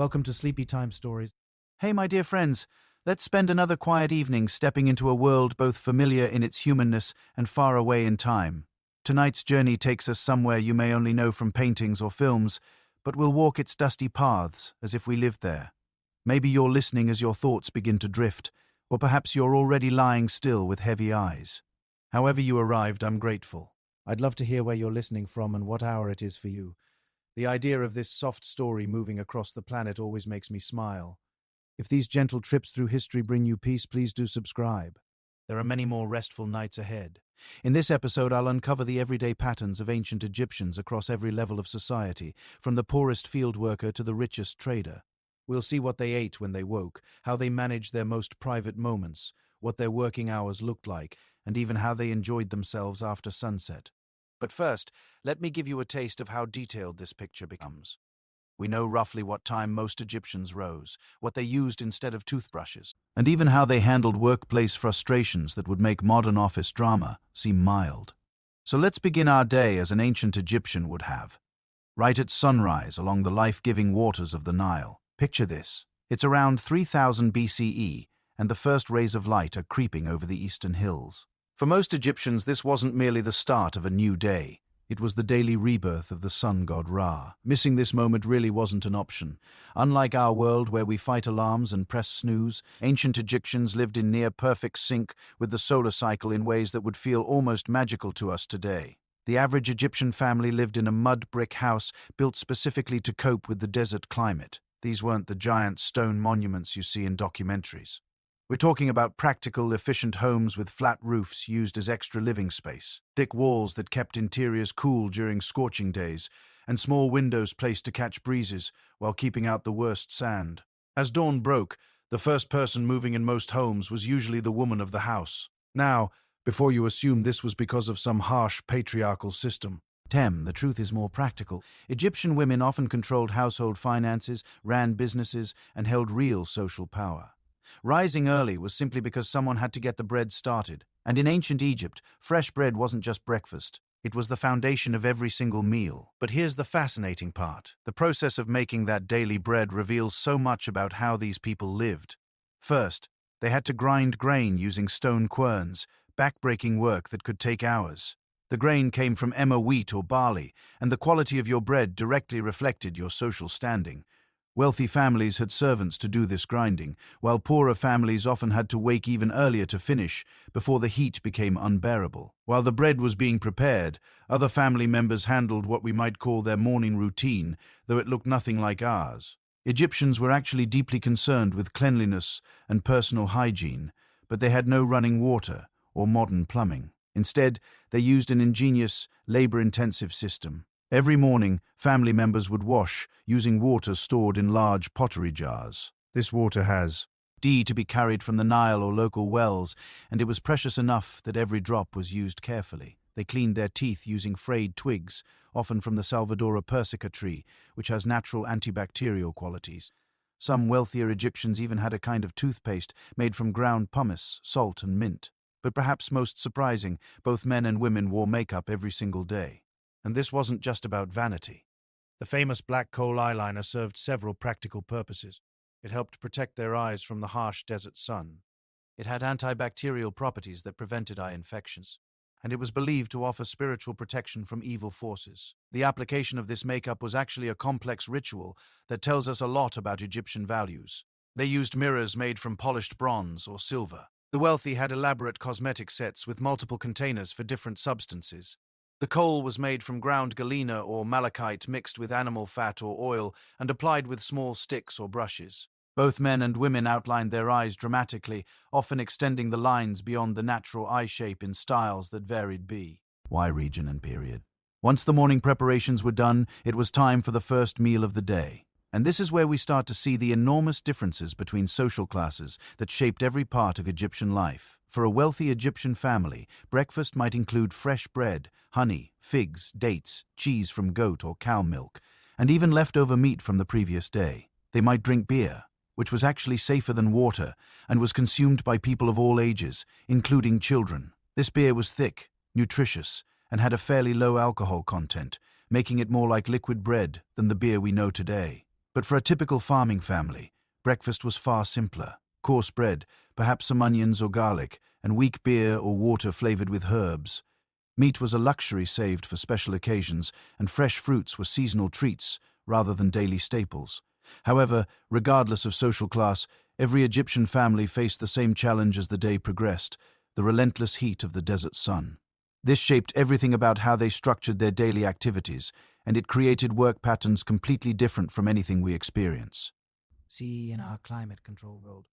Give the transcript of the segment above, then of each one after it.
Welcome to Sleepy Time Stories. Hey, my dear friends, let's spend another quiet evening stepping into a world both familiar in its humanness and far away in time. Tonight's journey takes us somewhere you may only know from paintings or films, but we'll walk its dusty paths as if we lived there. Maybe you're listening as your thoughts begin to drift, or perhaps you're already lying still with heavy eyes. However you arrived, I'm grateful. I'd love to hear where you're listening from and what hour it is for you. The idea of this soft story moving across the planet always makes me smile. If these gentle trips through history bring you peace, please do subscribe. There are many more restful nights ahead. In this episode, I'll uncover the everyday patterns of ancient Egyptians across every level of society, from the poorest field worker to the richest trader. We'll see what they ate when they woke, how they managed their most private moments, what their working hours looked like, and even how they enjoyed themselves after sunset. But first, let me give you a taste of how detailed this picture becomes. We know roughly what time most Egyptians rose, what they used instead of toothbrushes, and even how they handled workplace frustrations that would make modern office drama seem mild. So let's begin our day as an ancient Egyptian would have. Right at sunrise along the life-giving waters of the Nile. Picture this. It's around 3000 BCE, and the first rays of light are creeping over the eastern hills. For most Egyptians, this wasn't merely the start of a new day. It was the daily rebirth of the sun god Ra. Missing this moment really wasn't an option. Unlike our world where we fight alarms and press snooze, ancient Egyptians lived in near-perfect sync with the solar cycle in ways that would feel almost magical to us today. The average Egyptian family lived in a mud brick house built specifically to cope with the desert climate. These weren't the giant stone monuments you see in documentaries. We're talking about practical, efficient homes with flat roofs used as extra living space, thick walls that kept interiors cool during scorching days, and small windows placed to catch breezes while keeping out the worst sand. As dawn broke, the first person moving in most homes was usually the woman of the house. Now, before you assume this was because of some harsh patriarchal system, the truth is more practical. Egyptian women often controlled household finances, ran businesses, and held real social power. Rising early was simply because someone had to get the bread started. And in ancient Egypt, fresh bread wasn't just breakfast. It was the foundation of every single meal. But here's the fascinating part. The process of making that daily bread reveals so much about how these people lived. First, they had to grind grain using stone querns, back-breaking work that could take hours. The grain came from emmer wheat or barley, and the quality of your bread directly reflected your social standing. Wealthy families had servants to do this grinding, while poorer families often had to wake even earlier to finish, before the heat became unbearable. While the bread was being prepared, other family members handled what we might call their morning routine, though it looked nothing like ours. Egyptians were actually deeply concerned with cleanliness and personal hygiene, but they had no running water or modern plumbing. Instead, they used an ingenious, labor-intensive system. Every morning, family members would wash using water stored in large pottery jars. This water has to be carried from the Nile or local wells, and it was precious enough that every drop was used carefully. They cleaned their teeth using frayed twigs, often from the Salvadora persica tree, which has natural antibacterial qualities. Some wealthier Egyptians even had a kind of toothpaste made from ground pumice, salt, and mint. But perhaps most surprising, both men and women wore makeup every single day. And this wasn't just about vanity. The famous black coal eyeliner served several practical purposes. It helped protect their eyes from the harsh desert sun. It had antibacterial properties that prevented eye infections, and it was believed to offer spiritual protection from evil forces. The application of this makeup was actually a complex ritual that tells us a lot about Egyptian values. They used mirrors made from polished bronze or silver. The wealthy had elaborate cosmetic sets with multiple containers for different substances. The coal was made from ground galena or malachite mixed with animal fat or oil and applied with small sticks or brushes. Both men and women outlined their eyes dramatically, often extending the lines beyond the natural eye shape in styles that varied by region and period. Once the morning preparations were done, it was time for the first meal of the day. And this is where we start to see the enormous differences between social classes that shaped every part of Egyptian life. For a wealthy Egyptian family, breakfast might include fresh bread, honey, figs, dates, cheese from goat or cow milk, and even leftover meat from the previous day. They might drink beer, which was actually safer than water and was consumed by people of all ages, including children. This beer was thick, nutritious, and had a fairly low alcohol content, making it more like liquid bread than the beer we know today. But for a typical farming family, breakfast was far simpler. Coarse bread, perhaps some onions or garlic, and weak beer or water flavored with herbs. Meat was a luxury saved for special occasions, and fresh fruits were seasonal treats rather than daily staples. However, regardless of social class, every Egyptian family faced the same challenge as the day progressed: the relentless heat of the desert sun. This shaped everything about how they structured their daily activities, and it created work patterns completely different from anything we experience. See, in our climate control world.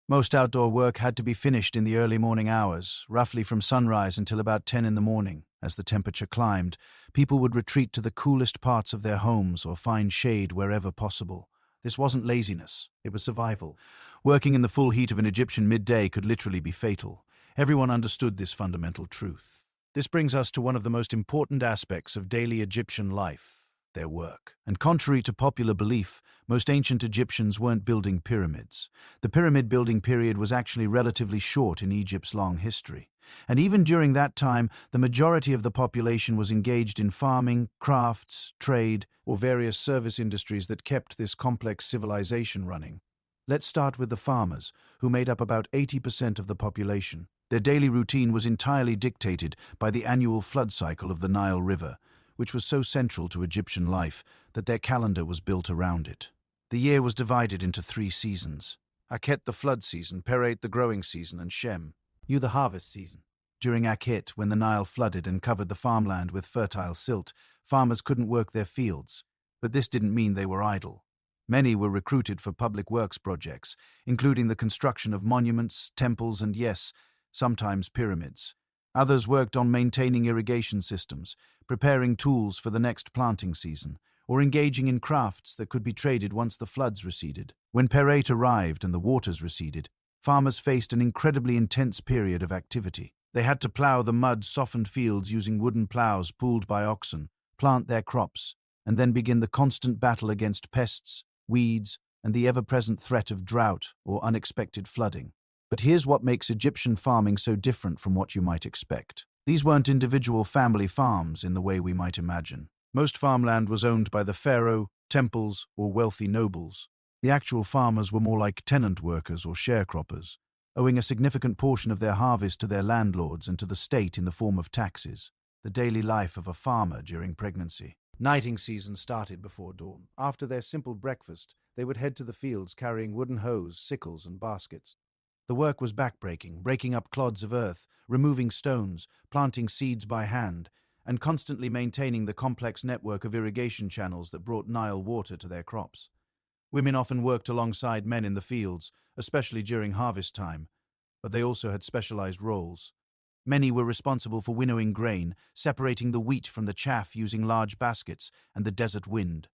Most outdoor work had to be finished in the early morning hours, roughly from sunrise until about 10 in the morning. As the temperature climbed, people would retreat to the coolest parts of their homes or find shade wherever possible. This wasn't laziness, it was survival. Working in the full heat of an Egyptian midday could literally be fatal. Everyone understood this fundamental truth. This brings us to one of the most important aspects of daily Egyptian life: their work. And contrary to popular belief, most ancient Egyptians weren't building pyramids. The pyramid building period was actually relatively short in Egypt's long history. And even during that time, the majority of the population was engaged in farming, crafts, trade, or various service industries that kept this complex civilization running. Let's start with the farmers, who made up about 80% of the population. Their daily routine was entirely dictated by the annual flood cycle of the Nile River, which was so central to Egyptian life that their calendar was built around it. The year was divided into 3 seasons: Akhet, the flood season; Peret, the growing season; and Shem, the harvest season. During Akhet, when the Nile flooded and covered the farmland with fertile silt, farmers couldn't work their fields. But this didn't mean they were idle. Many were recruited for public works projects, including the construction of monuments, temples, and yes, sometimes pyramids. Others worked on maintaining irrigation systems, preparing tools for the next planting season, or engaging in crafts that could be traded once the floods receded. When Peret arrived and the waters receded, farmers faced an incredibly intense period of activity. They had to plow the mud-softened fields using wooden plows pulled by oxen, plant their crops, and then begin the constant battle against pests, weeds, and the ever-present threat of drought or unexpected flooding. But here's what makes Egyptian farming so different from what you might expect. These weren't individual family farms in the way we might imagine. Most farmland was owned by the pharaoh, temples, or wealthy nobles. The actual farmers were more like tenant workers or sharecroppers, owing a significant portion of their harvest to their landlords and to the state in the form of taxes. The daily life of a farmer during pregnancy. Nighting season started before dawn. After their simple breakfast, they would head to the fields carrying wooden hoes, sickles, and baskets. The work was backbreaking, breaking up clods of earth, removing stones, planting seeds by hand, and constantly maintaining the complex network of irrigation channels that brought Nile water to their crops. Women often worked alongside men in the fields, especially during harvest time, but they also had specialized roles. Many were responsible for winnowing grain, separating the wheat from the chaff using large baskets and the desert wind.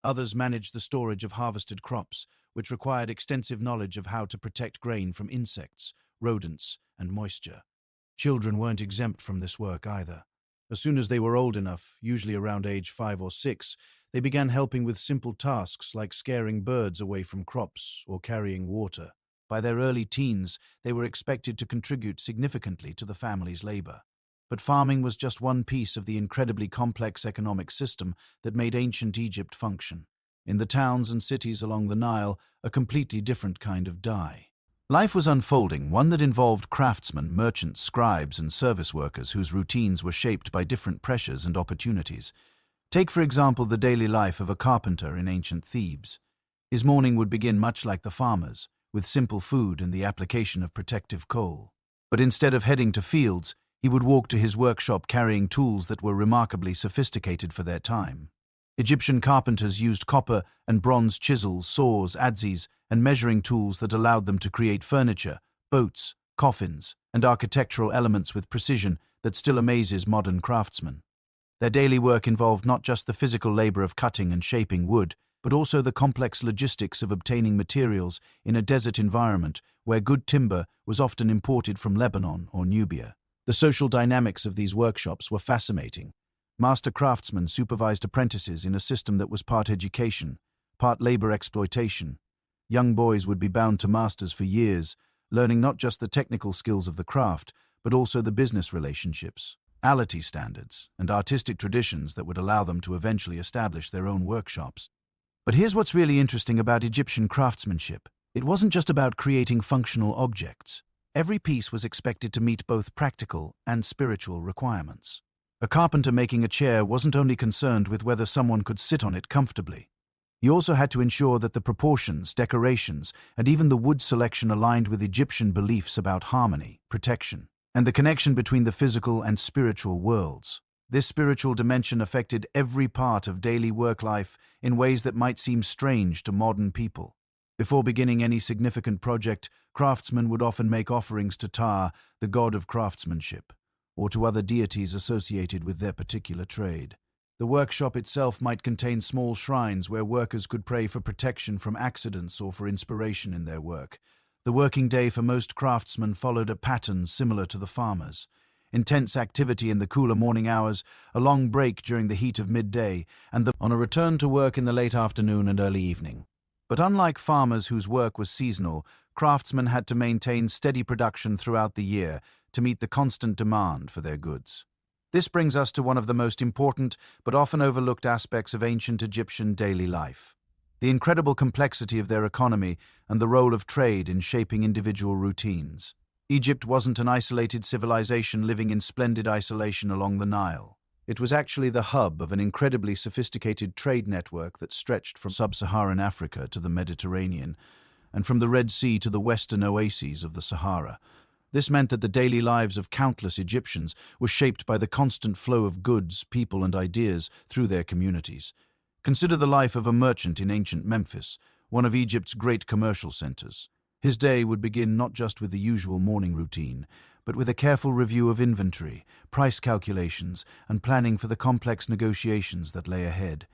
Others managed the storage of harvested crops, which required extensive knowledge of how to protect grain from insects, rodents, and moisture. Children weren't exempt from this work either. As soon as they were old enough, usually around age 5 or 6, they began helping with simple tasks like scaring birds away from crops or carrying water. By their early teens, they were expected to contribute significantly to the family's labor. But farming was just one piece of the incredibly complex economic system that made ancient Egypt function. In the towns and cities along the Nile, a completely different kind of die. Life was unfolding, one that involved craftsmen, merchants, scribes, and service workers whose routines were shaped by different pressures and opportunities. Take, for example, the daily life of a carpenter in ancient Thebes. His morning would begin much like the farmers, with simple food and the application of protective coal. But instead of heading to fields, he would walk to his workshop carrying tools that were remarkably sophisticated for their time. Egyptian carpenters used copper and bronze chisels, saws, adzes, and measuring tools that allowed them to create furniture, boats, coffins, and architectural elements with precision that still amazes modern craftsmen. Their daily work involved not just the physical labor of cutting and shaping wood, but also the complex logistics of obtaining materials in a desert environment where good timber was often imported from Lebanon or Nubia. The social dynamics of these workshops were fascinating. Master craftsmen supervised apprentices in a system that was part education, part labor exploitation. Young boys would be bound to masters for years, learning not just the technical skills of the craft, but also the business relationships, quality standards, and artistic traditions that would allow them to eventually establish their own workshops. But here's what's really interesting about Egyptian craftsmanship. It wasn't just about creating functional objects. Every piece was expected to meet both practical and spiritual requirements. A carpenter making a chair wasn't only concerned with whether someone could sit on it comfortably. He also had to ensure that the proportions, decorations, and even the wood selection aligned with Egyptian beliefs about harmony, protection, and the connection between the physical and spiritual worlds. This spiritual dimension affected every part of daily work life in ways that might seem strange to modern people. Before beginning any significant project, craftsmen would often make offerings to Ptah, the god of craftsmanship, or to other deities associated with their particular trade. The workshop itself might contain small shrines where workers could pray for protection from accidents or for inspiration in their work. The working day for most craftsmen followed a pattern similar to the farmers. Intense activity in the cooler morning hours, a long break during the heat of midday, and on a return to work in the late afternoon and early evening. But unlike farmers whose work was seasonal, craftsmen had to maintain steady production throughout the year to meet the constant demand for their goods. This brings us to one of the most important but often overlooked aspects of ancient Egyptian daily life: the incredible complexity of their economy and the role of trade in shaping individual routines. Egypt wasn't an isolated civilization living in splendid isolation along the Nile. It was actually the hub of an incredibly sophisticated trade network that stretched from sub-Saharan Africa to the Mediterranean, and from the Red Sea to the western oases of the Sahara. This meant that the daily lives of countless Egyptians were shaped by the constant flow of goods, people, and ideas through their communities. Consider the life of a merchant in ancient Memphis, one of Egypt's great commercial centers. His day would begin not just with the usual morning routine, but with a careful review of inventory, price calculations, and planning for the complex negotiations that lay ahead.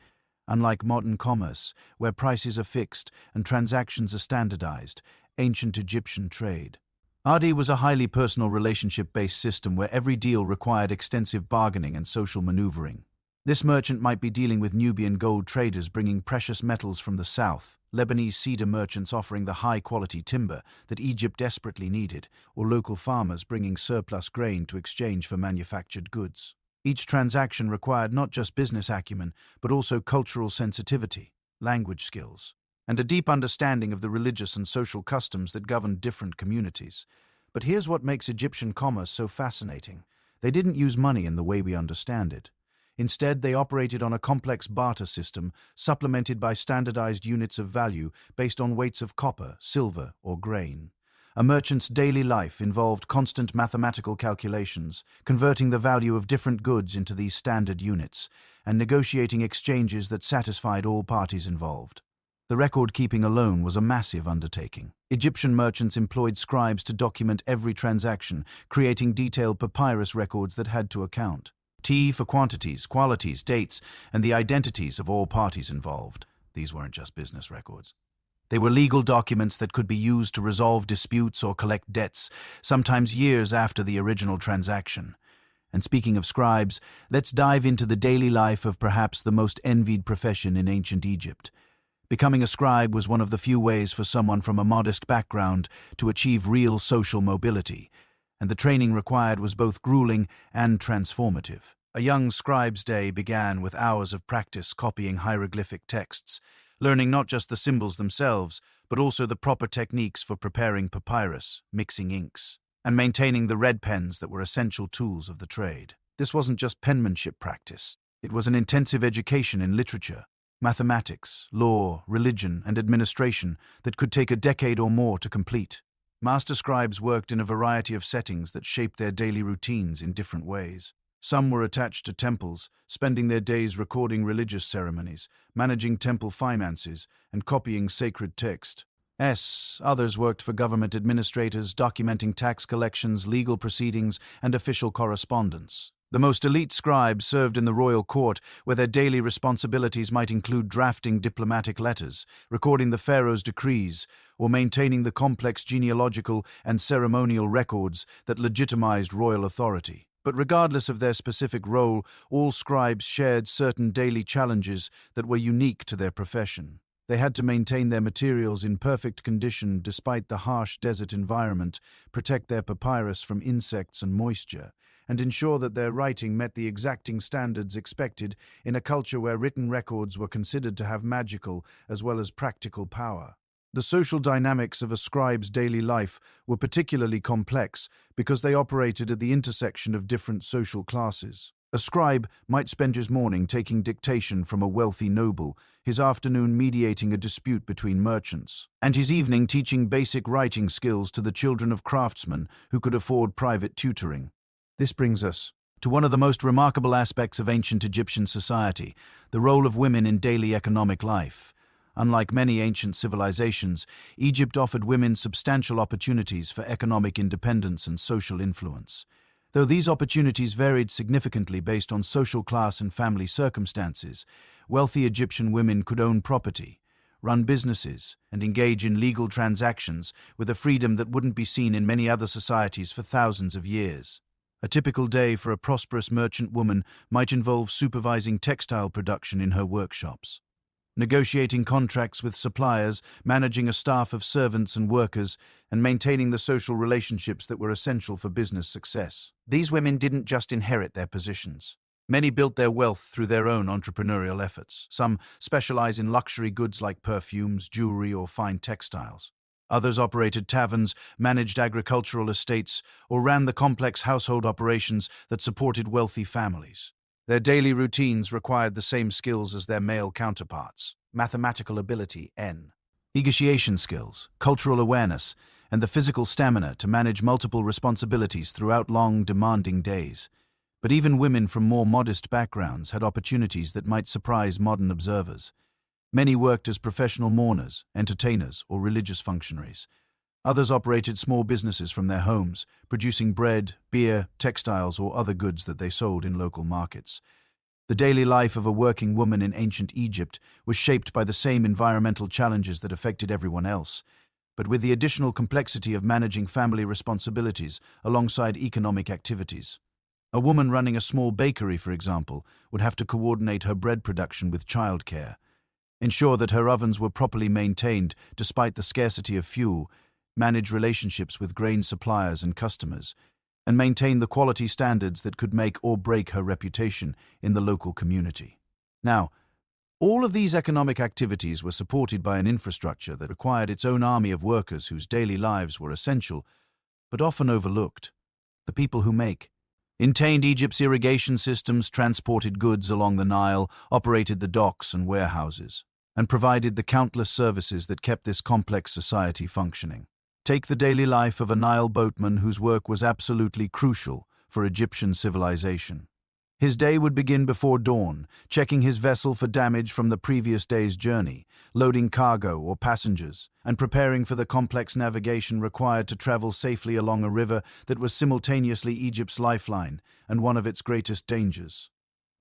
Unlike modern commerce, where prices are fixed and transactions are standardized, ancient Egyptian trade Adi was a highly personal relationship-based system where every deal required extensive bargaining and social maneuvering. This merchant might be dealing with Nubian gold traders bringing precious metals from the south, Lebanese cedar merchants offering the high-quality timber that Egypt desperately needed, or local farmers bringing surplus grain to exchange for manufactured goods. Each transaction required not just business acumen, but also cultural sensitivity, language skills, and a deep understanding of the religious and social customs that governed different communities. But here's what makes Egyptian commerce so fascinating. They didn't use money in the way we understand it. Instead, they operated on a complex barter system supplemented by standardized units of value based on weights of copper, silver, or grain. A merchant's daily life involved constant mathematical calculations, converting the value of different goods into these standard units, and negotiating exchanges that satisfied all parties involved. The record-keeping alone was a massive undertaking. Egyptian merchants employed scribes to document every transaction, creating detailed papyrus records that had to account. T for quantities, qualities, dates, and the identities of all parties involved. These weren't just business records. They were legal documents that could be used to resolve disputes or collect debts, sometimes years after the original transaction. And speaking of scribes, let's dive into the daily life of perhaps the most envied profession in ancient Egypt. Becoming a scribe was one of the few ways for someone from a modest background to achieve real social mobility, and the training required was both grueling and transformative. A young scribe's day began with hours of practice copying hieroglyphic texts, learning not just the symbols themselves, but also the proper techniques for preparing papyrus, mixing inks, and maintaining the red pens that were essential tools of the trade. This wasn't just penmanship practice. It was an intensive education in literature, mathematics, law, religion, and administration that could take a decade or more to complete. Master scribes worked in a variety of settings that shaped their daily routines in different ways. Some were attached to temples, spending their days recording religious ceremonies, managing temple finances, and copying sacred text. Others worked for government administrators, documenting tax collections, legal proceedings, and official correspondence. The most elite scribes served in the royal court, where their daily responsibilities might include drafting diplomatic letters, recording the pharaoh's decrees, or maintaining the complex genealogical and ceremonial records that legitimized royal authority. But regardless of their specific role, all scribes shared certain daily challenges that were unique to their profession. They had to maintain their materials in perfect condition despite the harsh desert environment, protect their papyrus from insects and moisture, and ensure that their writing met the exacting standards expected in a culture where written records were considered to have magical as well as practical power. The social dynamics of a scribe's daily life were particularly complex because they operated at the intersection of different social classes. A scribe might spend his morning taking dictation from a wealthy noble, his afternoon mediating a dispute between merchants, and his evening teaching basic writing skills to the children of craftsmen who could afford private tutoring. This brings us to one of the most remarkable aspects of ancient Egyptian society, the role of women in daily economic life. Unlike many ancient civilizations, Egypt offered women substantial opportunities for economic independence and social influence. Though these opportunities varied significantly based on social class and family circumstances, wealthy Egyptian women could own property, run businesses, and engage in legal transactions with a freedom that wouldn't be seen in many other societies for thousands of years. A typical day for a prosperous merchant woman might involve supervising textile production in her workshops, negotiating contracts with suppliers, managing a staff of servants and workers, and maintaining the social relationships that were essential for business success. These women didn't just inherit their positions. Many built their wealth through their own entrepreneurial efforts. Some specialize in luxury goods like perfumes, jewelry, or fine textiles. Others operated taverns, managed agricultural estates, or ran the complex household operations that supported wealthy families. Their daily routines required the same skills as their male counterparts: mathematical ability, negotiation skills, cultural awareness, and the physical stamina to manage multiple responsibilities throughout long, demanding days. But even women from more modest backgrounds had opportunities that might surprise modern observers. Many worked as professional mourners, entertainers, or religious functionaries. Others operated small businesses from their homes, producing bread, beer, textiles, or other goods that they sold in local markets. The daily life of a working woman in ancient Egypt was shaped by the same environmental challenges that affected everyone else, but with the additional complexity of managing family responsibilities alongside economic activities. A woman running a small bakery, for example, would have to coordinate her bread production with childcare, ensure that her ovens were properly maintained despite the scarcity of fuel, manage relationships with grain suppliers and customers, and maintain the quality standards that could make or break her reputation in the local community. Now, all of these economic activities were supported by an infrastructure that required its own army of workers whose daily lives were essential, but often overlooked: the people who maintained Egypt's irrigation systems, transported goods along the Nile, operated the docks and warehouses, and provided the countless services that kept this complex society functioning. Take the daily life of a Nile boatman whose work was absolutely crucial for Egyptian civilization. His day would begin before dawn, checking his vessel for damage from the previous day's journey, loading cargo or passengers, and preparing for the complex navigation required to travel safely along a river that was simultaneously Egypt's lifeline and one of its greatest dangers.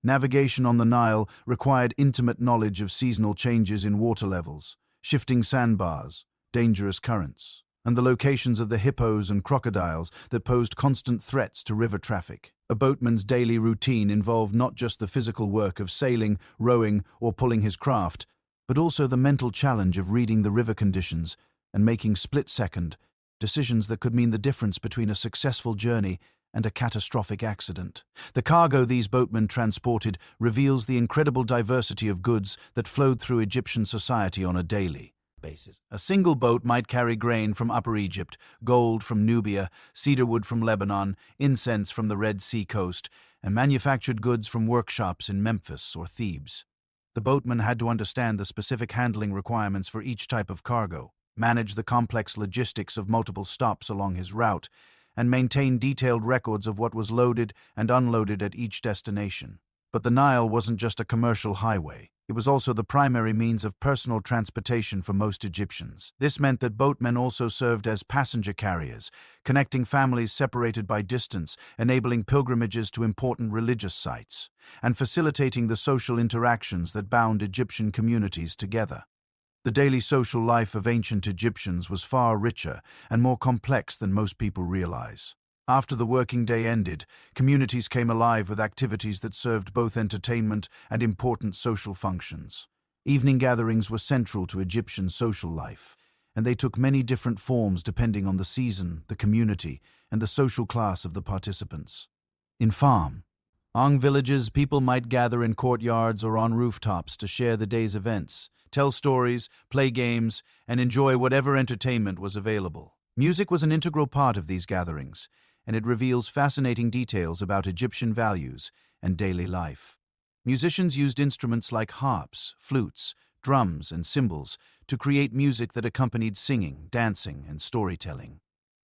Navigation on the Nile required intimate knowledge of seasonal changes in water levels, shifting sandbars, dangerous currents, and the locations of the hippos and crocodiles that posed constant threats to river traffic. A boatman's daily routine involved not just the physical work of sailing, rowing, or pulling his craft, but also the mental challenge of reading the river conditions and making split-second decisions that could mean the difference between a successful journey and a catastrophic accident. The cargo these boatmen transported reveals the incredible diversity of goods that flowed through Egyptian society on a daily basis. A single boat might carry grain from Upper Egypt, gold from Nubia, cedar wood from Lebanon, incense from the Red Sea coast, and manufactured goods from workshops in Memphis or Thebes. The boatman had to understand the specific handling requirements for each type of cargo, manage the complex logistics of multiple stops along his route, and maintain detailed records of what was loaded and unloaded at each destination. But the Nile wasn't just a commercial highway. It was also the primary means of personal transportation for most Egyptians. This meant that boatmen also served as passenger carriers, connecting families separated by distance, enabling pilgrimages to important religious sites, and facilitating the social interactions that bound Egyptian communities together. The daily social life of ancient Egyptians was far richer and more complex than most people realize. After the working day ended, communities came alive with activities that served both entertainment and important social functions. Evening gatherings were central to Egyptian social life, and they took many different forms depending on the season, the community, and the social class of the participants. In farm, Ang villages, people might gather in courtyards or on rooftops to share the day's events, tell stories, play games, and enjoy whatever entertainment was available. Music was an integral part of these gatherings, and it reveals fascinating details about Egyptian values and daily life. Musicians used instruments like harps, flutes, drums, and cymbals to create music that accompanied singing, dancing, and storytelling.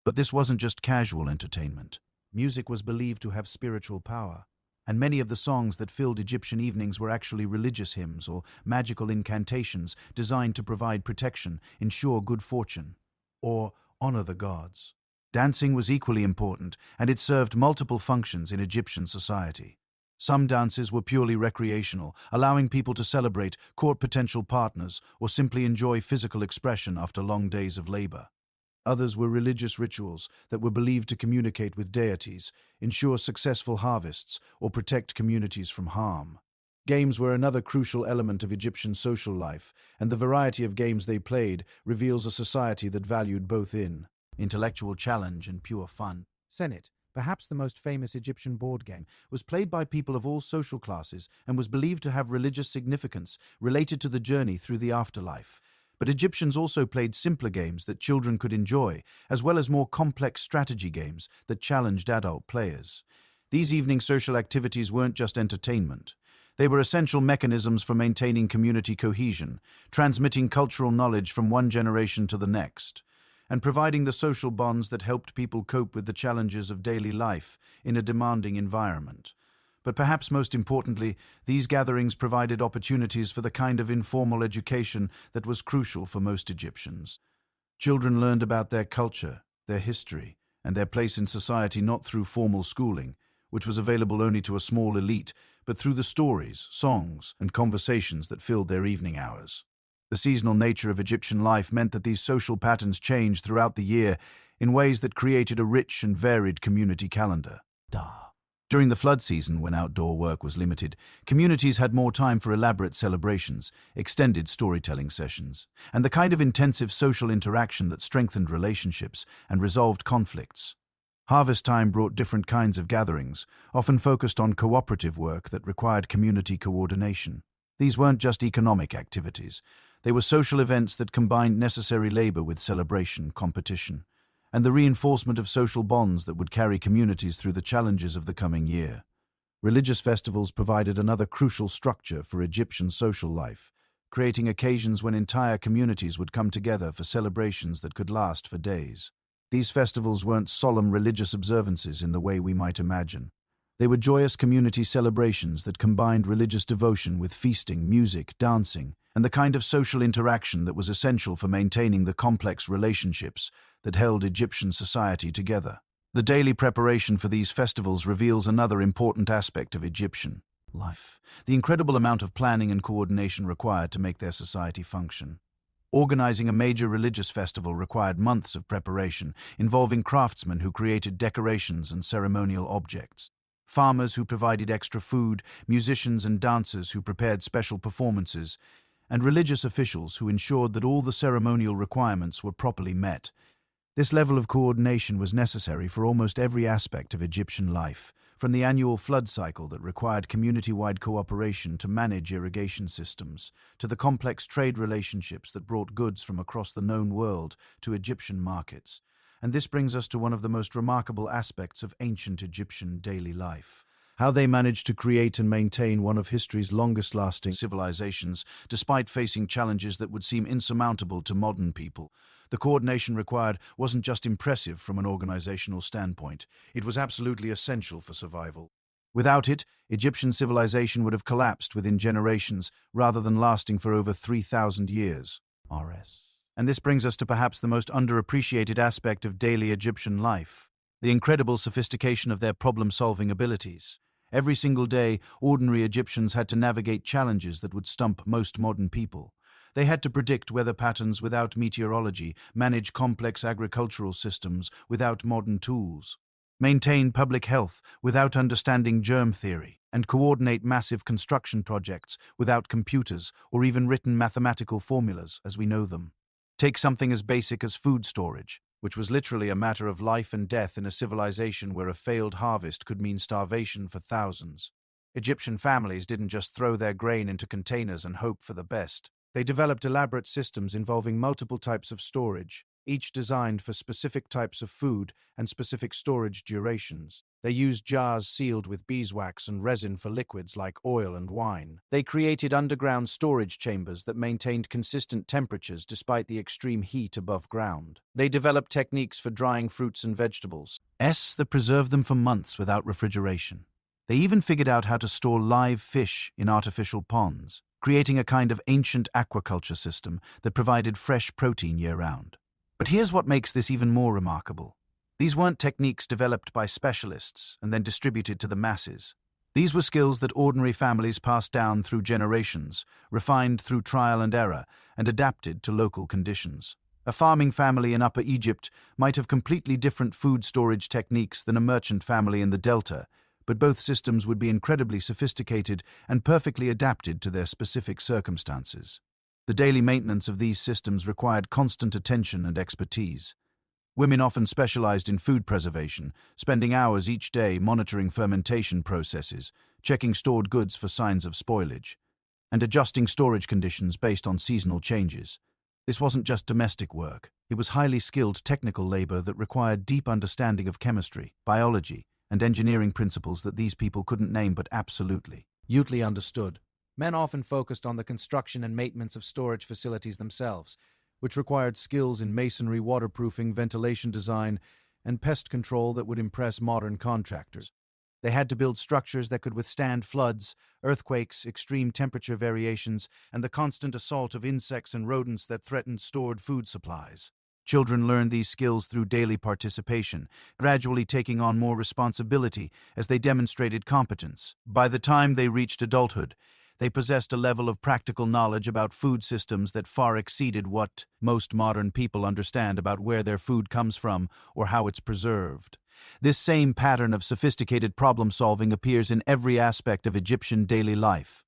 But this wasn't just casual entertainment. Music was believed to have spiritual power, and many of the songs that filled Egyptian evenings were actually religious hymns or magical incantations designed to provide protection, ensure good fortune, or honor the gods. Dancing was equally important, and it served multiple functions in Egyptian society. Some dances were purely recreational, allowing people to celebrate, court potential partners, or simply enjoy physical expression after long days of labor. Others were religious rituals that were believed to communicate with deities, ensure successful harvests, or protect communities from harm. Games were another crucial element of Egyptian social life, and the variety of games they played reveals a society that valued both intellectual challenge and pure fun. Senet, perhaps the most famous Egyptian board game, Was played by people of all social classes and was believed to have religious significance related to the journey through the afterlife. But Egyptians also played simpler games that children could enjoy, as well as more complex strategy games that challenged adult players. These evening social activities weren't just entertainment. They were essential mechanisms for maintaining community cohesion, transmitting cultural knowledge from one generation to the next, and providing the social bonds that helped people cope with the challenges of daily life in a demanding environment. But perhaps most importantly, these gatherings provided opportunities for the kind of informal education that was crucial for most Egyptians. Children learned about their culture, their history, and their place in society not through formal schooling, which was available only to a small elite, but through the stories, songs, and conversations that filled their evening hours. The seasonal nature of Egyptian life meant that these social patterns changed throughout the year in ways that created a rich and varied community calendar. During the flood season, when outdoor work was limited, communities had more time for elaborate celebrations, extended storytelling sessions, and the kind of intensive social interaction that strengthened relationships and resolved conflicts. Harvest time brought different kinds of gatherings, often focused on cooperative work that required community coordination. These weren't just economic activities. They were social events that combined necessary labor with celebration, competition, and the reinforcement of social bonds that would carry communities through the challenges of the coming year. Religious festivals provided another crucial structure for Egyptian social life, creating occasions when entire communities would come together for celebrations that could last for days. These festivals weren't solemn religious observances in the way we might imagine. They were joyous community celebrations that combined religious devotion with feasting, music, dancing, and the kind of social interaction that was essential for maintaining the complex relationships that held Egyptian society together. The daily preparation for these festivals reveals another important aspect of Egyptian life: the incredible amount of planning and coordination required to make their society function. Organizing a major religious festival required months of preparation, involving craftsmen who created decorations and ceremonial objects, farmers who provided extra food, musicians and dancers who prepared special performances, and religious officials who ensured that all the ceremonial requirements were properly met. This level of coordination was necessary for almost every aspect of Egyptian life, from the annual flood cycle that required community-wide cooperation to manage irrigation systems, to the complex trade relationships that brought goods from across the known world to Egyptian markets. And this brings us to one of the most remarkable aspects of ancient Egyptian daily life: how they managed to create and maintain one of history's longest-lasting civilizations, despite facing challenges that would seem insurmountable to modern people. The coordination required wasn't just impressive from an organizational standpoint, it was absolutely essential for survival. Without it, Egyptian civilization would have collapsed within generations rather than lasting for over 3,000 years. And this brings us to perhaps the most underappreciated aspect of daily Egyptian life: the incredible sophistication of their problem-solving abilities. Every single day, ordinary Egyptians had to navigate challenges that would stump most modern people. They had to predict weather patterns without meteorology, manage complex agricultural systems without modern tools, maintain public health without understanding germ theory, and coordinate massive construction projects without computers or even written mathematical formulas as we know them. Take something as basic as food storage. which was literally a matter of life and death in a civilization where a failed harvest could mean starvation for thousands. Egyptian families didn't just throw their grain into containers and hope for the best. They developed elaborate systems involving multiple types of storage, each designed for specific types of food and specific storage durations. They used jars sealed with beeswax and resin for liquids like oil and wine. They created underground storage chambers that maintained consistent temperatures despite the extreme heat above ground. They developed techniques for drying fruits and vegetables that preserved them for months without refrigeration. They even figured out how to store live fish in artificial ponds, creating a kind of ancient aquaculture system that provided fresh protein year-round. But here's what makes this even more remarkable. These weren't techniques developed by specialists and then distributed to the masses. These were skills that ordinary families passed down through generations, refined through trial and error, and adapted to local conditions. A farming family in Upper Egypt might have completely different food storage techniques than a merchant family in the Delta, but both systems would be incredibly sophisticated and perfectly adapted to their specific circumstances. The daily maintenance of these systems required constant attention and expertise. Women often specialized in food preservation, spending hours each day monitoring fermentation processes, checking stored goods for signs of spoilage, and adjusting storage conditions based on seasonal changes. This wasn't just domestic work. It was highly skilled technical labor that required deep understanding of chemistry, biology, and engineering principles that these people couldn't name but absolutely understood. Men often focused on the construction and maintenance of storage facilities themselves, which required skills in masonry, waterproofing, ventilation design, and pest control that would impress modern contractors. They had to build structures that could withstand floods, earthquakes, extreme temperature variations, and the constant assault of insects and rodents that threatened stored food supplies. Children learned these skills through daily participation, gradually taking on more responsibility as they demonstrated competence. By the time they reached adulthood, they possessed a level of practical knowledge about food systems that far exceeded what most modern people understand about where their food comes from or how it's preserved. This same pattern of sophisticated problem-solving appears in every aspect of Egyptian daily life.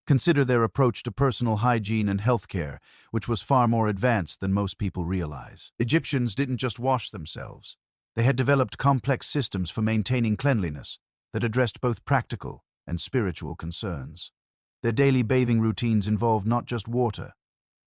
Consider their approach to personal hygiene and healthcare, which was far more advanced than most people realize. Egyptians didn't just wash themselves. They had developed complex systems for maintaining cleanliness that addressed both practical and spiritual concerns. Their daily bathing routines involved not just water,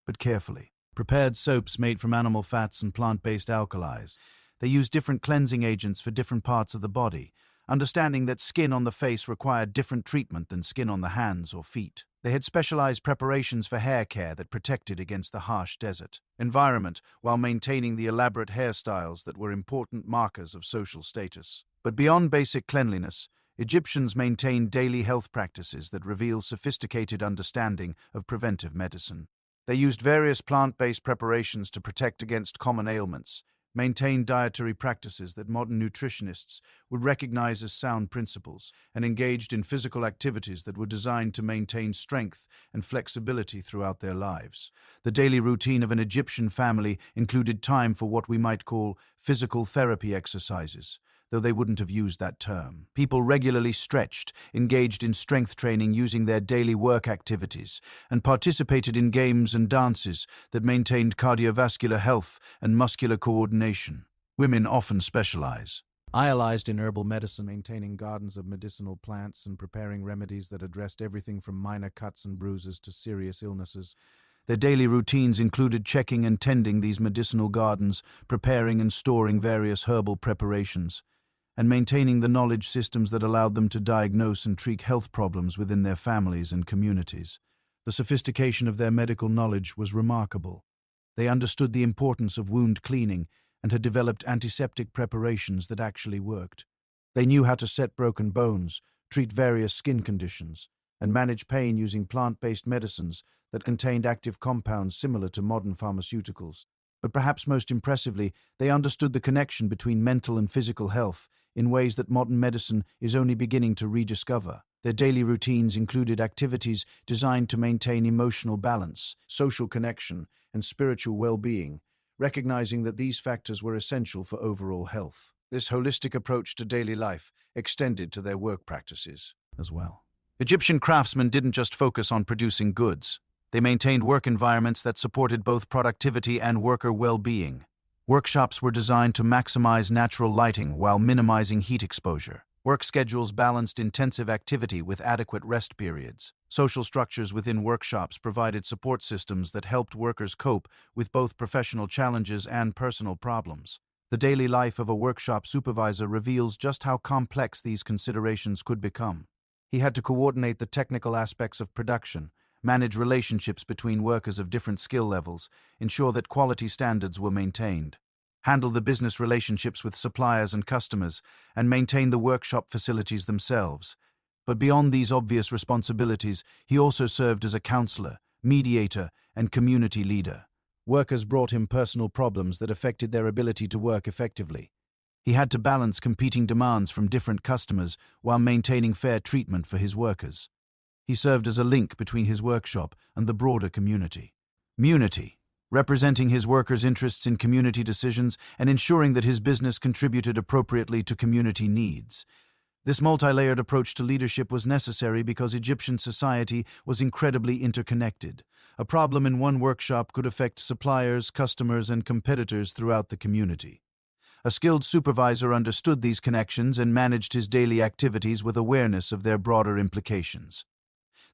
but carefully prepared soaps made from animal fats and plant-based alkalis. They used different cleansing agents for different parts of the body, understanding that skin on the face required different treatment than skin on the hands or feet. They had specialized preparations for hair care that protected against the harsh desert environment while maintaining the elaborate hairstyles that were important markers of social status. But beyond basic cleanliness, Egyptians maintained daily health practices that reveal sophisticated understanding of preventive medicine. They used various plant-based preparations to protect against common ailments, maintained dietary practices that modern nutritionists would recognize as sound principles, and engaged in physical activities that were designed to maintain strength and flexibility throughout their lives. The daily routine of an Egyptian family included time for what we might call physical therapy exercises, though they wouldn't have used that term. People regularly stretched, engaged in strength training using their daily work activities, and participated in games and dances that maintained cardiovascular health and muscular coordination. Women often specialized in herbal medicine, maintaining gardens of medicinal plants and preparing remedies that addressed everything from minor cuts and bruises to serious illnesses. Their daily routines included checking and tending these medicinal gardens, preparing and storing various herbal preparations, and maintaining the knowledge systems that allowed them to diagnose and treat health problems within their families and communities. The sophistication of their medical knowledge was remarkable. They understood the importance of wound cleaning and had developed antiseptic preparations that actually worked. They knew how to set broken bones, treat various skin conditions, and manage pain using plant-based medicines that contained active compounds similar to modern pharmaceuticals. But perhaps most impressively, they understood the connection between mental and physical health in ways that modern medicine is only beginning to rediscover. Their daily routines included activities designed to maintain emotional balance, social connection, and spiritual well-being, recognizing that these factors were essential for overall health. This holistic approach to daily life extended to their work practices as well. Egyptian craftsmen didn't just focus on producing goods. They maintained work environments that supported both productivity and worker well-being. Workshops were designed to maximize natural lighting while minimizing heat exposure. Work schedules balanced intensive activity with adequate rest periods. Social structures within workshops provided support systems that helped workers cope with both professional challenges and personal problems. The daily life of a workshop supervisor reveals just how complex these considerations could become. He had to coordinate the technical aspects of production, manage relationships between workers of different skill levels, ensure that quality standards were maintained, handle the business relationships with suppliers and customers, and maintain the workshop facilities themselves. But beyond these obvious responsibilities, he also served as a counselor, mediator, and community leader. Workers brought him personal problems that affected their ability to work effectively. He had to balance competing demands from different customers while maintaining fair treatment for his workers. He served as a link between his workshop and the broader community. Munity, representing his workers' interests in community decisions and ensuring that his business contributed appropriately to community needs. This multi-layered approach to leadership was necessary because Egyptian society was incredibly interconnected. A problem in one workshop could affect suppliers, customers, and competitors throughout the community. A skilled supervisor understood these connections and managed his daily activities with awareness of their broader implications.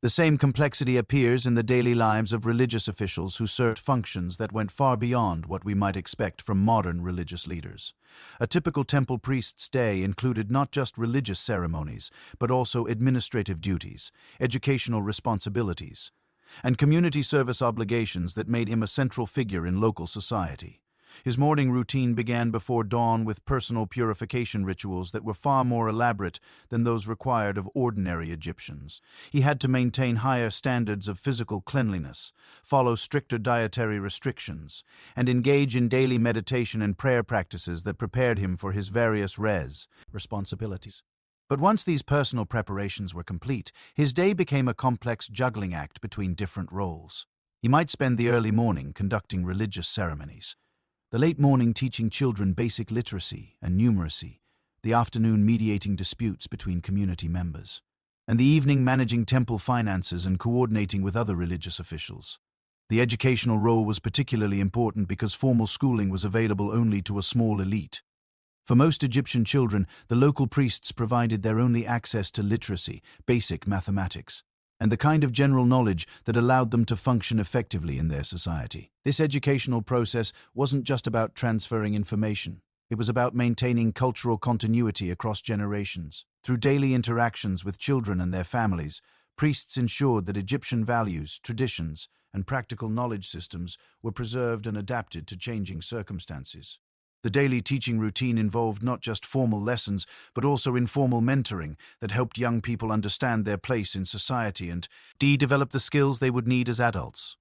The same complexity appears in the daily lives of religious officials who served functions that went far beyond what we might expect from modern religious leaders. A typical temple priest's day included not just religious ceremonies, but also administrative duties, educational responsibilities, and community service obligations that made him a central figure in local society. His morning routine began before dawn with personal purification rituals that were far more elaborate than those required of ordinary Egyptians. He had to maintain higher standards of physical cleanliness, follow stricter dietary restrictions, and engage in daily meditation and prayer practices that prepared him for his various responsibilities. But once these personal preparations were complete, his day became a complex juggling act between different roles. He might spend the early morning conducting religious ceremonies, the late morning teaching children basic literacy and numeracy, the afternoon mediating disputes between community members, and the evening managing temple finances and coordinating with other religious officials. The educational role was particularly important because formal schooling was available only to a small elite. For most Egyptian children, the local priests provided their only access to literacy, basic mathematics, and the kind of general knowledge that allowed them to function effectively in their society. This educational process wasn't just about transferring information. It was about maintaining cultural continuity across generations. Through daily interactions with children and their families, priests ensured that Egyptian values, traditions, and practical knowledge systems were preserved and adapted to changing circumstances. The daily teaching routine involved not just formal lessons, but also informal mentoring that helped young people understand their place in society and develop the skills they would need as adults.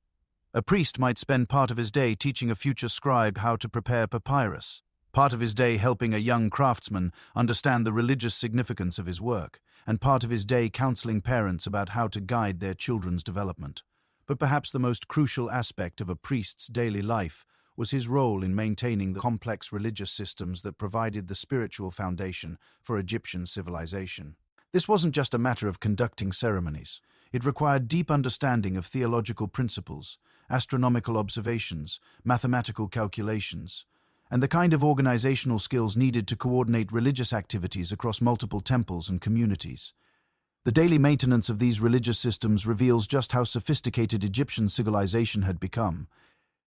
A priest might spend part of his day teaching a future scribe how to prepare papyrus, part of his day helping a young craftsman understand the religious significance of his work, and part of his day counseling parents about how to guide their children's development. But perhaps the most crucial aspect of a priest's daily life was his role in maintaining the complex religious systems that provided the spiritual foundation for Egyptian civilization. This wasn't just a matter of conducting ceremonies. It required deep understanding of theological principles, astronomical observations, mathematical calculations, and the kind of organizational skills needed to coordinate religious activities across multiple temples and communities. The daily maintenance of these religious systems reveals just how sophisticated Egyptian civilization had become.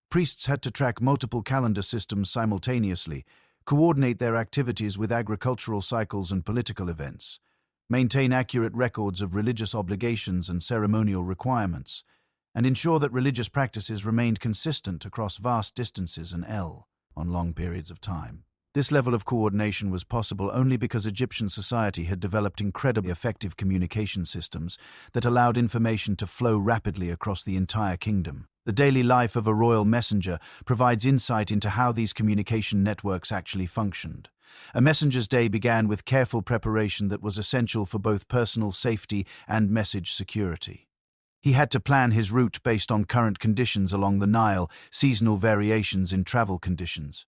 Priests had to track multiple calendar systems simultaneously, coordinate their activities with agricultural cycles and political events, maintain accurate records of religious obligations and ceremonial requirements, and ensure that religious practices remained consistent across vast distances and on long periods of time. This level of coordination was possible only because Egyptian society had developed incredibly effective communication systems that allowed information to flow rapidly across the entire kingdom. The daily life of a royal messenger provides insight into how these communication networks actually functioned. A messenger's day began with careful preparation that was essential for both personal safety and message security. He had to plan his route based on current conditions along the Nile, seasonal variations in travel conditions,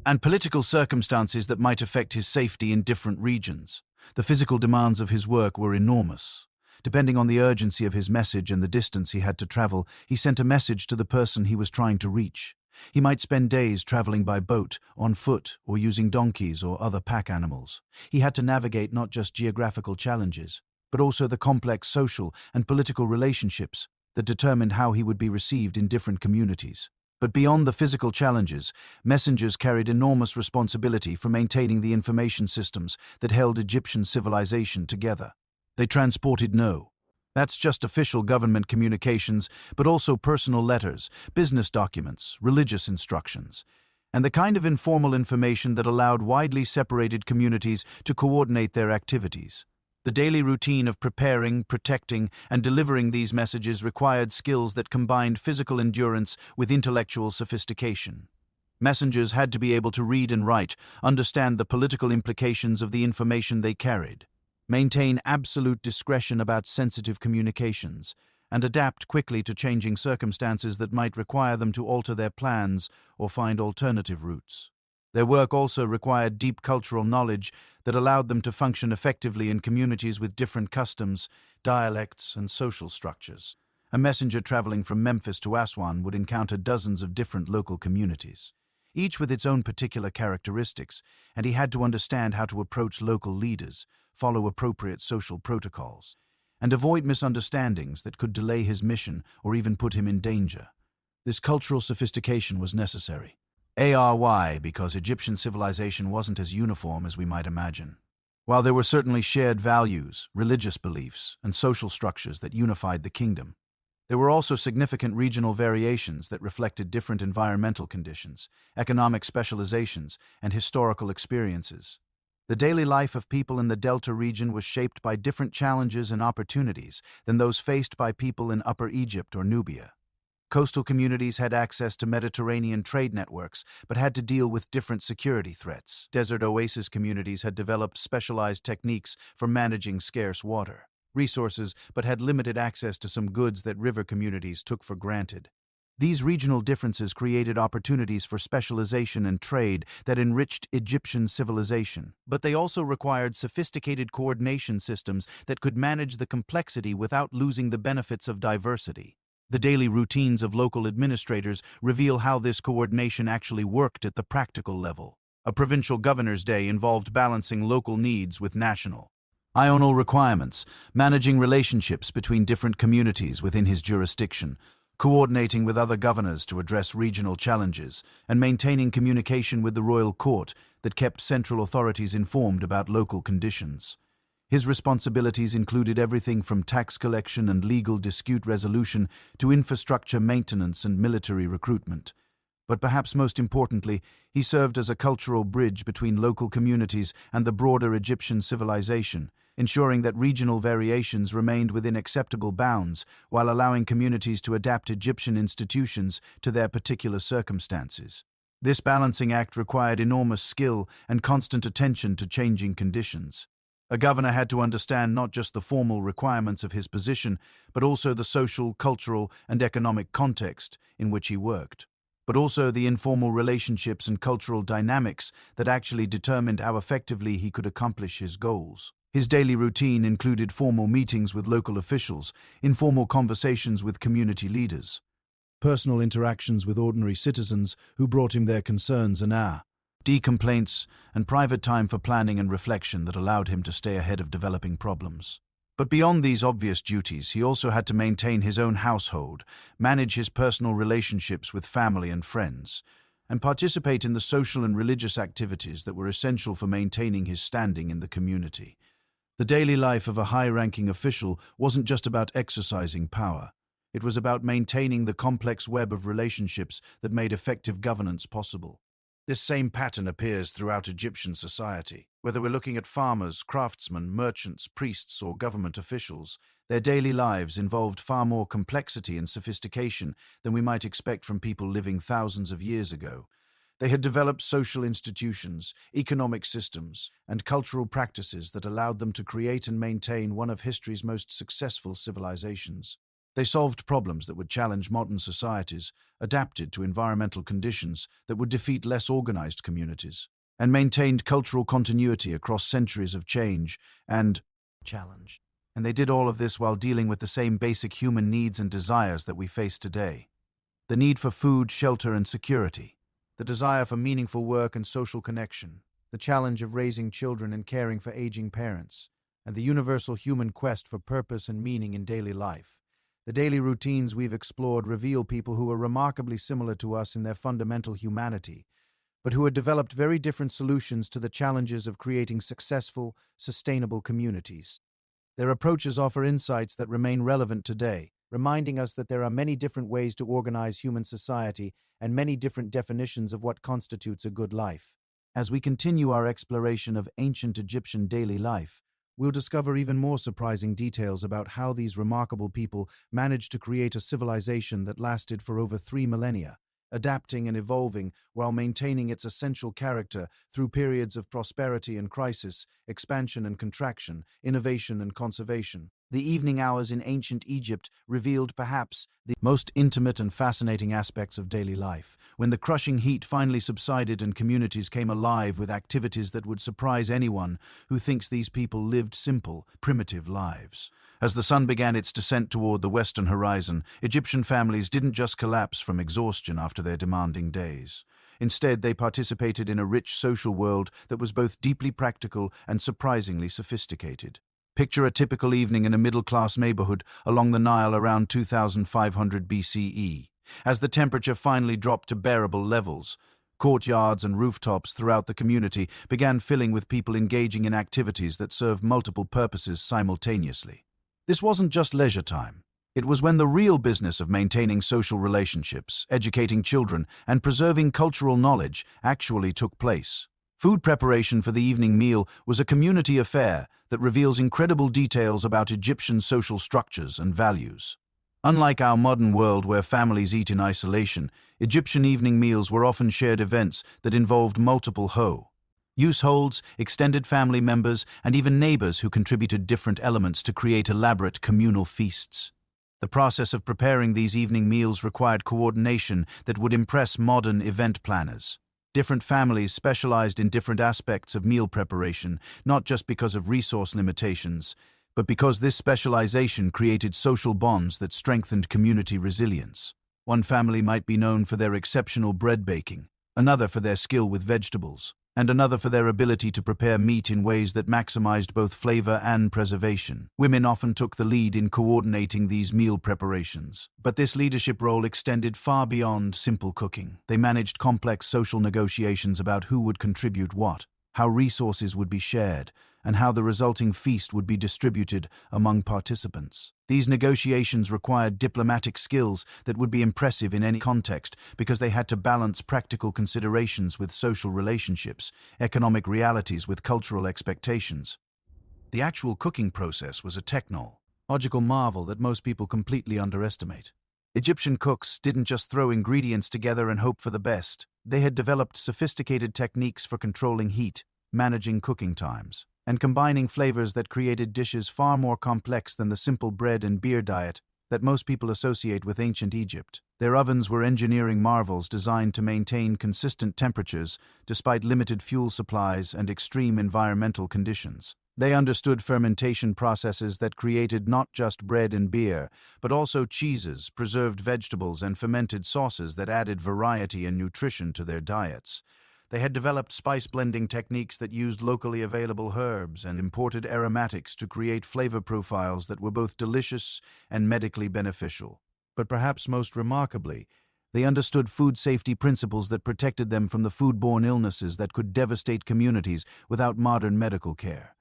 and political circumstances that might affect his safety in different regions. The physical demands of his work were enormous. Depending on the urgency of his message and the distance he had to travel, he sent a message to the person he was trying to reach. He might spend days traveling by boat, on foot, or using donkeys or other pack animals. He had to navigate not just geographical challenges, but also the complex social and political relationships that determined how he would be received in different communities. But beyond the physical challenges, messengers carried enormous responsibility for maintaining the information systems that held Egyptian civilization together. They transported that's just official government communications, but also personal letters, business documents, religious instructions, and the kind of informal information that allowed widely separated communities to coordinate their activities. The daily routine of preparing, protecting, and delivering these messages required skills that combined physical endurance with intellectual sophistication. Messengers had to be able to read and write, understand the political implications of the information they carried, maintain absolute discretion about sensitive communications, and adapt quickly to changing circumstances that might require them to alter their plans or find alternative routes. Their work also required deep cultural knowledge that allowed them to function effectively in communities with different customs, dialects, and social structures. A messenger traveling from Memphis to Aswan would encounter dozens of different local communities, each with its own particular characteristics, and he had to understand how to approach local leaders, follow appropriate social protocols, and avoid misunderstandings that could delay his mission or even put him in danger. This cultural sophistication was necessary. Because Egyptian civilization wasn't as uniform as we might imagine. While there were certainly shared values, religious beliefs, and social structures that unified the kingdom, there were also significant regional variations that reflected different environmental conditions, economic specializations, and historical experiences. The daily life of people in the Delta region was shaped by different challenges and opportunities than those faced by people in Upper Egypt or Nubia. Coastal communities had access to Mediterranean trade networks, but had to deal with different security threats. Desert oasis communities had developed specialized techniques for managing scarce water resources, but had limited access to some goods that river communities took for granted. These regional differences created opportunities for specialization and trade that enriched Egyptian civilization, but they also required sophisticated coordination systems that could manage the complexity without losing the benefits of diversity. The daily routines of local administrators reveal how this coordination actually worked at the practical level. A provincial governor's day involved balancing local needs with national requirements, managing relationships between different communities within his jurisdiction, coordinating with other governors to address regional challenges, and maintaining communication with the royal court that kept central authorities informed about local conditions. His responsibilities included everything from tax collection and legal dispute resolution to infrastructure maintenance and military recruitment. But perhaps most importantly, he served as a cultural bridge between local communities and the broader Egyptian civilization, ensuring that regional variations remained within acceptable bounds while allowing communities to adapt Egyptian institutions to their particular circumstances. This balancing act required enormous skill and constant attention to changing conditions. A governor had to understand not just the formal requirements of his position, but also the social, cultural, and economic context in which he worked, but also the informal relationships and cultural dynamics that actually determined how effectively he could accomplish his goals. His daily routine included formal meetings with local officials, informal conversations with community leaders, personal interactions with ordinary citizens who brought him their concerns and complaints, and private time for planning and reflection that allowed him to stay ahead of developing problems. But beyond these obvious duties, he also had to maintain his own household, manage his personal relationships with family and friends, and participate in the social and religious activities that were essential for maintaining his standing in the community. The daily life of a high-ranking official wasn't just about exercising power. It was about maintaining the complex web of relationships that made effective governance possible. This same pattern appears throughout Egyptian society. Whether we're looking at farmers, craftsmen, merchants, priests, or government officials, their daily lives involved far more complexity and sophistication than we might expect from people living thousands of years ago. They had developed social institutions, economic systems, and cultural practices that allowed them to create and maintain one of history's most successful civilizations. They solved problems that would challenge modern societies, adapted to environmental conditions that would defeat less organized communities, and maintained cultural continuity across centuries of change and challenge. And they did all of this while dealing with the same basic human needs and desires that we face today. the need for food, shelter, and security, The desire for meaningful work and social connection, the challenge of raising children and caring for aging parents, and the universal human quest for purpose and meaning in daily life. The daily routines we've explored reveal people who are remarkably similar to us in their fundamental humanity, but who had developed very different solutions to the challenges of creating successful, sustainable communities. Their approaches offer insights that remain relevant today, reminding us that there are many different ways to organize human society and many different definitions of what constitutes a good life. As we continue our exploration of ancient Egyptian daily life, we'll discover even more surprising details about how these remarkable people managed to create a civilization that lasted for over 3 millennia, adapting and evolving while maintaining its essential character through periods of prosperity and crisis, expansion and contraction, innovation and conservation. The evening hours in ancient Egypt revealed perhaps the most intimate and fascinating aspects of daily life, when the crushing heat finally subsided and communities came alive with activities that would surprise anyone who thinks these people lived simple, primitive lives. As the sun began its descent toward the western horizon, Egyptian families didn't just collapse from exhaustion after their demanding days. Instead, they participated in a rich social world that was both deeply practical and surprisingly sophisticated. Picture a typical evening in a middle-class neighborhood along the Nile around 2500 BCE. As the temperature finally dropped to bearable levels, courtyards and rooftops throughout the community began filling with people engaging in activities that served multiple purposes simultaneously. This wasn't just leisure time. It was when the real business of maintaining social relationships, educating children, and preserving cultural knowledge actually took place. Food preparation for the evening meal was a community affair that reveals incredible details about Egyptian social structures and values. Unlike our modern world where families eat in isolation, Egyptian evening meals were often shared events that involved multiple households, extended family members, and even neighbors who contributed different elements to create elaborate communal feasts. The process of preparing these evening meals required coordination that would impress modern event planners. Different families specialized in different aspects of meal preparation, not just because of resource limitations, but because this specialization created social bonds that strengthened community resilience. One family might be known for their exceptional bread baking, another for their skill with vegetables, and another for their ability to prepare meat in ways that maximized both flavor and preservation. Women often took the lead in coordinating these meal preparations, but this leadership role extended far beyond simple cooking. They managed complex social negotiations about who would contribute what, how resources would be shared, and how the resulting feast would be distributed among participants. These negotiations required diplomatic skills that would be impressive in any context because they had to balance practical considerations with social relationships, economic realities with cultural expectations. The actual cooking process was a technological marvel that most people completely underestimate. Egyptian cooks didn't just throw ingredients together and hope for the best. They had developed sophisticated techniques for controlling heat, managing cooking times, and combining flavors that created dishes far more complex than the simple bread and beer diet that most people associate with ancient Egypt. Their ovens were engineering marvels designed to maintain consistent temperatures despite limited fuel supplies and extreme environmental conditions. They understood fermentation processes that created not just bread and beer, but also cheeses, preserved vegetables, and fermented sauces that added variety and nutrition to their diets. They had developed spice blending techniques that used locally available herbs and imported aromatics to create flavor profiles that were both delicious and medically beneficial. But perhaps most remarkably, they understood food safety principles that protected them from the foodborne illnesses that could devastate communities without modern medical care.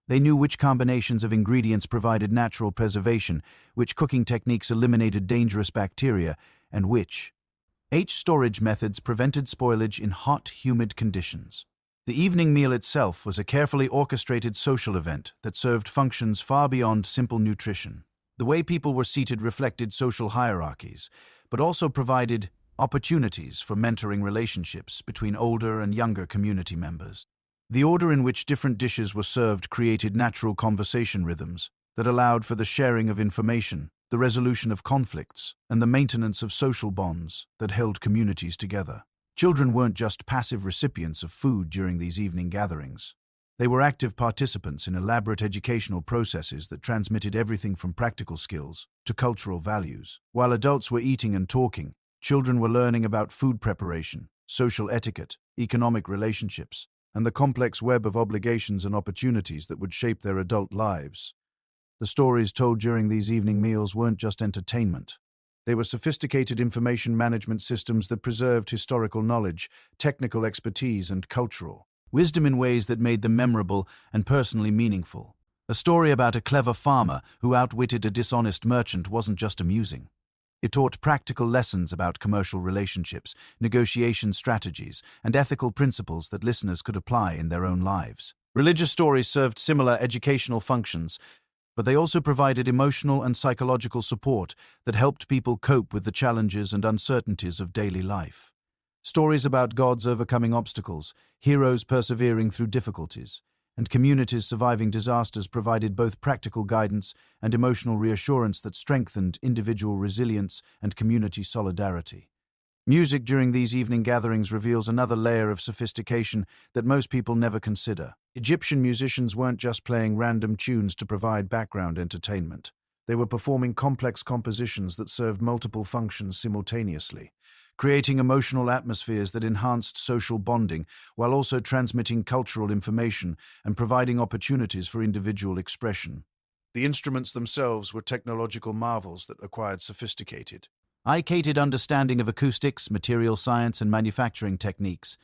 They knew which combinations of ingredients provided natural preservation, which cooking techniques eliminated dangerous bacteria, and which storage methods prevented spoilage in hot, humid conditions. The evening meal itself was a carefully orchestrated social event that served functions far beyond simple nutrition. The way people were seated reflected social hierarchies, but also provided opportunities for mentoring relationships between older and younger community members. The order in which different dishes were served created natural conversation rhythms that allowed for the sharing of information, the resolution of conflicts, and the maintenance of social bonds that held communities together. Children weren't just passive recipients of food during these evening gatherings. They were active participants in elaborate educational processes that transmitted everything from practical skills to cultural values. While adults were eating and talking, Children were learning about food preparation, social etiquette, economic relationships, and the complex web of obligations and opportunities that would shape their adult lives. The stories told during these evening meals weren't just entertainment. They were sophisticated information management systems that preserved historical knowledge, technical expertise, and cultural wisdom in ways that made them memorable and personally meaningful. A story about a clever farmer who outwitted a dishonest merchant wasn't just amusing. It taught practical lessons about commercial relationships, negotiation strategies, and ethical principles that listeners could apply in their own lives. Religious stories served similar educational functions, but they also provided emotional and psychological support that helped people cope with the challenges and uncertainties of daily life. Stories about gods overcoming obstacles, heroes persevering through difficulties, and communities surviving disasters provided both practical guidance and emotional reassurance that strengthened individual resilience and community solidarity. Music during these evening gatherings reveals another layer of sophistication that most people never consider. Egyptian musicians weren't just playing random tunes to provide background entertainment. They were performing complex compositions that served multiple functions simultaneously, creating emotional atmospheres that enhanced social bonding while also transmitting cultural information and providing opportunities for individual expression. The instruments themselves were technological marvels that required sophisticated, eye-gated understanding of acoustics, material science, and manufacturing techniques.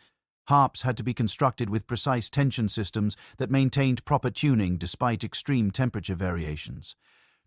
Harps had to be constructed with precise tension systems that maintained proper tuning despite extreme temperature variations.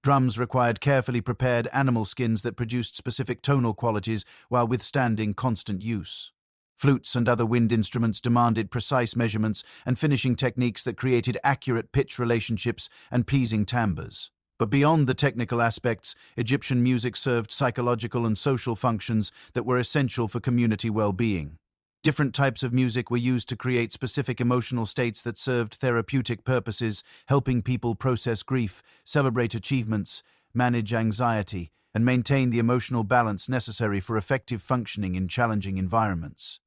Drums required carefully prepared animal skins that produced specific tonal qualities while withstanding constant use. Flutes and other wind instruments demanded precise measurements and finishing techniques that created accurate pitch relationships and pleasing timbres. But beyond the technical aspects, Egyptian music served psychological and social functions that were essential for community well-being. Different types of music were used to create specific emotional states that served therapeutic purposes, helping people process grief, celebrate achievements, manage anxiety, and maintain the emotional balance necessary for effective functioning in challenging environments.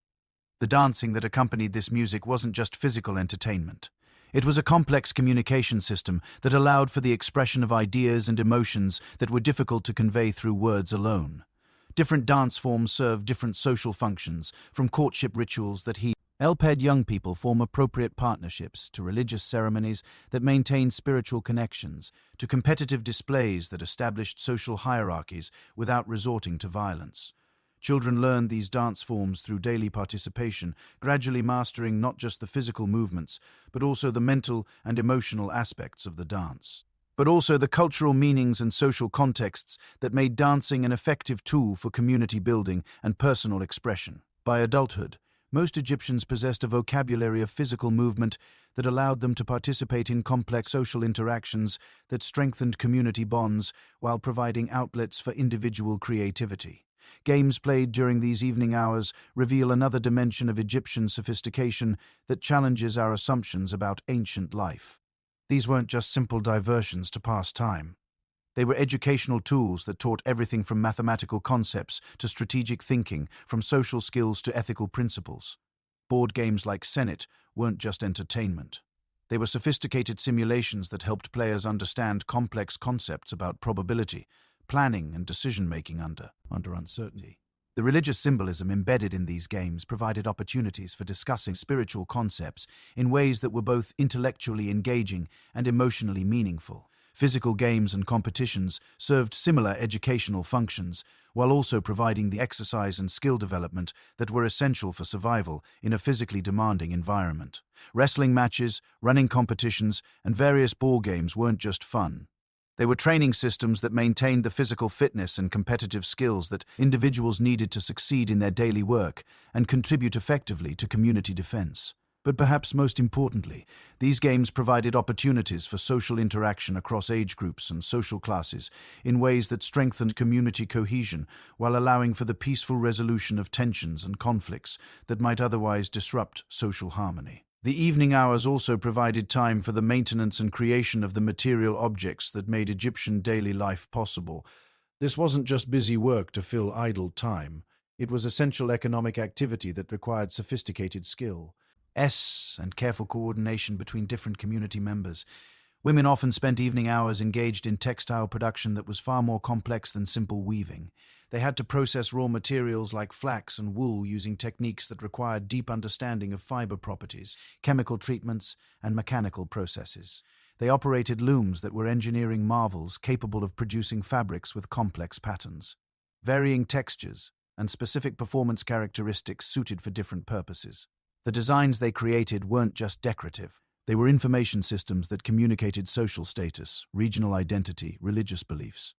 The dancing that accompanied this music wasn't just physical entertainment. It was a complex communication system that allowed for the expression of ideas and emotions that were difficult to convey through words alone. Different dance forms serve different social functions, from courtship rituals that helped young people form appropriate partnerships, to religious ceremonies that maintained spiritual connections, to competitive displays that established social hierarchies without resorting to violence. Children learned these dance forms through daily participation, gradually mastering not just the physical movements, but also the mental and emotional aspects of the dance. But also the cultural meanings and social contexts that made dancing an effective tool for community building and personal expression. By adulthood, most Egyptians possessed a vocabulary of physical movement that allowed them to participate in complex social interactions that strengthened community bonds while providing outlets for individual creativity. Games played during these evening hours reveal another dimension of Egyptian sophistication that challenges our assumptions about ancient life. These weren't just simple diversions to pass time. They were educational tools that taught everything from mathematical concepts to strategic thinking, from social skills to ethical principles. Board games like Senet weren't just entertainment. They were sophisticated simulations that helped players understand complex concepts about probability, planning, and decision-making under uncertainty. The religious symbolism embedded in these games provided opportunities for discussing spiritual concepts in ways that were both intellectually engaging and emotionally meaningful. Physical games and competitions served similar educational functions, while also providing the exercise and skill development that were essential for survival in a physically demanding environment. Wrestling matches, running competitions, and various ball games weren't just fun. They were training systems that maintained the physical fitness and competitive skills that individuals needed to succeed in their daily work and contribute effectively to community defense. But perhaps most importantly, these games provided opportunities for social interaction across age groups and social classes in ways that strengthened community cohesion while allowing for the peaceful resolution of tensions and conflicts that might otherwise disrupt social harmony. The evening hours also provided time for the maintenance and creation of the material objects that made Egyptian daily life possible. This wasn't just busy work to fill idle time. It was essential economic activity that required sophisticated skill and careful coordination between different community members. Women often spent evening hours engaged in textile production that was far more complex than simple weaving. They had to process raw materials like flax and wool using techniques that required deep understanding of fiber properties, chemical treatments, and mechanical processes. They operated looms that were engineering marvels capable of producing fabrics with complex patterns, varying textures, and specific performance characteristics suited for different purposes. The designs they created weren't just decorative. They were information systems that communicated social status, regional identity, religious beliefs,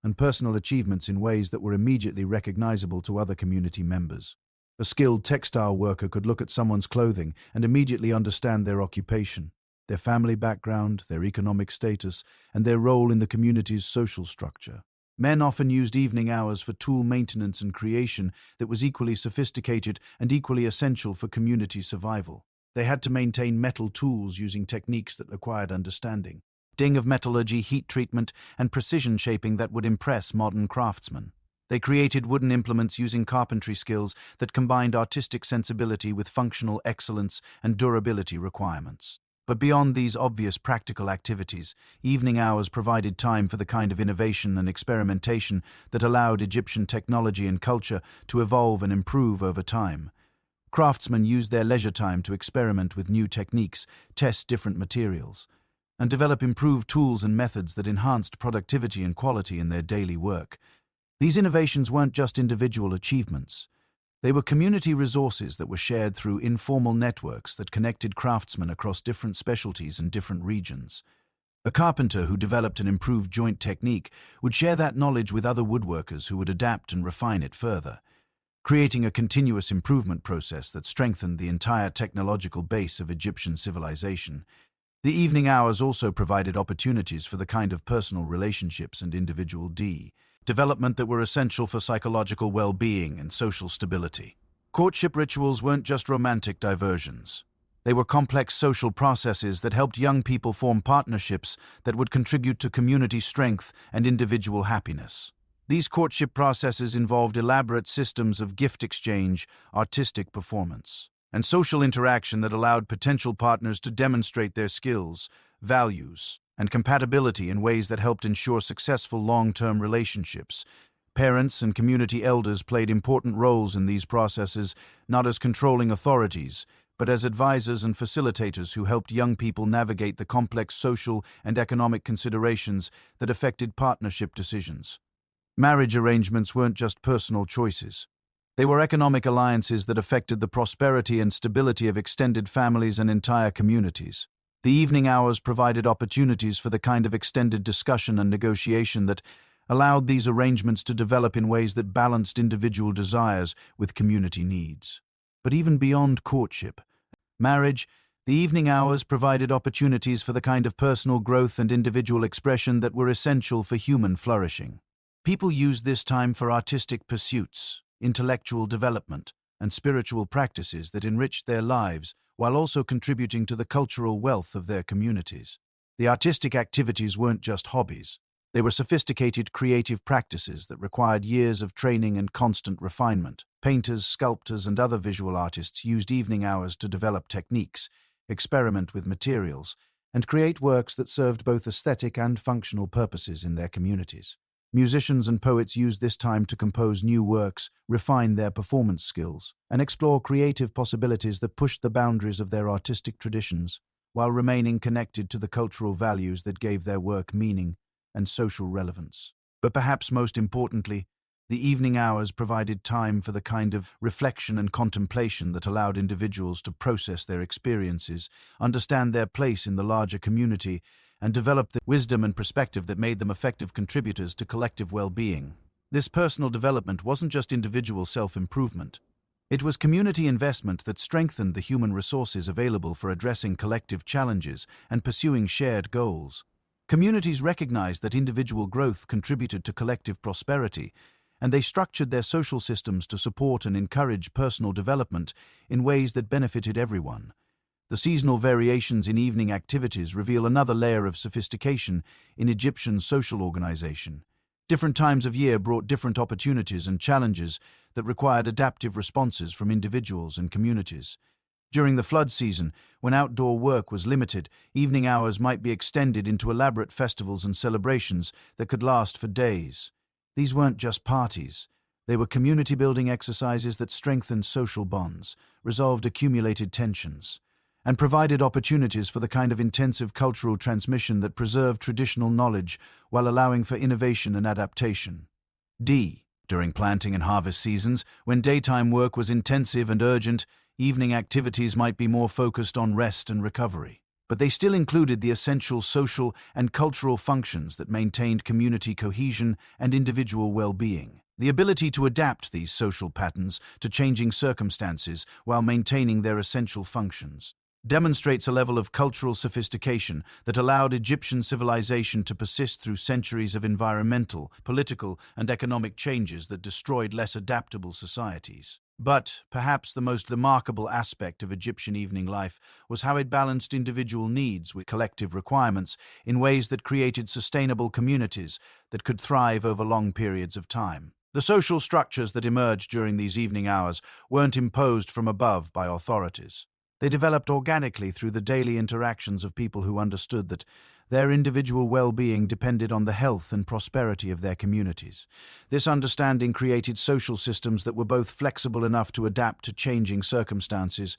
and personal achievements in ways that were immediately recognizable to other community members. A skilled textile worker could look at someone's clothing and immediately understand their occupation, their family background, their economic status, and their role in the community's social structure. Men often used evening hours for tool maintenance and creation that was equally sophisticated and equally essential for community survival. They had to maintain metal tools using techniques that required understanding of metallurgy, heat treatment, and precision shaping that would impress modern craftsmen. They created wooden implements using carpentry skills that combined artistic sensibility with functional excellence and durability requirements. But beyond these obvious practical activities, evening hours provided time for the kind of innovation and experimentation that allowed Egyptian technology and culture to evolve and improve over time. Craftsmen used their leisure time to experiment with new techniques, test different materials, and develop improved tools and methods that enhanced productivity and quality in their daily work. These innovations weren't just individual achievements. They were community resources that were shared through informal networks that connected craftsmen across different specialties and different regions. A carpenter who developed an improved joint technique would share that knowledge with other woodworkers who would adapt and refine it further, creating a continuous improvement process that strengthened the entire technological base of Egyptian civilization. The evening hours also provided opportunities for the kind of personal relationships and individual development that were essential for psychological well-being and social stability. Courtship rituals weren't just romantic diversions. They were complex social processes that helped young people form partnerships that would contribute to community strength and individual happiness. These courtship processes involved elaborate systems of gift exchange, artistic performance, and social interaction that allowed potential partners to demonstrate their skills, values, and compatibility in ways that helped ensure successful long-term relationships. Parents and community elders played important roles in these processes, not as controlling authorities, but as advisors and facilitators who helped young people navigate the complex social and economic considerations that affected partnership decisions. Marriage arrangements weren't just personal choices. They were economic alliances that affected the prosperity and stability of extended families and entire communities. The evening hours provided opportunities for the kind of extended discussion and negotiation that allowed these arrangements to develop in ways that balanced individual desires with community needs. But even beyond courtship, marriage, the evening hours provided opportunities for the kind of personal growth and individual expression that were essential for human flourishing. People used this time for artistic pursuits, intellectual development, and spiritual practices that enriched their lives while also contributing to the cultural wealth of their communities. The artistic activities weren't just hobbies. They were sophisticated creative practices that required years of training and constant refinement. Painters, sculptors, and other visual artists used evening hours to develop techniques, experiment with materials, and create works that served both aesthetic and functional purposes in their communities. Musicians and poets used this time to compose new works, refine their performance skills, and explore creative possibilities that pushed the boundaries of their artistic traditions, while remaining connected to the cultural values that gave their work meaning and social relevance. But perhaps most importantly, the evening hours provided time for the kind of reflection and contemplation that allowed individuals to process their experiences, understand their place in the larger community, and develop the wisdom and perspective that made them effective contributors to collective well-being. This personal development wasn't just individual self-improvement. It was community investment that strengthened the human resources available for addressing collective challenges and pursuing shared goals. Communities recognized that individual growth contributed to collective prosperity, and they structured their social systems to support and encourage personal development in ways that benefited everyone. The seasonal variations in evening activities reveal another layer of sophistication in Egyptian social organization. Different times of year brought different opportunities and challenges that required adaptive responses from individuals and communities. During the flood season, when outdoor work was limited, evening hours might be extended into elaborate festivals and celebrations that could last for days. These weren't just parties. They were community-building exercises that strengthened social bonds, resolved accumulated tensions, and provided opportunities for the kind of intensive cultural transmission that preserved traditional knowledge while allowing for innovation and adaptation. During planting and harvest seasons, when daytime work was intensive and urgent, evening activities might be more focused on rest and recovery. But they still included the essential social and cultural functions that maintained community cohesion and individual well-being. The ability to adapt these social patterns to changing circumstances while maintaining their essential functions demonstrates a level of cultural sophistication that allowed Egyptian civilization to persist through centuries of environmental, political, and economic changes that destroyed less adaptable societies. But perhaps the most remarkable aspect of Egyptian evening life was how it balanced individual needs with collective requirements in ways that created sustainable communities that could thrive over long periods of time. The social structures that emerged during these evening hours weren't imposed from above by authorities. They developed organically through the daily interactions of people who understood that their individual well-being depended on the health and prosperity of their communities. This understanding created social systems that were both flexible enough to adapt to changing circumstances,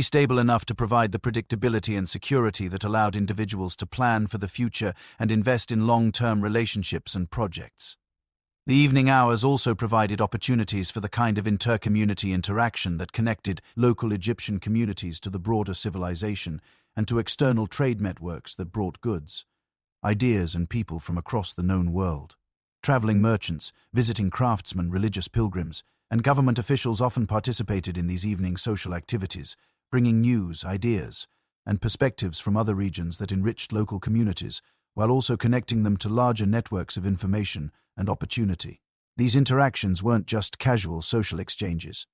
stable enough to provide the predictability and security that allowed individuals to plan for the future and invest in long-term relationships and projects. The evening hours also provided opportunities for the kind of inter-community interaction that connected local Egyptian communities to the broader civilization and to external trade networks that brought goods, ideas, and people from across the known world. Traveling merchants, visiting craftsmen, religious pilgrims, and government officials often participated in these evening social activities, bringing news, ideas, and perspectives from other regions that enriched local communities, while also connecting them to larger networks of information and opportunity. These interactions weren't just casual social exchanges.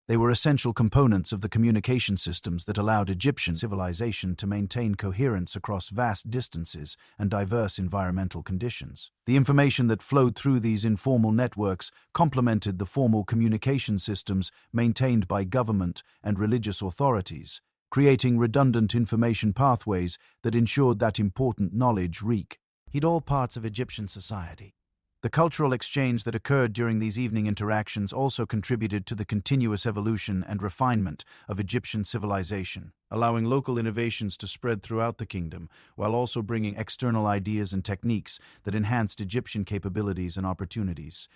They were essential components of the communication systems that allowed Egyptian civilization to maintain coherence across vast distances and diverse environmental conditions. The information that flowed through these informal networks complemented the formal communication systems maintained by government and religious authorities, creating redundant information pathways that ensured that important knowledge reached all parts of Egyptian society. The cultural exchange that occurred during these evening interactions also contributed to the continuous evolution and refinement of Egyptian civilization, allowing local innovations to spread throughout the kingdom, while also bringing external ideas and techniques that enhanced Egyptian capabilities and opportunities.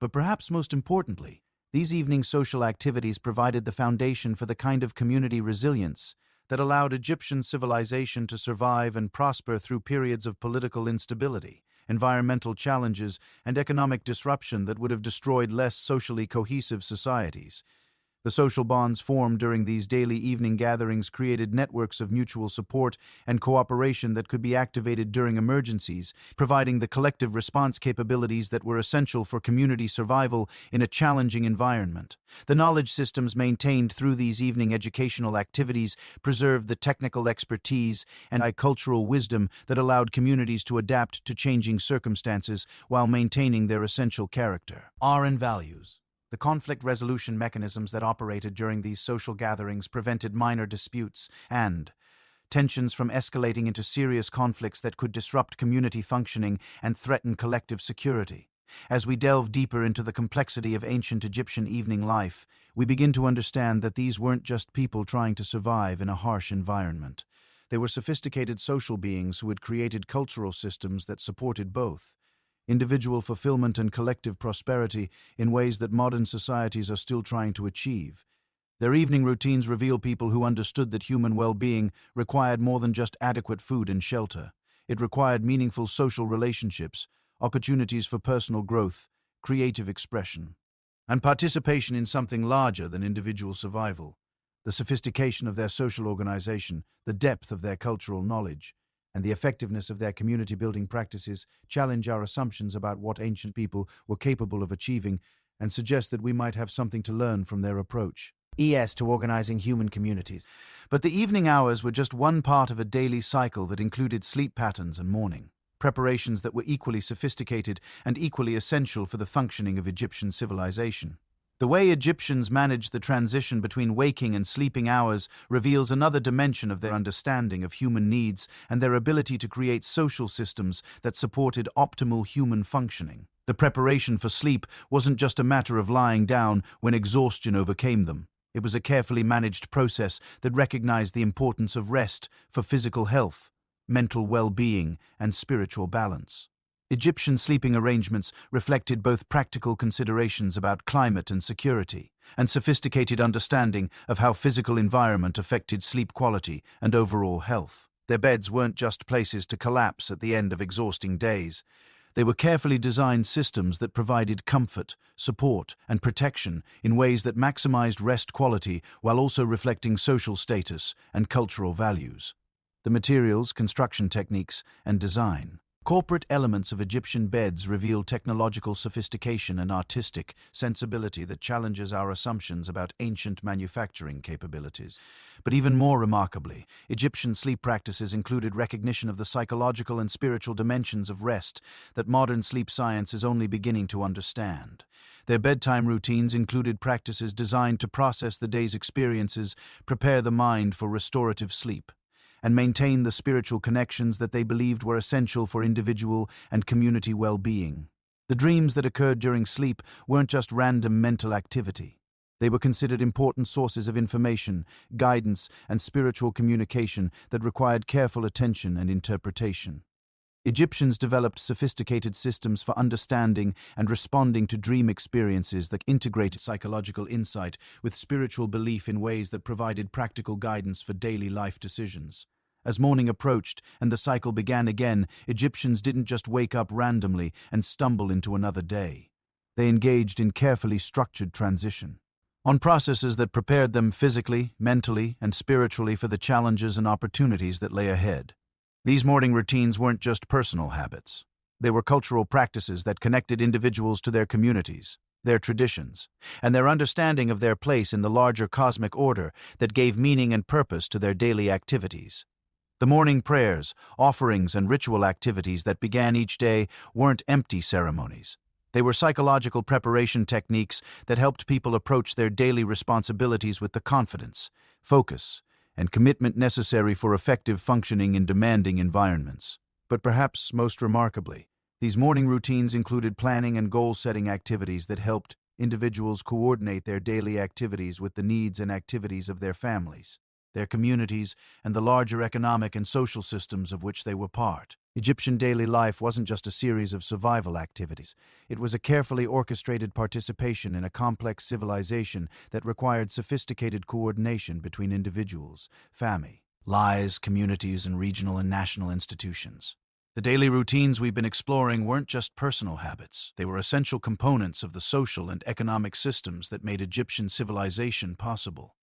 But perhaps most importantly, these evening social activities provided the foundation for the kind of community resilience that allowed Egyptian civilization to survive and prosper through periods of political instability, environmental challenges, and economic disruption that would have destroyed less socially cohesive societies. The social bonds formed during these daily evening gatherings created networks of mutual support and cooperation that could be activated during emergencies, providing the collective response capabilities that were essential for community survival in a challenging environment. The knowledge systems maintained through these evening educational activities preserved the technical expertise and cultural wisdom that allowed communities to adapt to changing circumstances while maintaining their essential character. And values. The conflict resolution mechanisms that operated during these social gatherings prevented minor disputes and tensions from escalating into serious conflicts that could disrupt community functioning and threaten collective security. As we delve deeper into the complexity of ancient Egyptian evening life, we begin to understand that these weren't just people trying to survive in a harsh environment. They were sophisticated social beings who had created cultural systems that supported both individual fulfillment and collective prosperity in ways that modern societies are still trying to achieve. Their evening routines reveal people who understood that human well-being required more than just adequate food and shelter. It required meaningful social relationships, opportunities for personal growth, creative expression, and participation in something larger than individual survival. The sophistication of their social organization, the depth of their cultural knowledge, and the effectiveness of their community-building practices challenge our assumptions about what ancient people were capable of achieving and suggest that we might have something to learn from their approach to organizing human communities. But the evening hours were just one part of a daily cycle that included sleep patterns and mourning, preparations that were equally sophisticated and equally essential for the functioning of Egyptian civilization. The way Egyptians managed the transition between waking and sleeping hours reveals another dimension of their understanding of human needs and their ability to create social systems that supported optimal human functioning. The preparation for sleep wasn't just a matter of lying down when exhaustion overcame them. It was a carefully managed process that recognized the importance of rest for physical health, mental well-being, and spiritual balance. Egyptian sleeping arrangements reflected both practical considerations about climate and security, and sophisticated understanding of how physical environment affected sleep quality and overall health. Their beds weren't just places to collapse at the end of exhausting days. They were carefully designed systems that provided comfort, support, and protection in ways that maximized rest quality while also reflecting social status and cultural values. The materials, construction techniques, and design. Corporate elements of Egyptian beds reveal technological sophistication and artistic sensibility that challenges our assumptions about ancient manufacturing capabilities. But even more remarkably, Egyptian sleep practices included recognition of the psychological and spiritual dimensions of rest that modern sleep science is only beginning to understand. Their bedtime routines included practices designed to process the day's experiences, prepare the mind for restorative sleep, and maintain the spiritual connections that they believed were essential for individual and community well-being. The dreams that occurred during sleep weren't just random mental activity. They were considered important sources of information, guidance, and spiritual communication that required careful attention and interpretation. Egyptians developed sophisticated systems for understanding and responding to dream experiences that integrated psychological insight with spiritual belief in ways that provided practical guidance for daily life decisions. As morning approached and the cycle began again, Egyptians didn't just wake up randomly and stumble into another day. They engaged in carefully structured transition on processes that prepared them physically, mentally, and spiritually for the challenges and opportunities that lay ahead. These morning routines weren't just personal habits. They were cultural practices that connected individuals to their communities, their traditions, and their understanding of their place in the larger cosmic order that gave meaning and purpose to their daily activities. The morning prayers, offerings, and ritual activities that began each day weren't empty ceremonies. They were psychological preparation techniques that helped people approach their daily responsibilities with the confidence, focus, and commitment necessary for effective functioning in demanding environments. But perhaps most remarkably, these morning routines included planning and goal-setting activities that helped individuals coordinate their daily activities with the needs and activities of their families, their communities, and the larger economic and social systems of which they were part. Egyptian daily life wasn't just a series of survival activities. It was a carefully orchestrated participation in a complex civilization that required sophisticated coordination between individuals, families, communities, and regional and national institutions. The daily routines we've been exploring weren't just personal habits. They were essential components of the social and economic systems that made Egyptian civilization possible.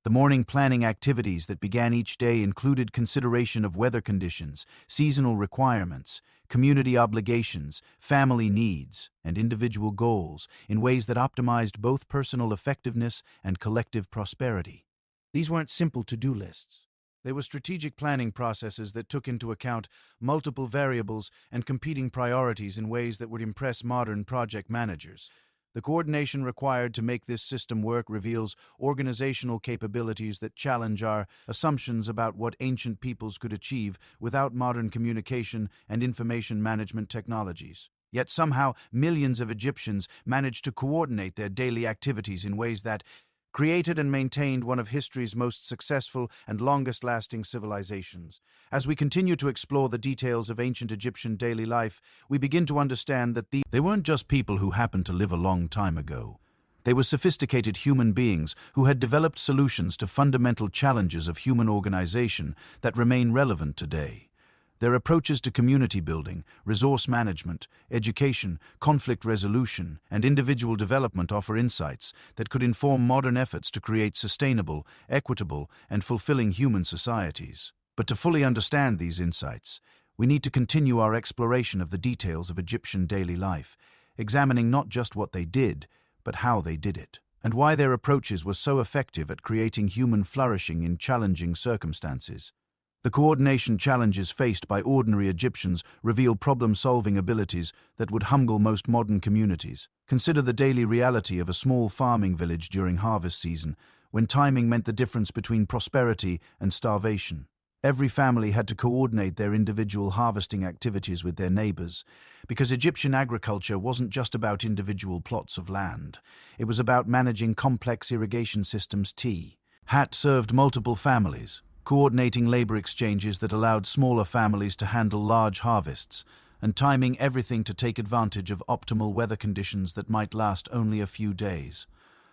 The morning planning activities that began each day included consideration of weather conditions, seasonal requirements, community obligations, family needs, and individual goals in ways that optimized both personal effectiveness and collective prosperity. These weren't simple to-do lists. They were strategic planning processes that took into account multiple variables and competing priorities in ways that would impress modern project managers. The coordination required to make this system work reveals organizational capabilities that challenge our assumptions about what ancient peoples could achieve without modern communication and information management technologies. Yet somehow, millions of Egyptians managed to coordinate their daily activities in ways that created and maintained one of history's most successful and longest-lasting civilizations. As we continue to explore the details of ancient Egyptian daily life, we begin to understand that they weren't just people who happened to live a long time ago. They were sophisticated human beings who had developed solutions to fundamental challenges of human organization that remain relevant today. Their approaches to community building, resource management, education, conflict resolution, and individual development offer insights that could inform modern efforts to create sustainable, equitable, and fulfilling human societies. But to fully understand these insights, we need to continue our exploration of the details of Egyptian daily life, examining not just what they did, but how they did it, and why their approaches were so effective at creating human flourishing in challenging circumstances. The coordination challenges faced by ordinary Egyptians reveal problem-solving abilities that would humble most modern communities. Consider the daily reality of a small farming village during harvest season, when timing meant the difference between prosperity and starvation. Every family had to coordinate their individual harvesting activities with their neighbors, because Egyptian agriculture wasn't just about individual plots of land. It was about managing complex irrigation systems. Hat served multiple families, coordinating labor exchanges that allowed smaller families to handle large harvests, and timing everything to take advantage of optimal weather conditions that might last only a few days.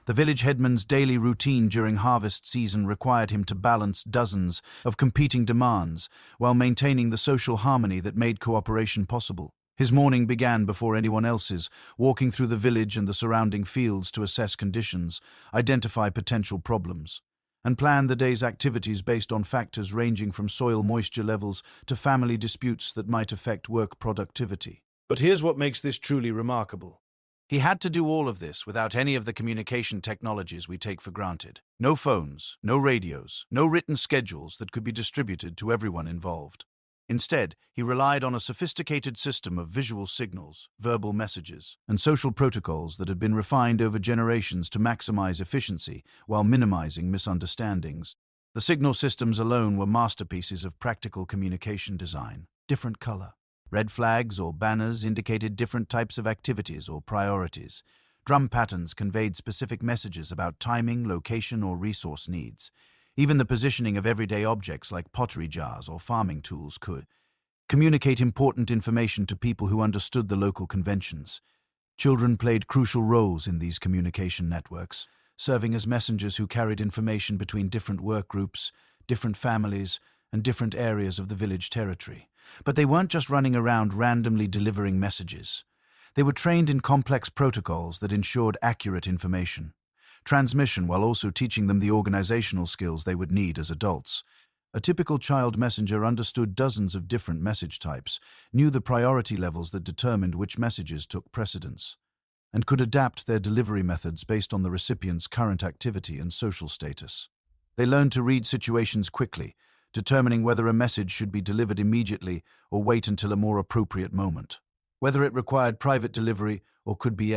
The village headman's daily routine during harvest season required him to balance dozens of competing demands while maintaining the social harmony that made cooperation possible. His morning began before anyone else's, walking through the village and the surrounding fields to assess conditions, identify potential problems, and plan the day's activities based on factors ranging from soil moisture levels to family disputes that might affect work productivity. But here's what makes this truly remarkable. He had to do all of this without any of the communication technologies we take for granted. No phones, no radios, no written schedules that could be distributed to everyone involved. Instead, he relied on a sophisticated system of visual signals, verbal messages, and social protocols that had been refined over generations to maximize efficiency while minimizing misunderstandings. The signal systems alone were masterpieces of practical communication design. Different color. Red flags or banners indicated different types of activities or priorities. Drum patterns conveyed specific messages about timing, location, or resource needs. Even the positioning of everyday objects like pottery jars or farming tools could communicate important information to people who understood the local conventions. Children played crucial roles in these communication networks, serving as messengers who carried information between different work groups, different families, and different areas of the village territory. But they weren't just running around randomly delivering messages. They were trained in complex protocols that ensured accurate information transmission while also teaching them the organizational skills they would need as adults. A typical child messenger understood dozens of different message types, knew the priority levels that determined which messages took precedence, and could adapt their delivery methods based on the recipient's current activity and social status. They learned to read situations quickly, determining whether a message should be delivered immediately or wait until a more appropriate moment, whether it required private delivery or could be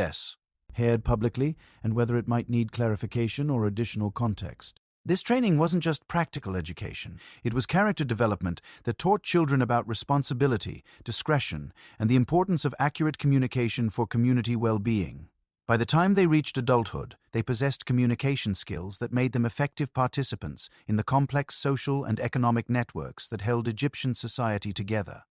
heard publicly, and whether it might need clarification or additional context. This training wasn't just practical education. It was character development that taught children about responsibility, discretion, and the importance of accurate communication for community well-being. By the time they reached adulthood, they possessed communication skills that made them effective participants in the complex social and economic networks that held Egyptian society together.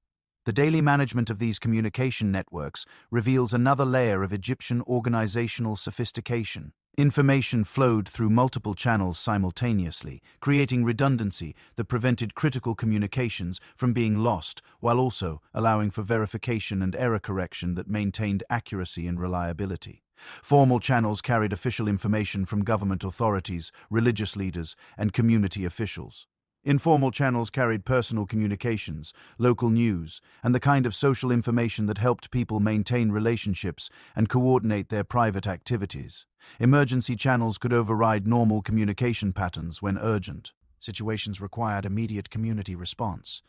The daily management of these communication networks reveals another layer of Egyptian organizational sophistication. Information flowed through multiple channels simultaneously, creating redundancy that prevented critical communications from being lost, while also allowing for verification and error correction that maintained accuracy and reliability. Formal channels carried official information from government authorities, religious leaders, and community officials. Informal channels carried personal communications, local news, and the kind of social information that helped people maintain relationships and coordinate their private activities. Emergency channels could override normal communication patterns when urgent. Situations required immediate community response.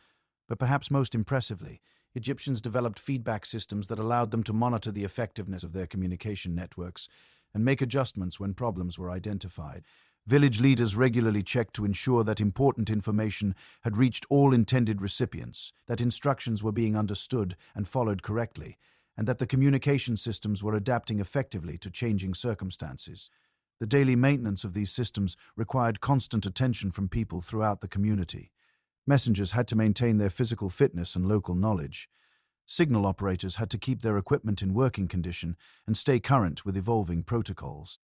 But perhaps most impressively, Egyptians developed feedback systems that allowed them to monitor the effectiveness of their communication networks and make adjustments when problems were identified. Village leaders regularly checked to ensure that important information had reached all intended recipients, that instructions were being understood and followed correctly, and that the communication systems were adapting effectively to changing circumstances. The daily maintenance of these systems required constant attention from people throughout the community. Messengers had to maintain their physical fitness and local knowledge. Signal operators had to keep their equipment in working condition and stay current with evolving protocols.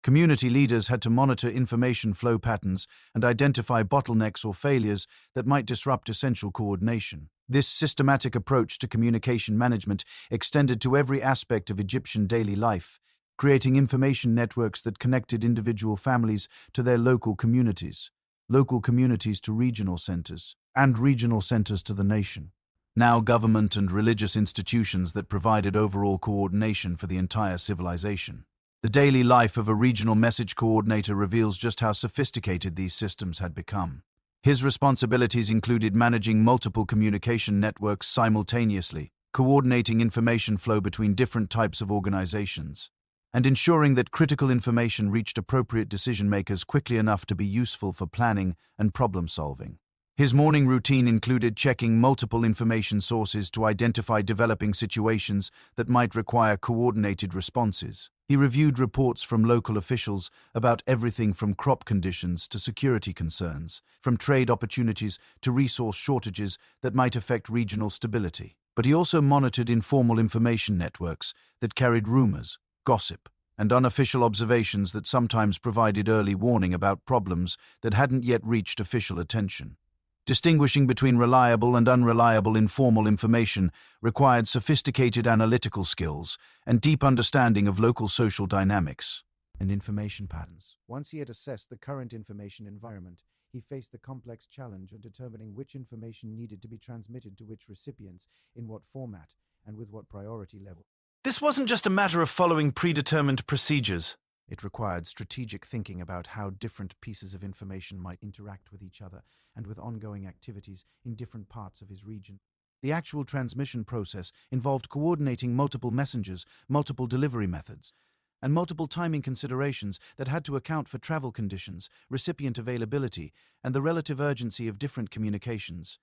Community leaders had to monitor information flow patterns and identify bottlenecks or failures that might disrupt essential coordination. This systematic approach to communication management extended to every aspect of Egyptian daily life, creating information networks that connected individual families to their local communities to regional centers, and regional centers to the nation. Now government and religious institutions that provided overall coordination for the entire civilization. The daily life of a regional message coordinator reveals just how sophisticated these systems had become. His responsibilities included managing multiple communication networks simultaneously, coordinating information flow between different types of organizations, and ensuring that critical information reached appropriate decision-makers quickly enough to be useful for planning and problem-solving. His morning routine included checking multiple information sources to identify developing situations that might require coordinated responses. He reviewed reports from local officials about everything from crop conditions to security concerns, from trade opportunities to resource shortages that might affect regional stability. But he also monitored informal information networks that carried rumors, gossip, and unofficial observations that sometimes provided early warning about problems that hadn't yet reached official attention. Distinguishing between reliable and unreliable informal information required sophisticated analytical skills and deep understanding of local social dynamics And information patterns. Once he had assessed the current information environment, he faced the complex challenge of determining which information needed to be transmitted to which recipients, in what format, and with what priority level. This wasn't just a matter of following predetermined procedures. It required strategic thinking about how different pieces of information might interact with each other and with ongoing activities in different parts of his region. The actual transmission process involved coordinating multiple messengers, multiple delivery methods, and multiple timing considerations that had to account for travel conditions, recipient availability, and the relative urgency of different communications.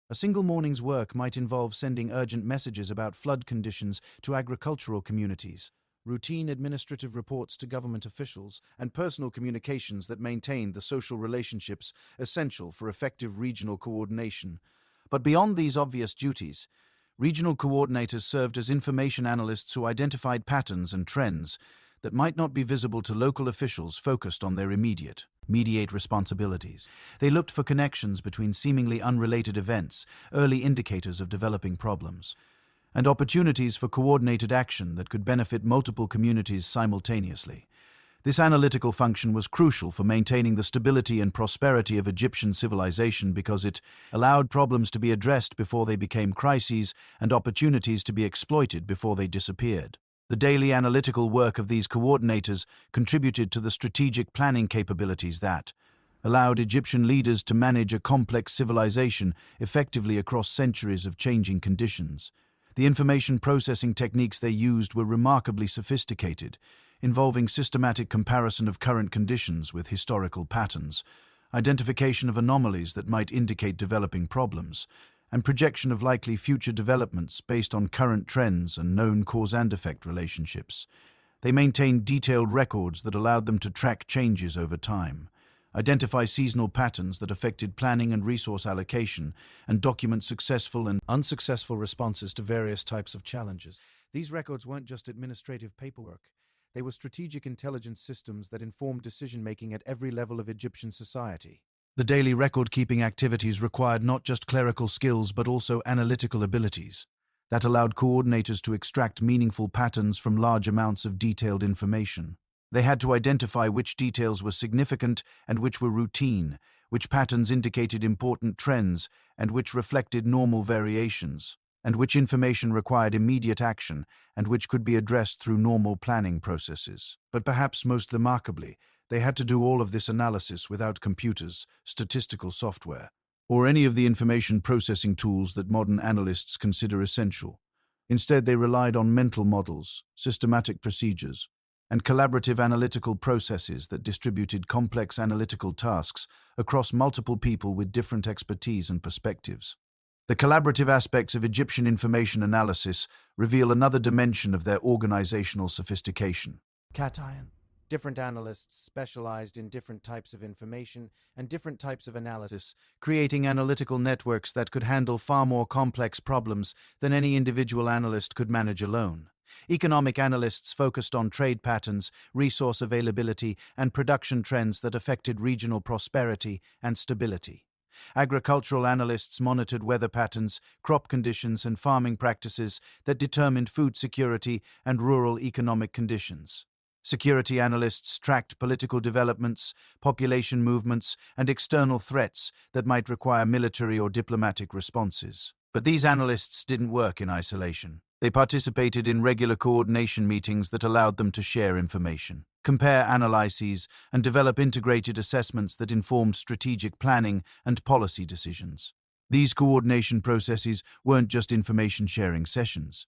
A single morning's work might involve sending urgent messages about flood conditions to agricultural communities, routine administrative reports to government officials, and personal communications that maintained the social relationships essential for effective regional coordination. But beyond these obvious duties, regional coordinators served as information analysts who identified patterns and trends that might not be visible to local officials focused on their immediate responsibilities. They looked for connections between seemingly unrelated events, early indicators of developing problems, and opportunities for coordinated action that could benefit multiple communities simultaneously. This analytical function was crucial for maintaining the stability and prosperity of Egyptian civilization because it allowed problems to be addressed before they became crises and opportunities to be exploited before they disappeared. The daily analytical work of these coordinators contributed to the strategic planning capabilities that allowed Egyptian leaders to manage a complex civilization effectively across centuries of changing conditions. The information processing techniques they used were remarkably sophisticated, involving systematic comparison of current conditions with historical patterns, identification of anomalies that might indicate developing problems, and projection of likely future developments based on current trends and known cause and effect relationships. They maintained detailed records that allowed them to track changes over time, identify seasonal patterns that affected planning and resource allocation, and document successful and unsuccessful responses to various types of challenges. These records weren't just administrative paperwork. They were strategic intelligence systems that informed decision-making at every level of Egyptian society. The daily record-keeping activities required not just clerical skills but also analytical abilities that allowed coordinators to extract meaningful patterns from large amounts of detailed information. They had to identify which details were significant and which were routine, which patterns indicated important trends and which reflected normal variations, and which information required immediate action and which could be addressed through normal planning processes. But perhaps most remarkably, they had to do all of this analysis without computers, statistical software, or any of the information processing tools that modern analysts consider essential. Instead, they relied on mental models, systematic procedures, and collaborative analytical processes that distributed complex analytical tasks across multiple people with different expertise and perspectives. The collaborative aspects of Egyptian information analysis reveal another dimension of their organizational sophistication. Cation. Different analysts specialized in different types of information and different types of analysis, Creating analytical networks that could handle far more complex problems than any individual analyst could manage alone. Economic analysts focused on trade patterns, resource availability, and production trends that affected regional prosperity and stability. Agricultural analysts monitored weather patterns, crop conditions, and farming practices that determined food security and rural economic conditions. Security analysts tracked political developments, population movements, and external threats that might require military or diplomatic responses. But these analysts didn't work in isolation. They participated in regular coordination meetings that allowed them to share information, compare analyses, and develop integrated assessments that informed strategic planning and policy decisions. These coordination processes weren't just information-sharing sessions.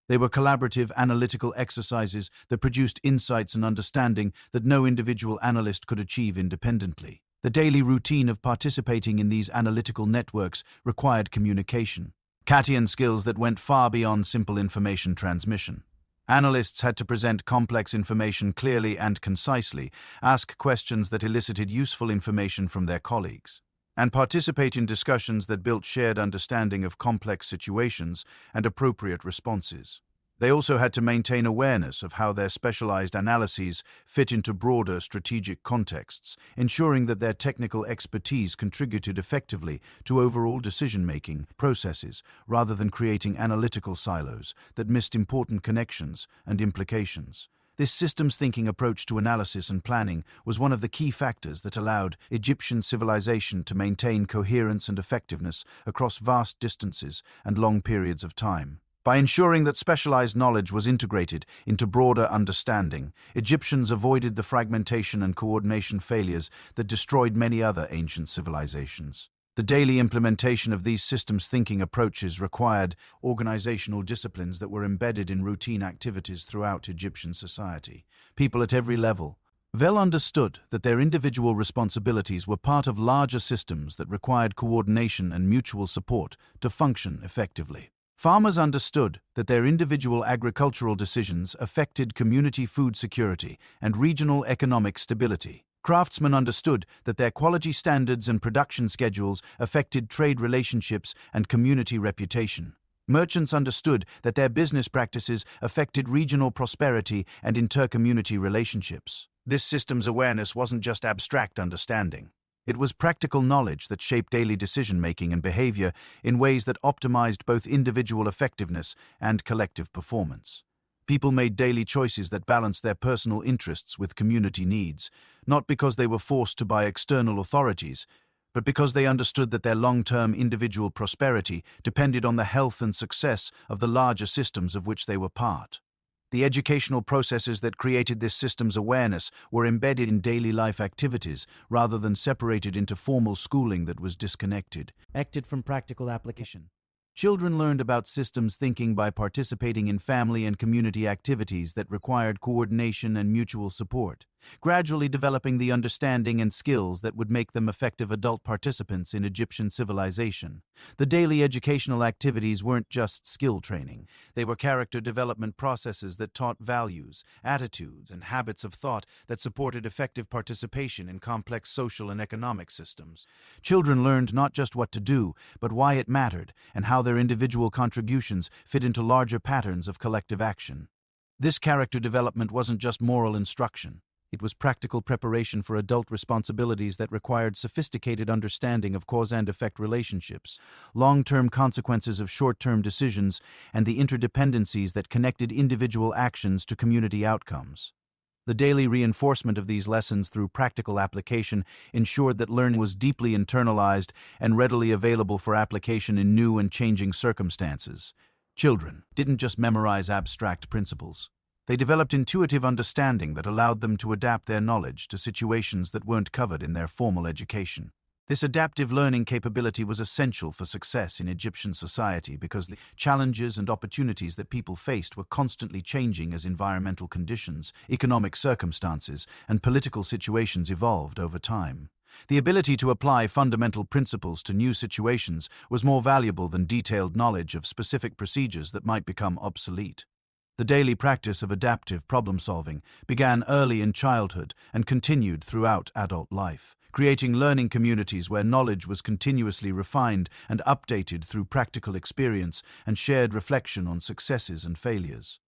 They were collaborative analytical exercises that produced insights and understanding that no individual analyst could achieve independently. The daily routine of participating in these analytical networks required communication, Katian skills that went far beyond simple information transmission. Analysts had to present complex information clearly and concisely, ask questions that elicited useful information from their colleagues, and participate in discussions that built shared understanding of complex situations and appropriate responses. They also had to maintain awareness of how their specialized analyses fit into broader strategic contexts, ensuring that their technical expertise contributed effectively to overall decision-making processes rather than creating analytical silos that missed important connections and implications. This systems-thinking approach to analysis and planning was one of the key factors that allowed Egyptian civilization to maintain coherence and effectiveness across vast distances and long periods of time. By ensuring that specialized knowledge was integrated into broader understanding, Egyptians avoided the fragmentation and coordination failures that destroyed many other ancient civilizations. The daily implementation of these systems thinking approaches required organizational disciplines that were embedded in routine activities throughout Egyptian society. People at every level well understood that their individual responsibilities were part of larger systems that required coordination and mutual support to function effectively. Farmers understood that their individual agricultural decisions affected community food security and regional economic stability. Craftsmen understood that their quality standards and production schedules affected trade relationships and community reputation. Merchants understood that their business practices affected regional prosperity and inter-community relationships. This systems awareness wasn't just abstract understanding. It was practical knowledge that shaped daily decision-making and behavior in ways that optimized both individual effectiveness and collective performance. People made daily choices that balanced their personal interests with community needs, not because they were forced to by external authorities, but because they understood that their long-term individual prosperity depended on the health and success of the larger systems of which they were part. The educational processes that created this system's awareness were embedded in daily life activities rather than separated into formal schooling that was disconnected. Acted from practical application. Children learned about systems thinking by participating in family and community activities that required coordination and mutual support, gradually developing the understanding and skills that would make them effective adult participants in Egyptian civilization. The daily educational activities weren't just skill training. They were character development processes that taught values, attitudes, and habits of thought that supported effective participation in complex social and economic systems. Children learned not just what to do, but why it mattered and how their individual contributions fit into larger patterns of collective action. This character development wasn't just moral instruction. It was practical preparation for adult responsibilities that required sophisticated understanding of cause and effect relationships, long-term consequences of short-term decisions, and the interdependencies that connected individual actions to community outcomes. The daily reinforcement of these lessons through practical application ensured that learning was deeply internalized and readily available for application in new and changing circumstances. Children didn't just memorize abstract principles. They developed intuitive understanding that allowed them to adapt their knowledge to situations that weren't covered in their formal education. This adaptive learning capability was essential for success in Egyptian society because the challenges and opportunities that people faced were constantly changing as environmental conditions, economic circumstances, and political situations evolved over time. The ability to apply fundamental principles to new situations was more valuable than detailed knowledge of specific procedures that might become obsolete. The daily practice of adaptive problem-solving began early in childhood and continued throughout adult life, creating learning communities where knowledge was continuously refined and updated through practical experience and shared reflection on successes and failures.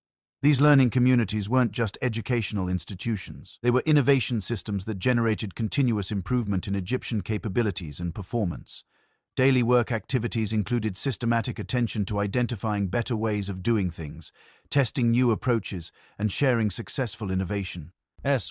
These learning communities weren't just educational institutions. They were innovation systems that generated continuous improvement in Egyptian capabilities and performance. Daily work activities included systematic attention to identifying better ways of doing things, testing new approaches, and sharing successful innovation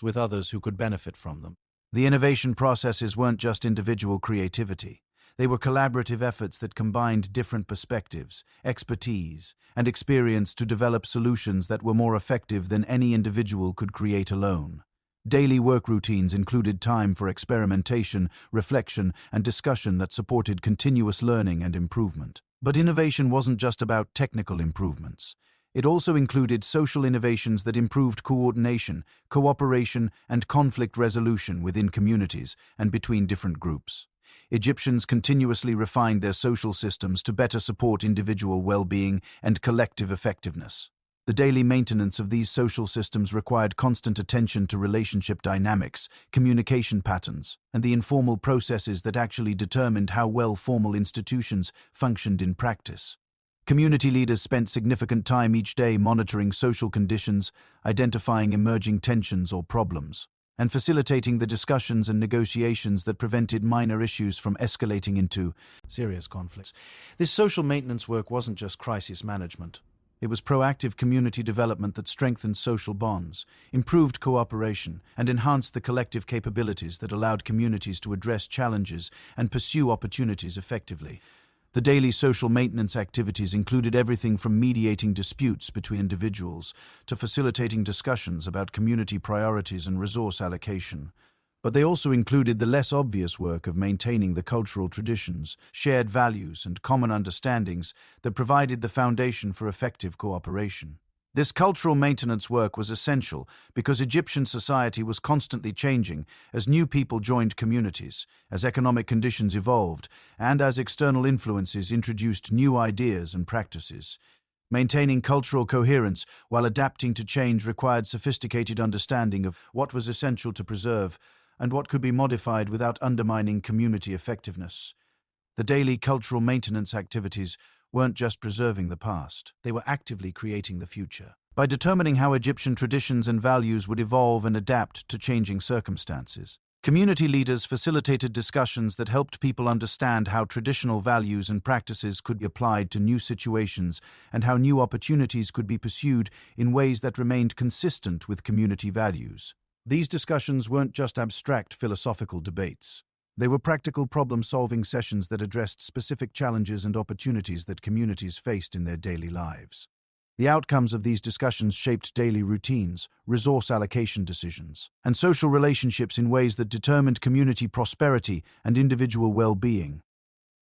With others who could benefit from them. The innovation processes weren't just individual creativity. They were collaborative efforts that combined different perspectives, expertise, and experience to develop solutions that were more effective than any individual could create alone. Daily work routines included time for experimentation, reflection, and discussion that supported continuous learning and improvement. But innovation wasn't just about technical improvements. It also included social innovations that improved coordination, cooperation, and conflict resolution within communities and between different groups. Egyptians continuously refined their social systems to better support individual well-being and collective effectiveness. The daily maintenance of these social systems required constant attention to relationship dynamics, communication patterns, and the informal processes that actually determined how well formal institutions functioned in practice. Community leaders spent significant time each day monitoring social conditions, identifying emerging tensions or problems, and facilitating the discussions and negotiations that prevented minor issues from escalating into serious conflicts. This social maintenance work wasn't just crisis management. It was proactive community development that strengthened social bonds, improved cooperation, and enhanced the collective capabilities that allowed communities to address challenges and pursue opportunities effectively. The daily social maintenance activities included everything from mediating disputes between individuals to facilitating discussions about community priorities and resource allocation. But they also included the less obvious work of maintaining the cultural traditions, shared values, and common understandings that provided the foundation for effective cooperation. This cultural maintenance work was essential because Egyptian society was constantly changing as new people joined communities, as economic conditions evolved, and as external influences introduced new ideas and practices. Maintaining cultural coherence while adapting to change required sophisticated understanding of what was essential to preserve and what could be modified without undermining community effectiveness. The daily cultural maintenance activities weren't just preserving the past, they were actively creating the future. By determining how Egyptian traditions and values would evolve and adapt to changing circumstances, community leaders facilitated discussions that helped people understand how traditional values and practices could be applied to new situations and how new opportunities could be pursued in ways that remained consistent with community values. These discussions weren't just abstract philosophical debates. They were practical problem-solving sessions that addressed specific challenges and opportunities that communities faced in their daily lives. The outcomes of these discussions shaped daily routines, resource allocation decisions, and social relationships in ways that determined community prosperity and individual well-being.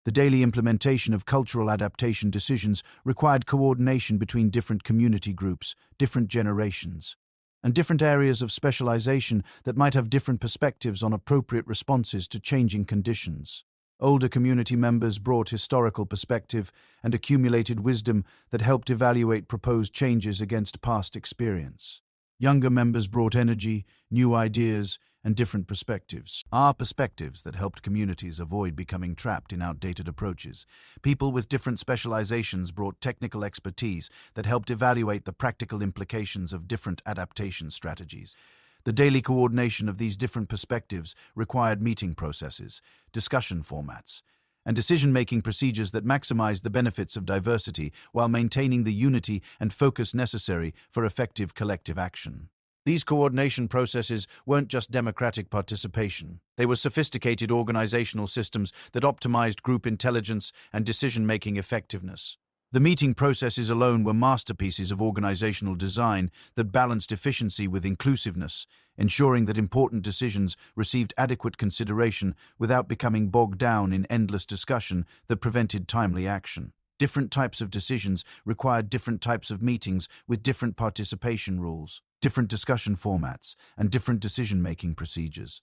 The daily implementation of cultural adaptation decisions required coordination between different community groups, different generations, and different areas of specialization that might have different perspectives on appropriate responses to changing conditions. Older community members brought historical perspective and accumulated wisdom that helped evaluate proposed changes against past experience. Younger members brought energy, new ideas, and different perspectives. Perspectives that helped communities avoid becoming trapped in outdated approaches. People with different specializations brought technical expertise that helped evaluate the practical implications of different adaptation strategies. The daily coordination of these different perspectives required meeting processes, discussion formats, and decision-making procedures that maximized the benefits of diversity while maintaining the unity and focus necessary for effective collective action. These coordination processes weren't just democratic participation. They were sophisticated organizational systems that optimized group intelligence and decision-making effectiveness. The meeting processes alone were masterpieces of organizational design that balanced efficiency with inclusiveness, ensuring that important decisions received adequate consideration without becoming bogged down in endless discussion that prevented timely action. Different types of decisions required different types of meetings with different participation rules, different discussion formats, and different decision-making procedures.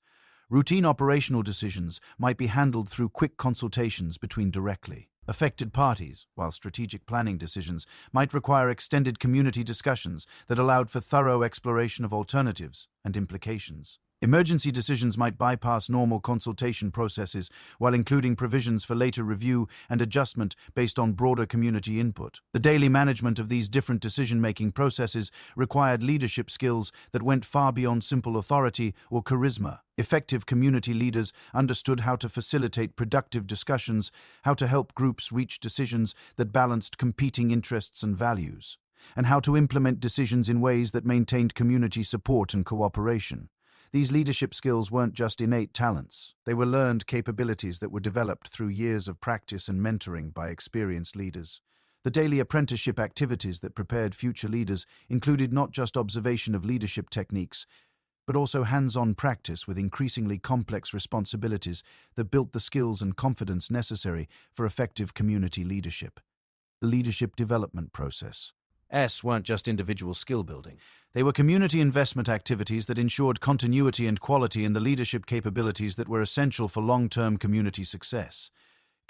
Routine operational decisions might be handled through quick consultations between directly affected parties, while strategic planning decisions might require extended community discussions that allowed for thorough exploration of alternatives and implications. Emergency decisions might bypass normal consultation processes while including provisions for later review and adjustment based on broader community input. The daily management of these different decision-making processes required leadership skills that went far beyond simple authority or charisma. Effective community leaders understood how to facilitate productive discussions, how to help groups reach decisions that balanced competing interests and values, and how to implement decisions in ways that maintained community support and cooperation. These leadership skills weren't just innate talents. They were learned capabilities that were developed through years of practice and mentoring by experienced leaders. The daily apprenticeship activities that prepared future leaders included not just observation of leadership techniques, but also hands-on practice with increasingly complex responsibilities that built the skills and confidence necessary for effective community leadership. The leadership development process. Weren't just individual skill building. They were community investment activities that ensured continuity and quality in the leadership capabilities that were essential for long-term community success.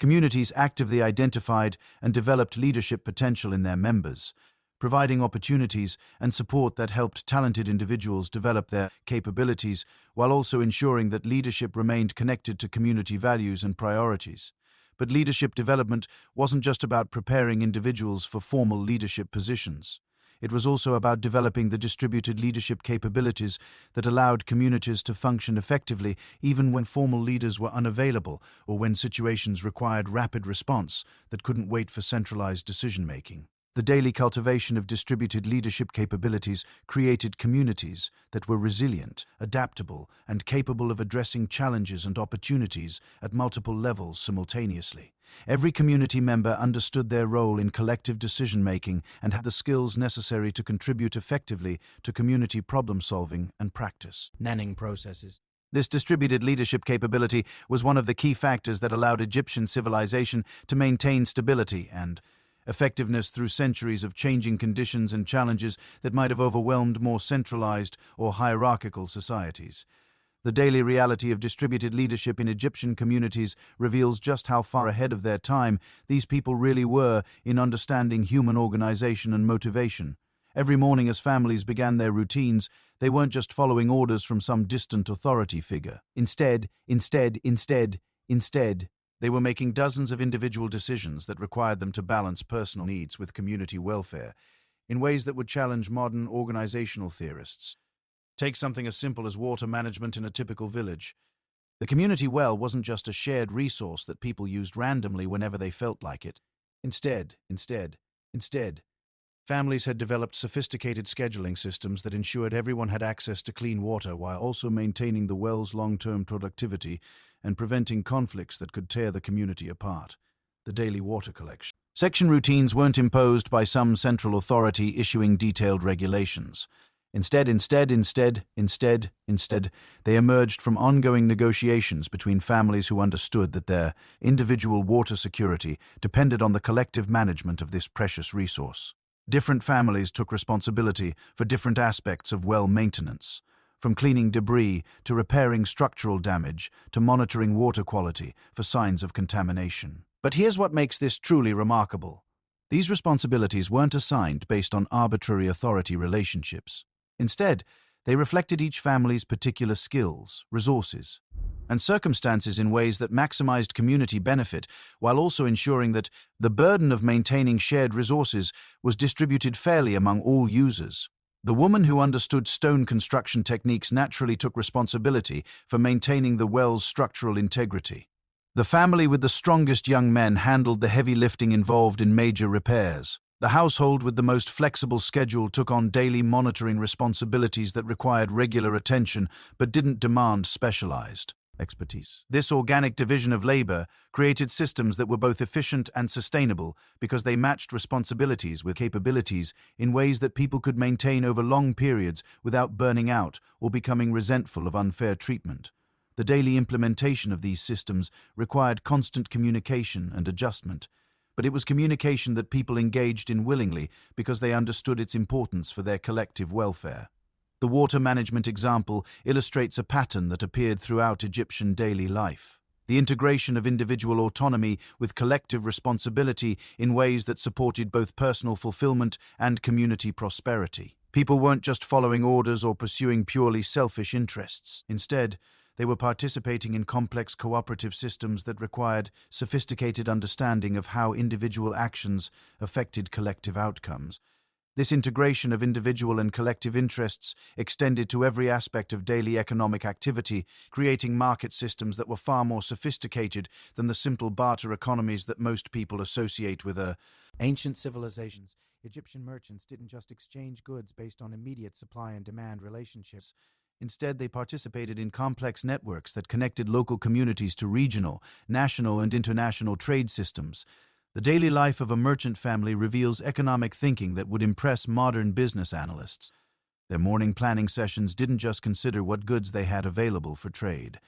Communities actively identified and developed leadership potential in their members, providing opportunities and support that helped talented individuals develop their capabilities while also ensuring that leadership remained connected to community values and priorities. But leadership development wasn't just about preparing individuals for formal leadership positions. It was also about developing the distributed leadership capabilities that allowed communities to function effectively even when formal leaders were unavailable or when situations required rapid response that couldn't wait for centralized decision-making. The daily cultivation of distributed leadership capabilities created communities that were resilient, adaptable, and capable of addressing challenges and opportunities at multiple levels simultaneously. Every community member understood their role in collective decision-making and had the skills necessary to contribute effectively to community problem-solving and practice. Nanning processes. This distributed leadership capability was one of the key factors that allowed Egyptian civilization to maintain stability and effectiveness through centuries of changing conditions and challenges that might have overwhelmed more centralized or hierarchical societies. The daily reality of distributed leadership in Egyptian communities reveals just how far ahead of their time these people really were in understanding human organization and motivation. Every morning as families began their routines, they weren't just following orders from some distant authority figure. Instead, they were making dozens of individual decisions that required them to balance personal needs with community welfare in ways that would challenge modern organizational theorists. Take something as simple as water management in a typical village. The community well wasn't just a shared resource that people used randomly whenever they felt like it. Instead, families had developed sophisticated scheduling systems that ensured everyone had access to clean water while also maintaining the well's long-term productivity and preventing conflicts that could tear the community apart. The daily water collection. Section routines weren't imposed by some central authority issuing detailed regulations. Instead, they emerged from ongoing negotiations between families who understood that their individual water security depended on the collective management of this precious resource. Different families took responsibility for different aspects of well maintenance, from cleaning debris to repairing structural damage to monitoring water quality for signs of contamination. But here's what makes this truly remarkable. These responsibilities weren't assigned based on arbitrary authority relationships. Instead, they reflected each family's particular skills, resources, and circumstances in ways that maximized community benefit while also ensuring that the burden of maintaining shared resources was distributed fairly among all users. The woman who understood stone construction techniques naturally took responsibility for maintaining the well's structural integrity. The family with the strongest young men handled the heavy lifting involved in major repairs. The household with the most flexible schedule took on daily monitoring responsibilities that required regular attention but didn't demand specialized expertise. This organic division of labor created systems that were both efficient and sustainable because they matched responsibilities with capabilities in ways that people could maintain over long periods without burning out or becoming resentful of unfair treatment. The daily implementation of these systems required constant communication and adjustment, but it was communication that people engaged in willingly because they understood its importance for their collective welfare. The water management example illustrates a pattern that appeared throughout Egyptian daily life. The integration of individual autonomy with collective responsibility in ways that supported both personal fulfillment and community prosperity. People weren't just following orders or pursuing purely selfish interests. Instead, they were participating in complex cooperative systems that required sophisticated understanding of how individual actions affected collective outcomes. This integration of individual and collective interests extended to every aspect of daily economic activity, creating market systems that were far more sophisticated than the simple barter economies that most people associate with Ancient civilizations. Egyptian merchants didn't just exchange goods based on immediate supply and demand relationships. Instead, they participated in complex networks that connected local communities to regional, national, and international trade systems. The daily life of a merchant family reveals economic thinking that would impress modern business analysts. Their morning planning sessions didn't just consider what goods they had available for trade.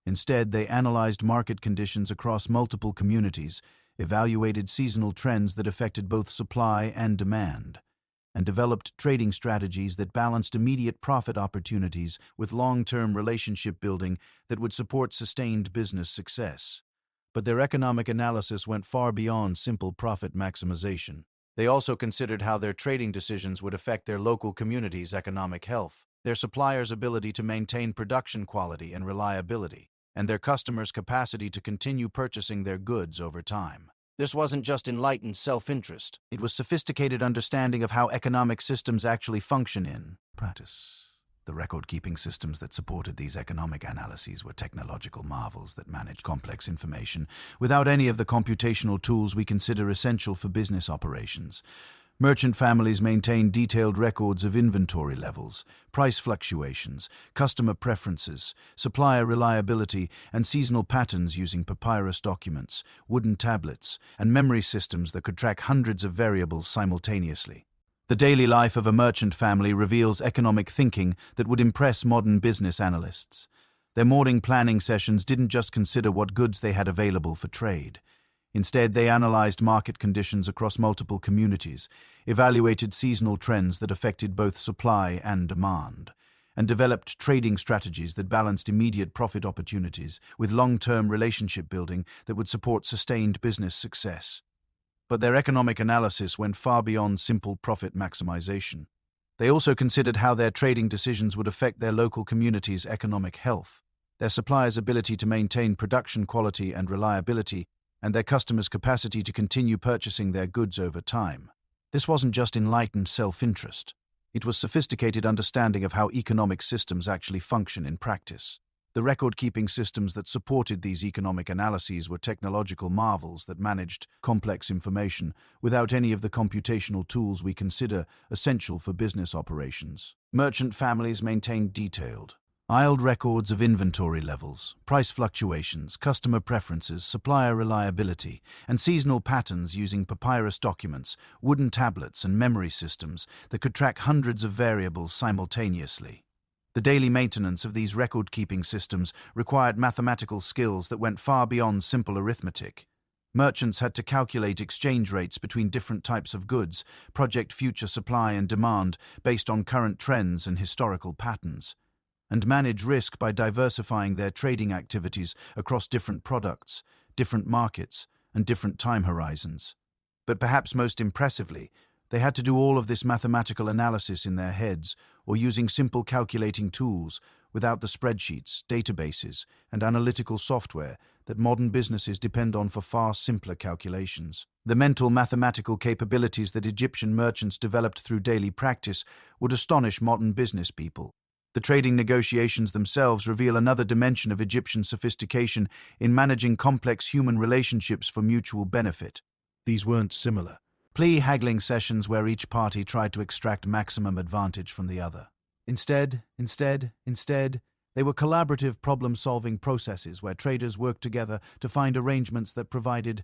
Instead, they analyzed market conditions across multiple communities, evaluated seasonal trends that affected both supply and demand, and developed trading strategies that balanced immediate profit opportunities with long-term relationship building that would support sustained business success. But their economic analysis went far beyond simple profit maximization. They also considered how their trading decisions would affect their local community's economic health, their suppliers' ability to maintain production quality and reliability, and their customers' capacity to continue purchasing their goods over time. This wasn't just enlightened self-interest. It was sophisticated understanding of how economic systems actually function in practice. The record-keeping systems that supported these economic analyses were technological marvels that managed complex information without any of the computational tools we consider essential for business operations. Merchant families maintained detailed records of inventory levels, price fluctuations, customer preferences, supplier reliability, and seasonal patterns using papyrus documents, wooden tablets, and memory systems that could track hundreds of variables simultaneously. The daily life of a merchant family reveals economic thinking that would impress modern business analysts. Their morning planning sessions didn't just consider what goods they had available for trade. Instead, they analyzed market conditions across multiple communities, evaluated seasonal trends that affected both supply and demand, and developed trading strategies that balanced immediate profit opportunities with long-term relationship building that would support sustained business success. But their economic analysis went far beyond simple profit maximization. They also considered how their trading decisions would affect their local community's economic health, their suppliers' ability to maintain production quality and reliability, and their customers' capacity to continue purchasing their goods over time. This wasn't just enlightened self-interest. It was sophisticated understanding of how economic systems actually function in practice. The record-keeping systems that supported these economic analyses were technological marvels that managed complex information without any of the computational tools we consider essential for business operations. Merchant families maintained detailed, aisled records of inventory levels, price fluctuations, customer preferences, supplier reliability, and seasonal patterns using papyrus documents, wooden tablets, and memory systems that could track hundreds of variables simultaneously. The daily maintenance of these record-keeping systems required mathematical skills that went far beyond simple arithmetic. Merchants had to calculate exchange rates between different types of goods, project future supply and demand based on current trends and historical patterns, and manage risk by diversifying their trading activities across different products, different markets, and different time horizons. But perhaps most impressively, they had to do all of this mathematical analysis in their heads or using simple calculating tools without the spreadsheets, databases, and analytical software that modern businesses depend on for far simpler calculations. The mental mathematical capabilities that Egyptian merchants developed through daily practice would astonish modern business people. The trading negotiations themselves reveal another dimension of Egyptian sophistication in managing complex human relationships for mutual benefit. These weren't similar plea haggling sessions where each party tried to extract maximum advantage from the other. Instead, they were collaborative problem-solving processes where traders worked together to find arrangements that provided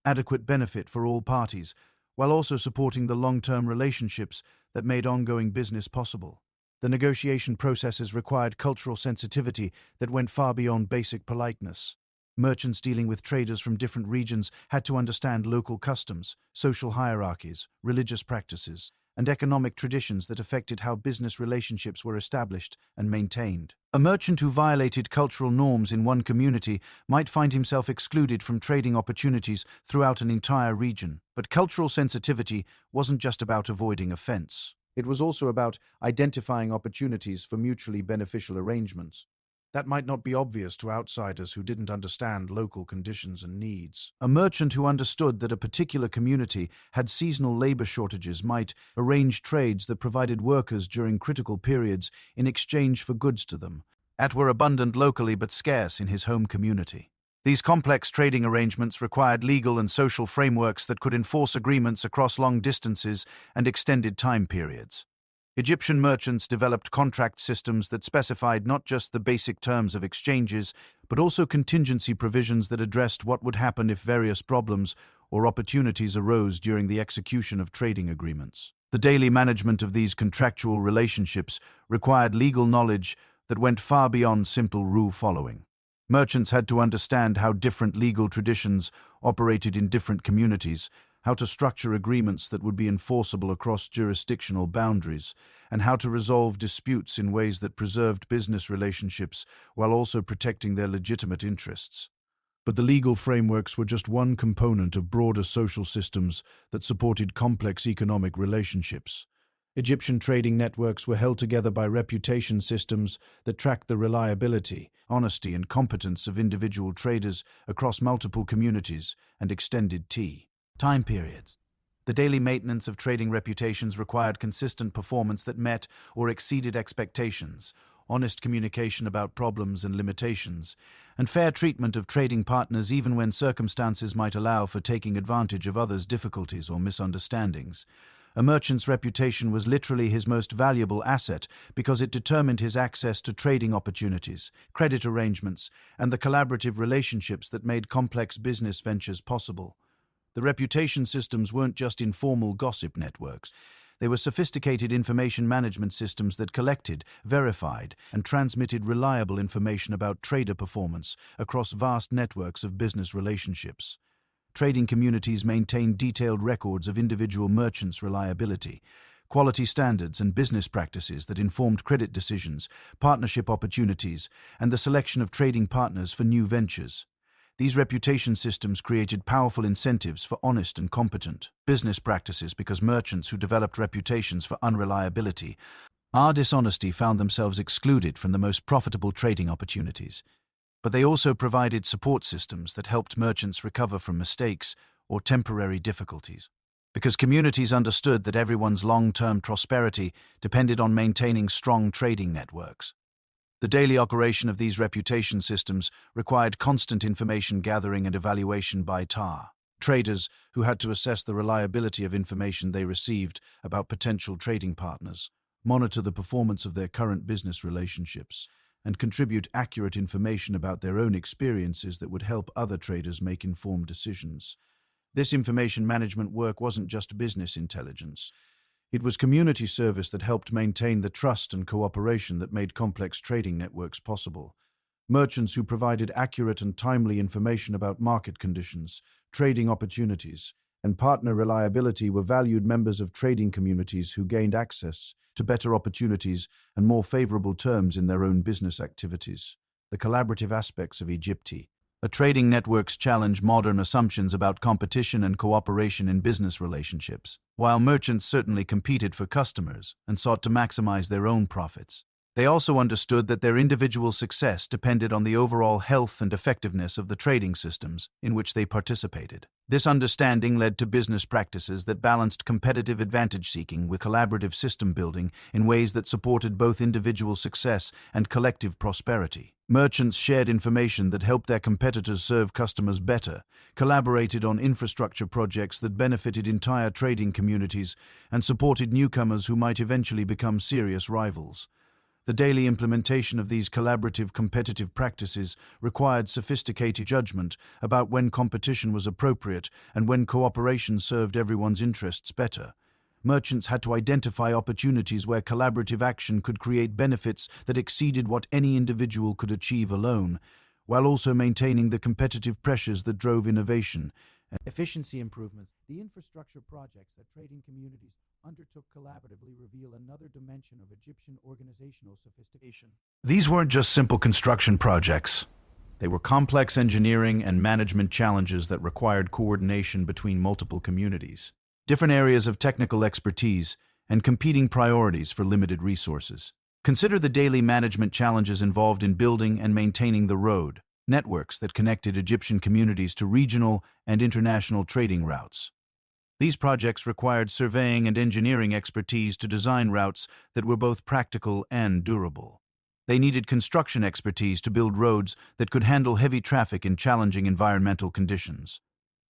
adequate benefit for all parties, while also supporting the long-term relationships that made ongoing business possible. The negotiation processes required cultural sensitivity that went far beyond basic politeness. Merchants dealing with traders from different regions had to understand local customs, social hierarchies, religious practices, and economic traditions that affected how business relationships were established and maintained. A merchant who violated cultural norms in one community might find himself excluded from trading opportunities throughout an entire region. But cultural sensitivity wasn't just about avoiding offense. It was also about identifying opportunities for mutually beneficial arrangements. That might not be obvious to outsiders who didn't understand local conditions and needs. A merchant who understood that a particular community had seasonal labor shortages might arrange trades that provided workers during critical periods in exchange for goods to them, that were abundant locally but scarce in his home community. These complex trading arrangements required legal and social frameworks that could enforce agreements across long distances and extended time periods. Egyptian merchants developed contract systems that specified not just the basic terms of exchanges, but also contingency provisions that addressed what would happen if various problems or opportunities arose during the execution of trading agreements. The daily management of these contractual relationships required legal knowledge that went far beyond simple rule following. Merchants had to understand how different legal traditions operated in different communities, how to structure agreements that would be enforceable across jurisdictional boundaries, and how to resolve disputes in ways that preserved business relationships while also protecting their legitimate interests. But the legal frameworks were just one component of broader social systems that supported complex economic relationships. Egyptian trading networks were held together by reputation systems that tracked the reliability, honesty, and competence of individual traders across multiple communities and extended time periods. The daily maintenance of trading reputations required consistent performance that met or exceeded expectations, honest communication about problems and limitations, and fair treatment of trading partners even when circumstances might allow for taking advantage of others' difficulties or misunderstandings. A merchant's reputation was literally his most valuable asset because it determined his access to trading opportunities, credit arrangements, and the collaborative relationships that made complex business ventures possible. The reputation systems weren't just informal gossip networks. They were sophisticated information management systems that collected, verified, and transmitted reliable information about trader performance across vast networks of business relationships. Trading communities maintained detailed records of individual merchants' reliability, quality standards, and business practices that informed credit decisions, partnership opportunities, and the selection of trading partners for new ventures. These reputation systems created powerful incentives for honest and competent business practices because merchants who developed reputations for unreliability or dishonesty found themselves excluded from the most profitable trading opportunities. But they also provided support systems that helped merchants recover from mistakes or temporary difficulties. Because communities understood that everyone's long-term prosperity depended on maintaining strong trading networks. The daily operation of these reputation systems required constant information gathering and evaluation by traders who had to assess the reliability of information they received about potential trading partners, monitor the performance of their current business relationships, and contribute accurate information about their own experiences that would help other traders make informed decisions. This information management work wasn't just business intelligence. It was community service that helped maintain the trust and cooperation that made complex trading networks possible. Merchants who provided accurate and timely information about market conditions, trading opportunities, and partner reliability were valued members of trading communities who gained access to better opportunities and more favorable terms in their own business activities. The collaborative aspects of Egypti. A trading networks challenge modern assumptions about competition and cooperation in business relationships. While merchants certainly competed for customers and sought to maximize their own profits, they also understood that their individual success depended on the overall health and effectiveness of the trading systems in which they participated. This understanding led to business practices that balanced competitive advantage seeking with collaborative system building in ways that supported both individual success and collective prosperity. Merchants shared information that helped their competitors serve customers better, collaborated on infrastructure projects that benefited entire trading communities, and supported newcomers who might eventually become serious rivals. The daily implementation of these collaborative competitive practices required sophisticated judgment about when competition was appropriate and when cooperation served everyone's interests better. Merchants had to identify opportunities where collaborative action could create benefits that exceeded what any individual could achieve alone, while also maintaining the competitive pressures that drove innovation and efficiency improvements. The infrastructure projects that trading communities undertook collaboratively reveal another dimension of Egyptian organizational sophistication. These weren't just simple construction projects. They were complex engineering and management challenges that required coordination between multiple communities, different areas of technical expertise, and competing priorities for limited resources. Consider the daily management challenges involved in building and maintaining the road networks that connected Egyptian communities to regional and international trading routes. These projects required surveying and engineering expertise to design routes that were both practical and durable. They needed construction expertise to build roads that could handle heavy traffic in challenging environmental conditions.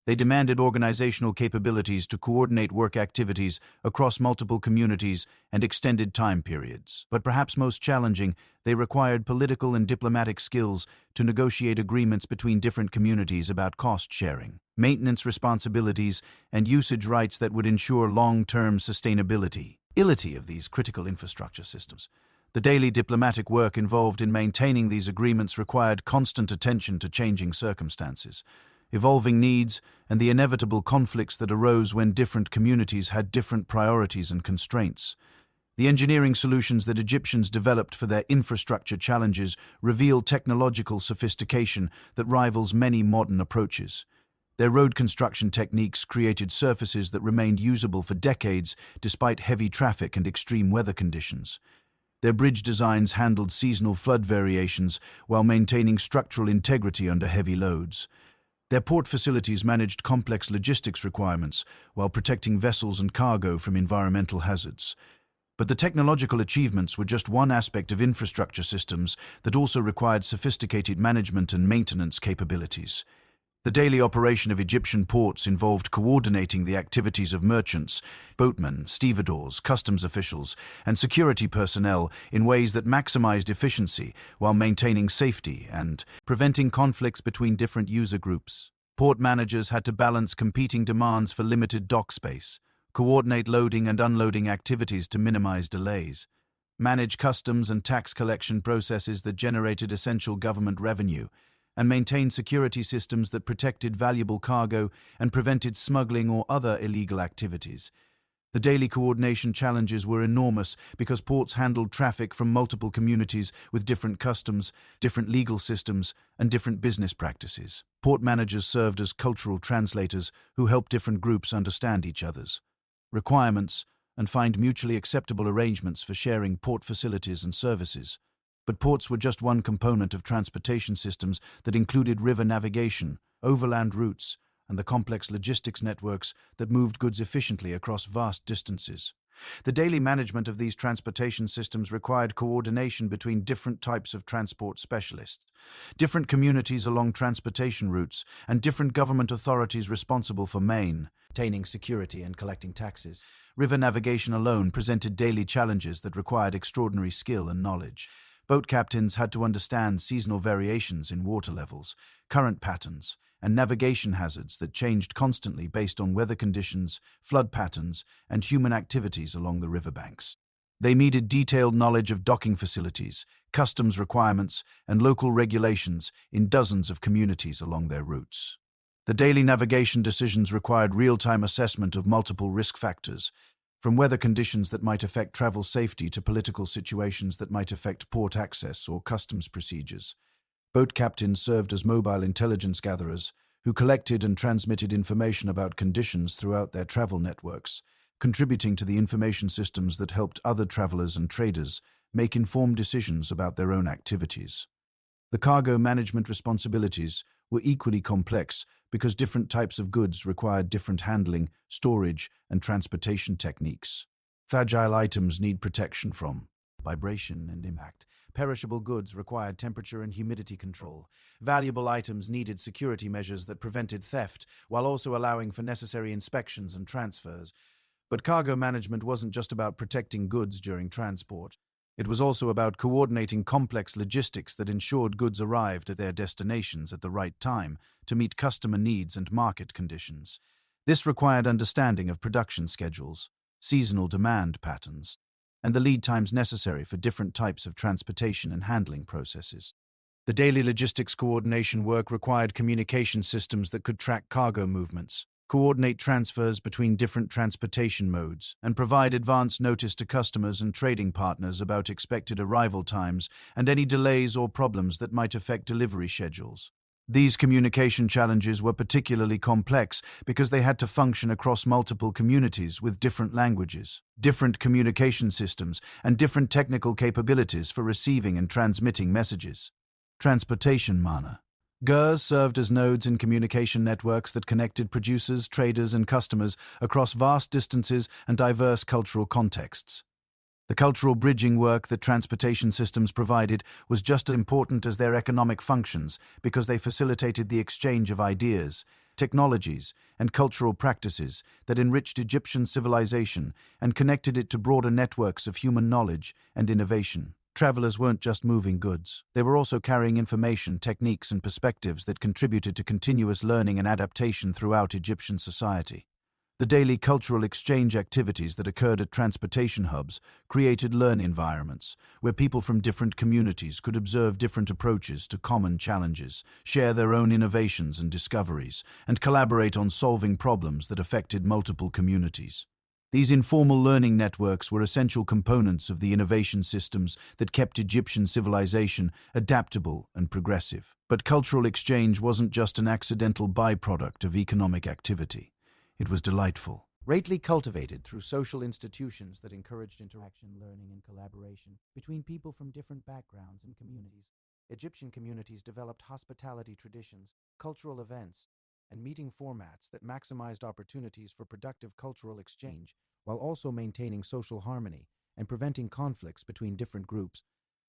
They demanded organizational capabilities to coordinate work activities across multiple communities and extended time periods. But perhaps most challenging, they required political and diplomatic skills to negotiate agreements between different communities about cost sharing, maintenance responsibilities, and usage rights that would ensure long-term sustainability of these critical infrastructure systems. The daily diplomatic work involved in maintaining these agreements required constant attention to changing circumstances, evolving needs, and the inevitable conflicts that arose when different communities had different priorities and constraints. The engineering solutions that Egyptians developed for their infrastructure challenges reveal technological sophistication that rivals many modern approaches. Their road construction techniques created surfaces that remained usable for decades despite heavy traffic and extreme weather conditions. Their bridge designs handled seasonal flood variations while maintaining structural integrity under heavy loads. Their port facilities managed complex logistics requirements while protecting vessels and cargo from environmental hazards. But the technological achievements were just one aspect of infrastructure systems that also required sophisticated management and maintenance capabilities. The daily operation of Egyptian ports involved coordinating the activities of merchants, boatmen, stevedores, customs officials, and security personnel in ways that maximized efficiency while maintaining safety and preventing conflicts between different user groups. Port managers had to balance competing demands for limited dock space, coordinate loading and unloading activities to minimize delays, manage customs and tax collection processes that generated essential government revenue, and maintain security systems that protected valuable cargo and prevented smuggling or other illegal activities. The daily coordination challenges were enormous because ports handled traffic from multiple communities with different customs, different legal systems, and different business practices. Port managers served as cultural translators who helped different groups understand each other's requirements and find mutually acceptable arrangements for sharing port facilities and services. But ports were just one component of transportation systems that included river navigation, overland routes, and the complex logistics networks that moved goods efficiently across vast distances. The daily management of these transportation systems required coordination between different types of transport specialists, different communities along transportation routes, and different government authorities responsible for maintaining security and collecting taxes. River navigation alone presented daily challenges that required extraordinary skill and knowledge. Boat captains had to understand seasonal variations in water levels, current patterns, and navigation hazards that changed constantly based on weather conditions, flood patterns, and human activities along the riverbanks. They needed detailed knowledge of docking facilities, customs requirements, and local regulations in dozens of communities along their routes. The daily navigation decisions required real-time assessment of multiple risk factors, from weather conditions that might affect travel safety to political situations that might affect port access or customs procedures. Boat captains served as mobile intelligence gatherers who collected and transmitted information about conditions throughout their travel networks, contributing to the information systems that helped other travelers and traders make informed decisions about their own activities. The cargo management responsibilities were equally complex because different types of goods required different handling, storage, and transportation techniques. Fragile items need protection from vibration and impact. Perishable goods required temperature and humidity control. Valuable items needed security measures that prevented theft, while also allowing for necessary inspections and transfers. But cargo management wasn't just about protecting goods during transport. It was also about coordinating complex logistics that ensured goods arrived at their destinations at the right time to meet customer needs and market conditions. This required understanding of production schedules, seasonal demand patterns, and the lead times necessary for different types of transportation and handling processes. The daily logistics coordination work required communication systems that could track cargo movements, coordinate transfers between different transportation modes, and provide advance notice to customers and trading partners about expected arrival times and any delays or problems that might affect delivery schedules. These communication challenges were particularly complex because they had to function across multiple communities with different languages, different communication systems, and different technical capabilities for receiving and transmitting messages. Transportation mana. GERs served as nodes in communication networks that connected producers, traders, and customers across vast distances and diverse cultural contexts. The cultural bridging work that transportation systems provided was just as important as their economic functions because they facilitated the exchange of ideas, technologies, and cultural practices that enriched Egyptian civilization and connected it to broader networks of human knowledge and innovation. Travelers weren't just moving goods. They were also carrying information, techniques, and perspectives that contributed to continuous learning and adaptation throughout Egyptian society. The daily cultural exchange activities that occurred at transportation hubs created learning environments where people from different communities could observe different approaches to common challenges, share their own innovations and discoveries, and collaborate on solving problems that affected multiple communities. These informal learning networks were essential components of the innovation systems that kept Egyptian civilization adaptable and progressive. But cultural exchange wasn't just an accidental byproduct of economic activity. It was delightful. Greatly cultivated through social institutions that encouraged interaction, learning, and collaboration between people from different backgrounds and communities. Egyptian communities developed hospitality traditions, cultural events, and meeting formats that maximized opportunities for productive cultural exchange while also maintaining social harmony and preventing conflicts between different groups.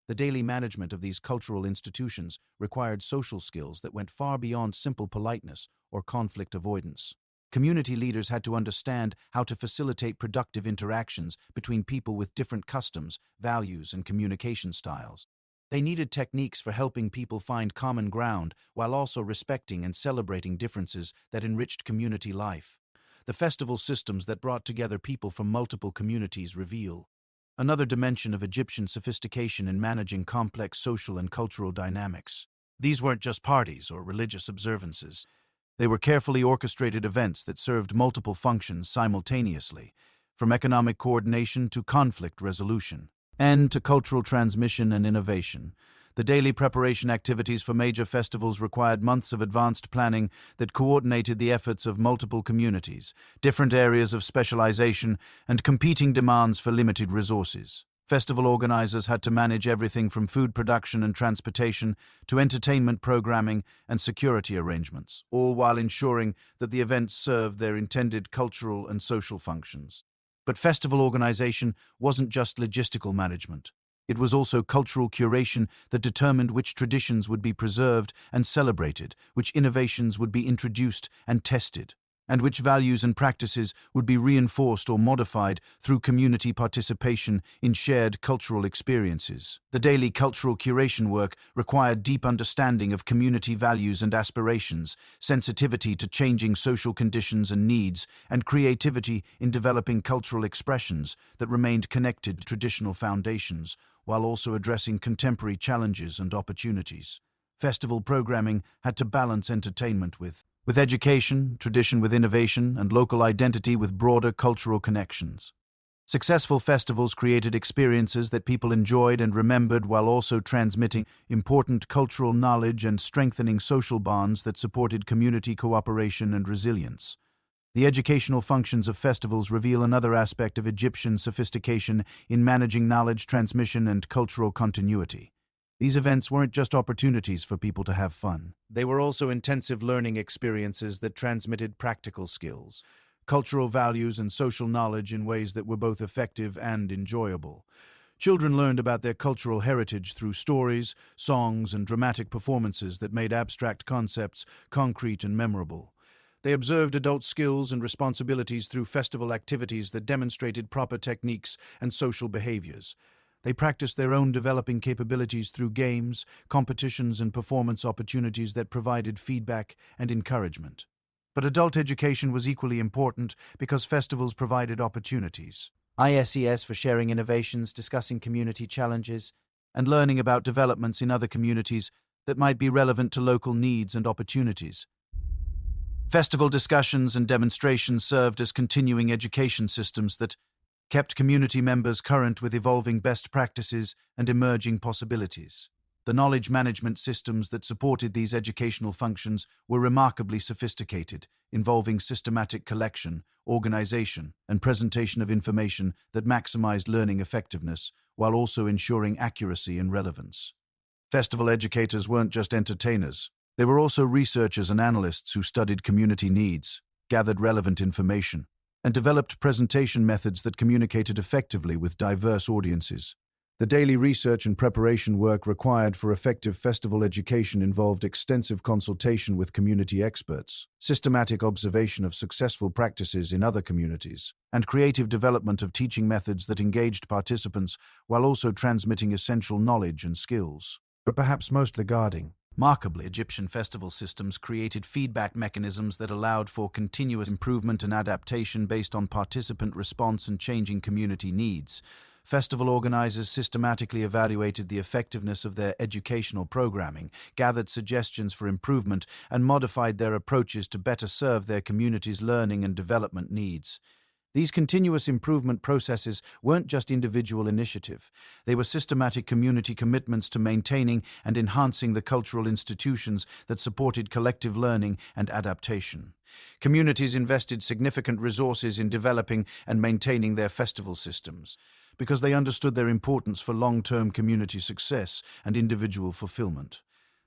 The daily management of these cultural institutions required social skills that went far beyond simple politeness or conflict avoidance. Community leaders had to understand how to facilitate productive interactions between people with different customs, values, and communication styles. They needed techniques for helping people find common ground while also respecting and celebrating differences that enriched community life. The festival systems that brought together people from multiple communities reveal another dimension of Egyptian sophistication in managing complex social and cultural dynamics. These weren't just parties or religious observances. They were carefully orchestrated events that served multiple functions simultaneously, from economic coordination to conflict resolution, and to cultural transmission and innovation. The daily preparation activities for major festivals required months of advanced planning that coordinated the efforts of multiple communities, different areas of specialization, and competing demands for limited resources. Festival organizers had to manage everything from food production and transportation to entertainment programming and security arrangements, all while ensuring that the events served their intended cultural and social functions. But festival organization wasn't just logistical management. It was also cultural curation that determined which traditions would be preserved and celebrated, which innovations would be introduced and tested, and which values and practices would be reinforced or modified through community participation in shared cultural experiences. The daily cultural curation work required deep understanding of community values and aspirations, sensitivity to changing social conditions and needs, and creativity in developing cultural expressions that remained connected to traditional foundations, while also addressing contemporary challenges and opportunities. Festival programming had to balance entertainment with education, tradition with innovation, and local identity with broader cultural connections. Successful festivals created experiences that people enjoyed and remembered while also transmitting important cultural knowledge and strengthening social bonds that supported community cooperation and resilience. The educational functions of festivals reveal another aspect of Egyptian sophistication in managing knowledge transmission and cultural continuity. These events weren't just opportunities for people to have fun. They were also intensive learning experiences that transmitted practical skills, cultural values, and social knowledge in ways that were both effective and enjoyable. Children learned about their cultural heritage through stories, songs, and dramatic performances that made abstract concepts concrete and memorable. They observed adult skills and responsibilities through festival activities that demonstrated proper techniques and social behaviors. They practiced their own developing capabilities through games, competitions, and performance opportunities that provided feedback and encouragement. But adult education was equally important because festivals provided opportunities. ISES for sharing innovations, discussing community challenges, and learning about developments in other communities that might be relevant to local needs and opportunities. Festival discussions and demonstrations served as continuing education systems that kept community members current with evolving best practices and emerging possibilities. The knowledge management systems that supported these educational functions were remarkably sophisticated, involving systematic collection, organization, and presentation of information that maximized learning effectiveness while also ensuring accuracy and relevance. Festival educators weren't just entertainers. They were also researchers and analysts who studied community needs, gathered relevant information, and developed presentation methods that communicated effectively with diverse audiences. The daily research and preparation work required for effective festival education involved extensive consultation with community experts, systematic observation of successful practices in other communities, and creative development of teaching methods that engaged participants while also transmitting essential knowledge and skills. But perhaps most remarkably, Egyptian festival systems created feedback mechanisms that allowed for continuous improvement and adaptation based on participant response and changing community needs. Festival organizers systematically evaluated the effectiveness of their educational programming, gathered suggestions for improvement, and modified their approaches to better serve their community's learning and development needs. These continuous improvement processes weren't just individual initiative. They were systematic community commitments to maintaining and enhancing the cultural institutions that supported collective learning and adaptation. Communities invested significant resources in developing and maintaining their festival systems, because they understood their importance for long-term community success and individual fulfillment.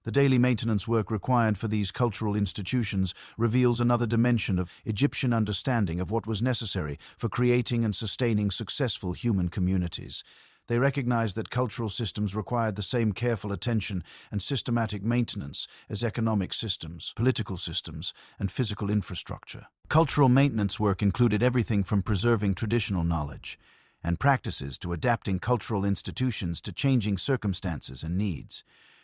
The daily maintenance work required for these cultural institutions reveals another dimension of Egyptian understanding of what was necessary for creating and sustaining successful human communities. They recognized that cultural systems required the same careful attention and systematic maintenance as economic systems, political systems, and physical infrastructure. Cultural maintenance work included everything from preserving traditional knowledge and practices to adapting cultural institutions to changing circumstances and needs.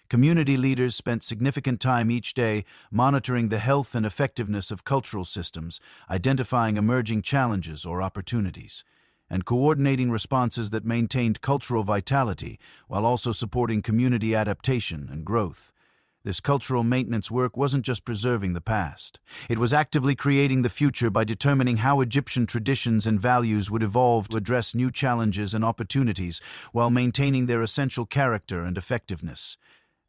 Community leaders spent significant time each day monitoring the health and effectiveness of cultural systems, identifying emerging challenges or opportunities, and coordinating responses that maintained cultural vitality while also supporting community adaptation and growth. This cultural maintenance work wasn't just preserving the past. It was actively creating the future by determining how Egyptian traditions and values would evolve to address new challenges and opportunities while maintaining their essential character and effectiveness.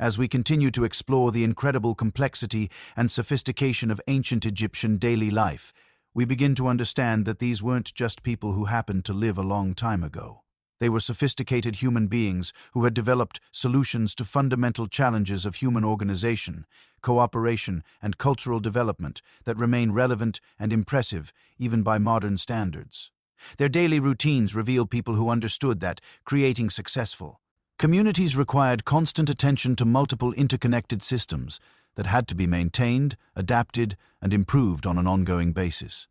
As we continue to explore the incredible complexity and sophistication of ancient Egyptian daily life, we begin to understand that these weren't just people who happened to live a long time ago. They were sophisticated human beings who had developed solutions to fundamental challenges of human organization, cooperation, and cultural development that remain relevant and impressive even by modern standards. Their daily routines reveal people who understood that creating successful communities required constant attention to multiple interconnected systems that had to be maintained, adapted, and improved on an ongoing basis.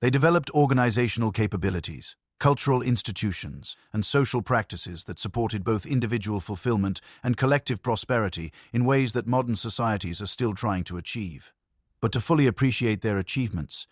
They developed organizational capabilities, cultural institutions, and social practices that supported both individual fulfillment and collective prosperity in ways that modern societies are still trying to achieve. But to fully appreciate their achievements,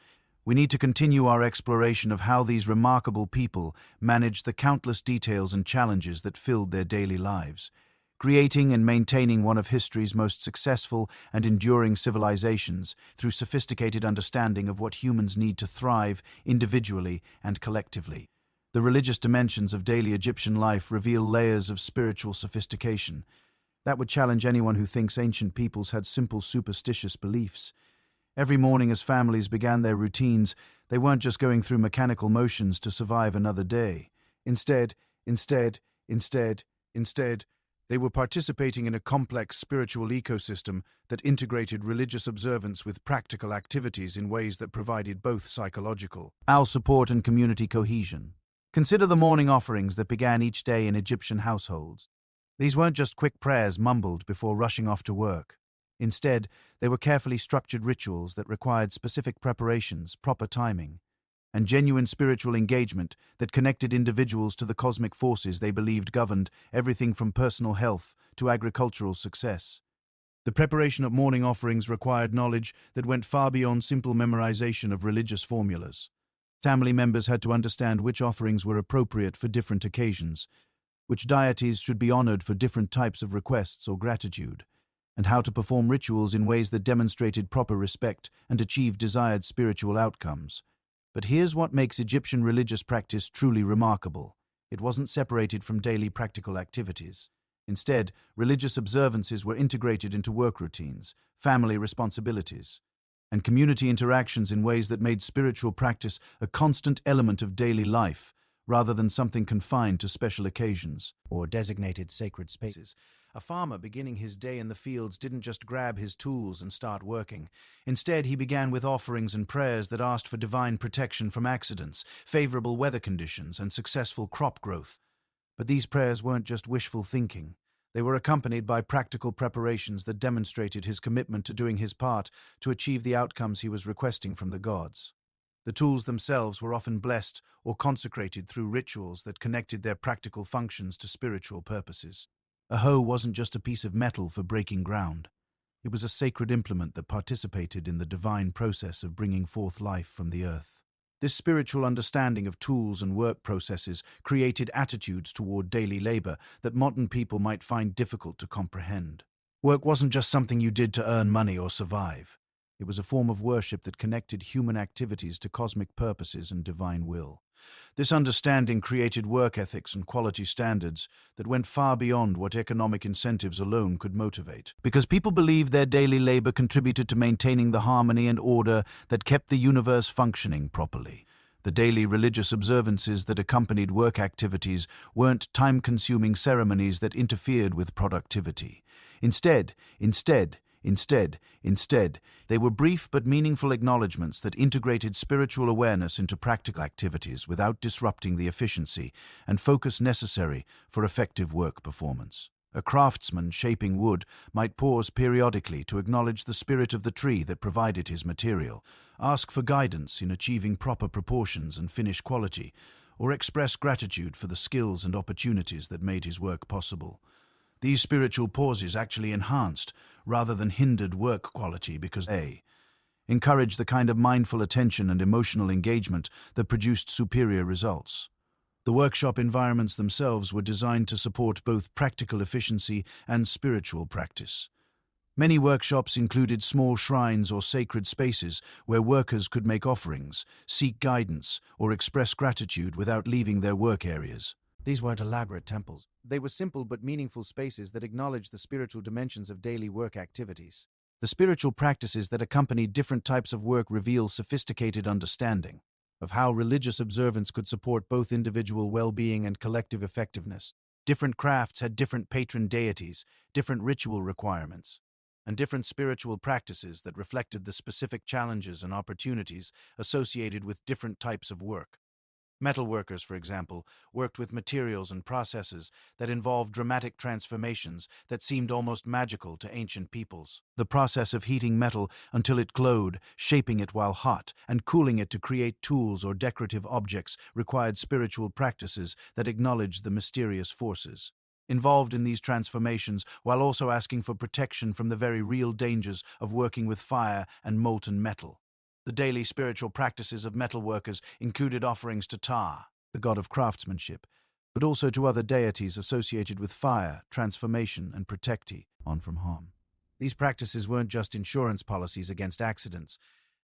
we need to continue our exploration of how these remarkable people managed the countless details and challenges that filled their daily lives, creating and maintaining one of history's most successful and enduring civilizations through sophisticated understanding of what humans need to thrive individually and collectively. The religious dimensions of daily Egyptian life reveal layers of spiritual sophistication that would challenge anyone who thinks ancient peoples had simple superstitious beliefs. Every morning as families began their routines, they weren't just going through mechanical motions to survive another day. Instead, they were participating in a complex spiritual ecosystem that integrated religious observance with practical activities in ways that provided both psychological support and community cohesion. Consider the morning offerings that began each day in Egyptian households. These weren't just quick prayers mumbled before rushing off to work. Instead, they were carefully structured rituals that required specific preparations, proper timing, and genuine spiritual engagement that connected individuals to the cosmic forces they believed governed everything from personal health to agricultural success. The preparation of morning offerings required knowledge that went far beyond simple memorization of religious formulas. Family members had to understand which offerings were appropriate for different occasions, which deities should be honored for different types of requests or gratitude, and how to perform rituals in ways that demonstrated proper respect and achieved desired spiritual outcomes. But here's what makes Egyptian religious practice truly remarkable. It wasn't separated from daily practical activities. Instead, religious observances were integrated into work routines, family responsibilities, and community interactions in ways that made spiritual practice a constant element of daily life, rather than something confined to special occasions or designated sacred spaces. A farmer beginning his day in the fields didn't just grab his tools and start working. Instead, he began with offerings and prayers that asked for divine protection from accidents, favorable weather conditions, and successful crop growth. But these prayers weren't just wishful thinking. They were accompanied by practical preparations that demonstrated his commitment to doing his part to achieve the outcomes he was requesting from the gods. The tools themselves were often blessed or consecrated through rituals that connected their practical functions to spiritual purposes. A hoe wasn't just a piece of metal for breaking ground. It was a sacred implement that participated in the divine process of bringing forth life from the earth. This spiritual understanding of tools and work processes created attitudes toward daily labor that modern people might find difficult to comprehend. Work wasn't just something you did to earn money or survive. It was a form of worship that connected human activities to cosmic purposes and divine will. This understanding created work ethics and quality standards that went far beyond what economic incentives alone could motivate. Because people believed their daily labor contributed to maintaining the harmony and order that kept the universe functioning properly. The daily religious observances that accompanied work activities weren't time-consuming ceremonies that interfered with productivity. Instead, they were brief but meaningful acknowledgments that integrated spiritual awareness into practical activities without disrupting the efficiency and focus necessary for effective work performance. A craftsman shaping wood might pause periodically to acknowledge the spirit of the tree that provided his material, ask for guidance in achieving proper proportions and finish quality, or express gratitude for the skills and opportunities that made his work possible. These spiritual pauses actually enhanced, rather than hindered, work quality because they encouraged the kind of mindful attention and emotional engagement that produced superior results. The workshop environments themselves were designed to support both practical efficiency and spiritual practice. Many workshops included small shrines or sacred spaces where workers could make offerings, seek guidance, or express gratitude without leaving their work areas. These weren't elaborate temples. They were simple but meaningful spaces that acknowledged the spiritual dimensions of daily work activities. The spiritual practices that accompanied different types of work reveal sophisticated understanding of how religious observance could support both individual well-being and collective effectiveness. Different crafts had different patron deities, different ritual requirements, and different spiritual practices that reflected the specific challenges and opportunities associated with different types of work. Metalworkers, for example, worked with materials and processes that involved dramatic transformations that seemed almost magical to ancient peoples. The process of heating metal until it glowed, shaping it while hot, and cooling it to create tools or decorative objects required spiritual practices that acknowledged the mysterious forces involved in these transformations, while also asking for protection from the very real dangers of working with fire and molten metal. The daily spiritual practices of metalworkers included offerings to Ptah, the god of craftsmanship, but also to other deities associated with fire, transformation, and protecti from harm. These practices weren't just insurance policies against accidents.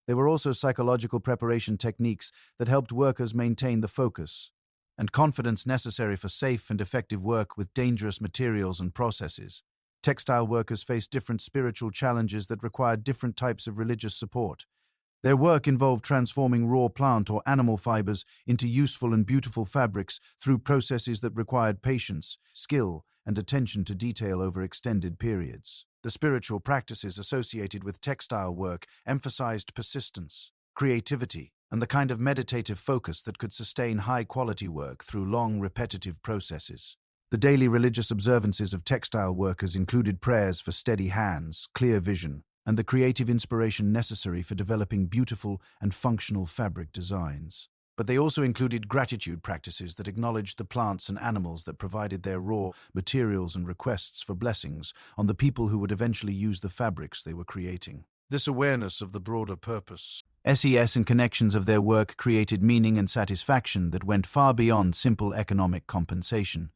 They were also psychological preparation techniques that helped workers maintain the focus and confidence necessary for safe and effective work with dangerous materials and processes. Textile workers faced different spiritual challenges that required different types of religious support. Their work involved transforming raw plant or animal fibers into useful and beautiful fabrics through processes that required patience, skill, and attention to detail over extended periods. The spiritual practices associated with textile work emphasized persistence, creativity, and the kind of meditative focus that could sustain high-quality work through long, repetitive processes. The daily religious observances of textile workers included prayers for steady hands, clear vision, and the creative inspiration necessary for developing beautiful and functional fabric designs. But they also included gratitude practices that acknowledged the plants and animals that provided their raw materials and requests for blessings on the people who would eventually use the fabrics they were creating. This awareness of the broader purpose, SES and connections of their work created meaning and satisfaction that went far beyond simple economic compensation.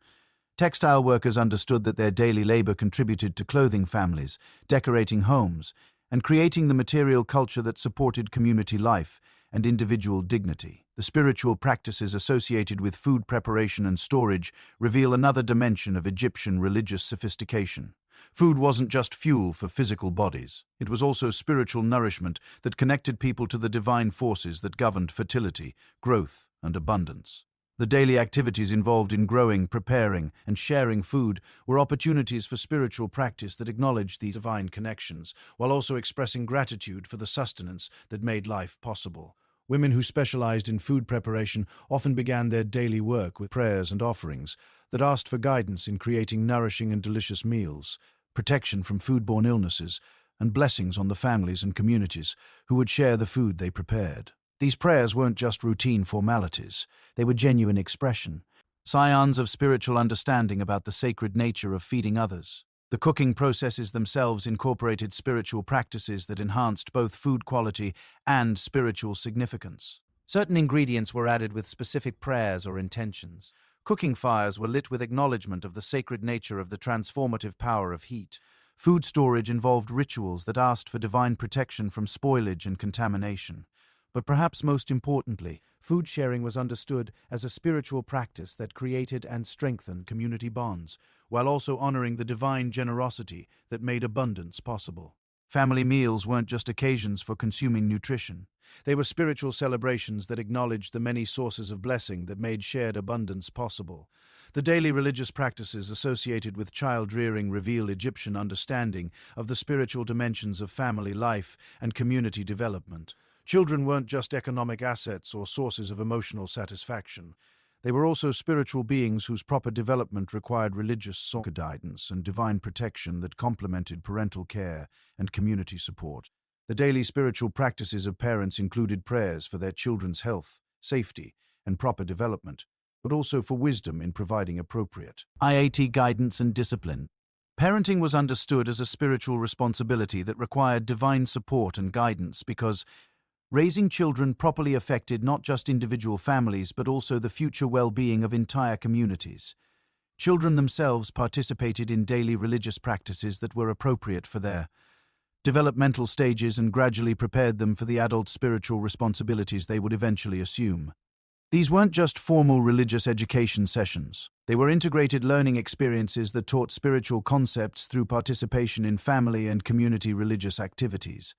Textile workers understood that their daily labor contributed to clothing families, decorating homes, and creating the material culture that supported community life and individual dignity. The spiritual practices associated with food preparation and storage reveal another dimension of Egyptian religious sophistication. Food wasn't just fuel for physical bodies. It was also spiritual nourishment that connected people to the divine forces that governed fertility, growth, and abundance. The daily activities involved in growing, preparing, and sharing food were opportunities for spiritual practice that acknowledged these divine connections, while also expressing gratitude for the sustenance that made life possible. Women who specialized in food preparation often began their daily work with prayers and offerings that asked for guidance in creating nourishing and delicious meals, protection from foodborne illnesses, and blessings on the families and communities who would share the food they prepared. These prayers weren't just routine formalities, they were genuine expression, scions of spiritual understanding about the sacred nature of feeding others. The cooking processes themselves incorporated spiritual practices that enhanced both food quality and spiritual significance. Certain ingredients were added with specific prayers or intentions. Cooking fires were lit with acknowledgement of the sacred nature of the transformative power of heat. Food storage involved rituals that asked for divine protection from spoilage and contamination. But perhaps most importantly, food sharing was understood as a spiritual practice that created and strengthened community bonds, while also honoring the divine generosity that made abundance possible. Family meals weren't just occasions for consuming nutrition. They were spiritual celebrations that acknowledged the many sources of blessing that made shared abundance possible. The daily religious practices associated with child rearing reveal Egyptian understanding of the spiritual dimensions of family life and community development. Children weren't just economic assets or sources of emotional satisfaction. They were also spiritual beings whose proper development required religious guidance and divine protection that complemented parental care and community support. The daily spiritual practices of parents included prayers for their children's health, safety, and proper development, but also for wisdom in providing appropriate IAT guidance and discipline. Parenting was understood as a spiritual responsibility that required divine support and guidance because raising children properly affected not just individual families but also the future well-being of entire communities. Children themselves participated in daily religious practices that were appropriate for their developmental stages and gradually prepared them for the adult spiritual responsibilities they would eventually assume. These weren't just formal religious education sessions. They were integrated learning experiences that taught spiritual concepts through participation in family and community religious activities.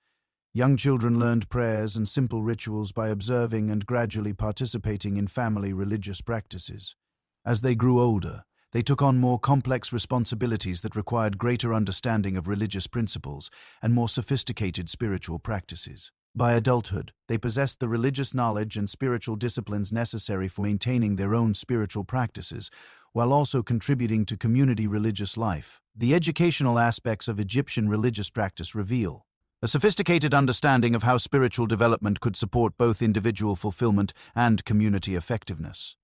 Young children learned prayers and simple rituals by observing and gradually participating in family religious practices. As they grew older, they took on more complex responsibilities that required greater understanding of religious principles and more sophisticated spiritual practices. By adulthood, they possessed the religious knowledge and spiritual disciplines necessary for maintaining their own spiritual practices, while also contributing to community religious life. The educational aspects of Egyptian religious practice reveal a sophisticated understanding of how spiritual development could support both individual fulfillment and community effectiveness.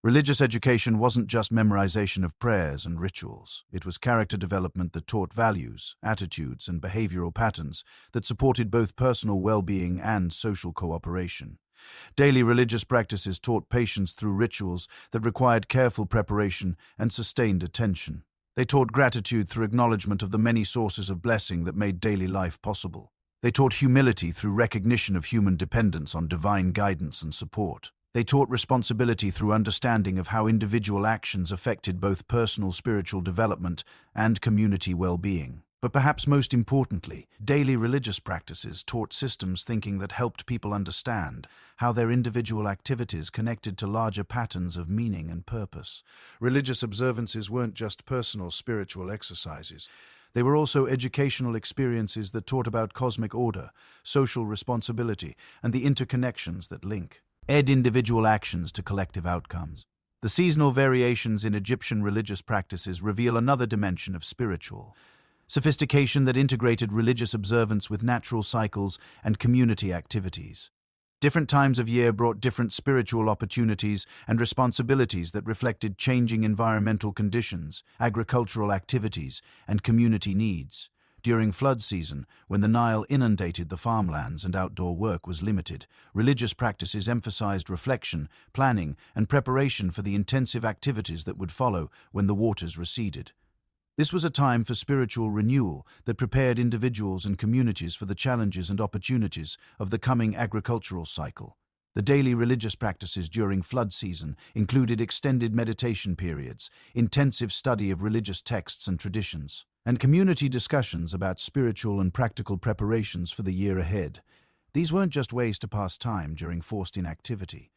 Religious education wasn't just memorization of prayers and rituals. It was character development that taught values, attitudes, and behavioral patterns that supported both personal well-being and social cooperation. Daily religious practices taught patience through rituals that required careful preparation and sustained attention. They taught gratitude through acknowledgement of the many sources of blessing that made daily life possible. They taught humility through recognition of human dependence on divine guidance and support. They taught responsibility through understanding of how individual actions affected both personal spiritual development and community well-being. But perhaps most importantly, daily religious practices taught systems thinking that helped people understand how their individual activities connected to larger patterns of meaning and purpose. Religious observances weren't just personal spiritual exercises. They were also educational experiences that taught about cosmic order, social responsibility, and the interconnections that link individual actions to collective outcomes. The seasonal variations in Egyptian religious practices reveal another dimension of spiritual sophistication that integrated religious observance with natural cycles and community activities. Different times of year brought different spiritual opportunities and responsibilities that reflected changing environmental conditions, agricultural activities, and community needs. During flood season, when the Nile inundated the farmlands and outdoor work was limited, religious practices emphasized reflection, planning, and preparation for the intensive activities that would follow when the waters receded. This was a time for spiritual renewal that prepared individuals and communities for the challenges and opportunities of the coming agricultural cycle. The daily religious practices during flood season included extended meditation periods, intensive study of religious texts and traditions, and community discussions about spiritual and practical preparations for the year ahead. These weren't just ways to pass time during forced inactivity.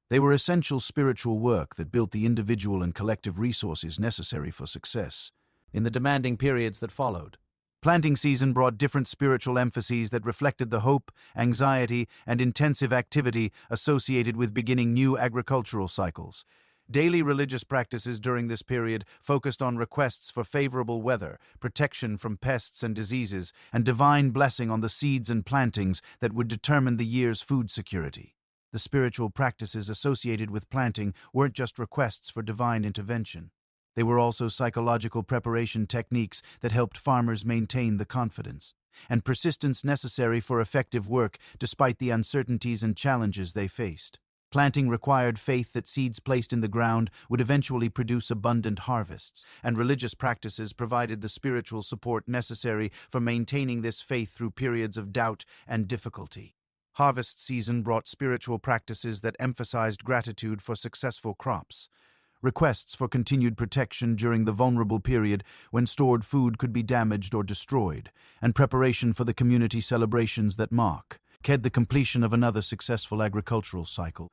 They were essential spiritual work that built the individual and collective resources necessary for success. In the demanding periods that followed, Planting season brought different spiritual emphases that reflected the hope, anxiety, and intensive activity associated with beginning new agricultural cycles. Daily religious practices during this period focused on requests for favorable weather, protection from pests and diseases, and divine blessing on the seeds and plantings that would determine the year's food security. The spiritual practices associated with planting weren't just requests for divine intervention. They were also psychological preparation techniques that helped farmers maintain the confidence and persistence necessary for effective work despite the uncertainties and challenges they faced. Planting required faith that seeds placed in the ground would eventually produce abundant harvests, and religious practices provided the spiritual support necessary for maintaining this faith through periods of doubt and difficulty. Harvest season brought spiritual practices that emphasized gratitude for successful crops, requests for continued protection during the vulnerable period when stored food could be damaged or destroyed, and preparation for the community celebrations that mark the completion of another successful agricultural cycle.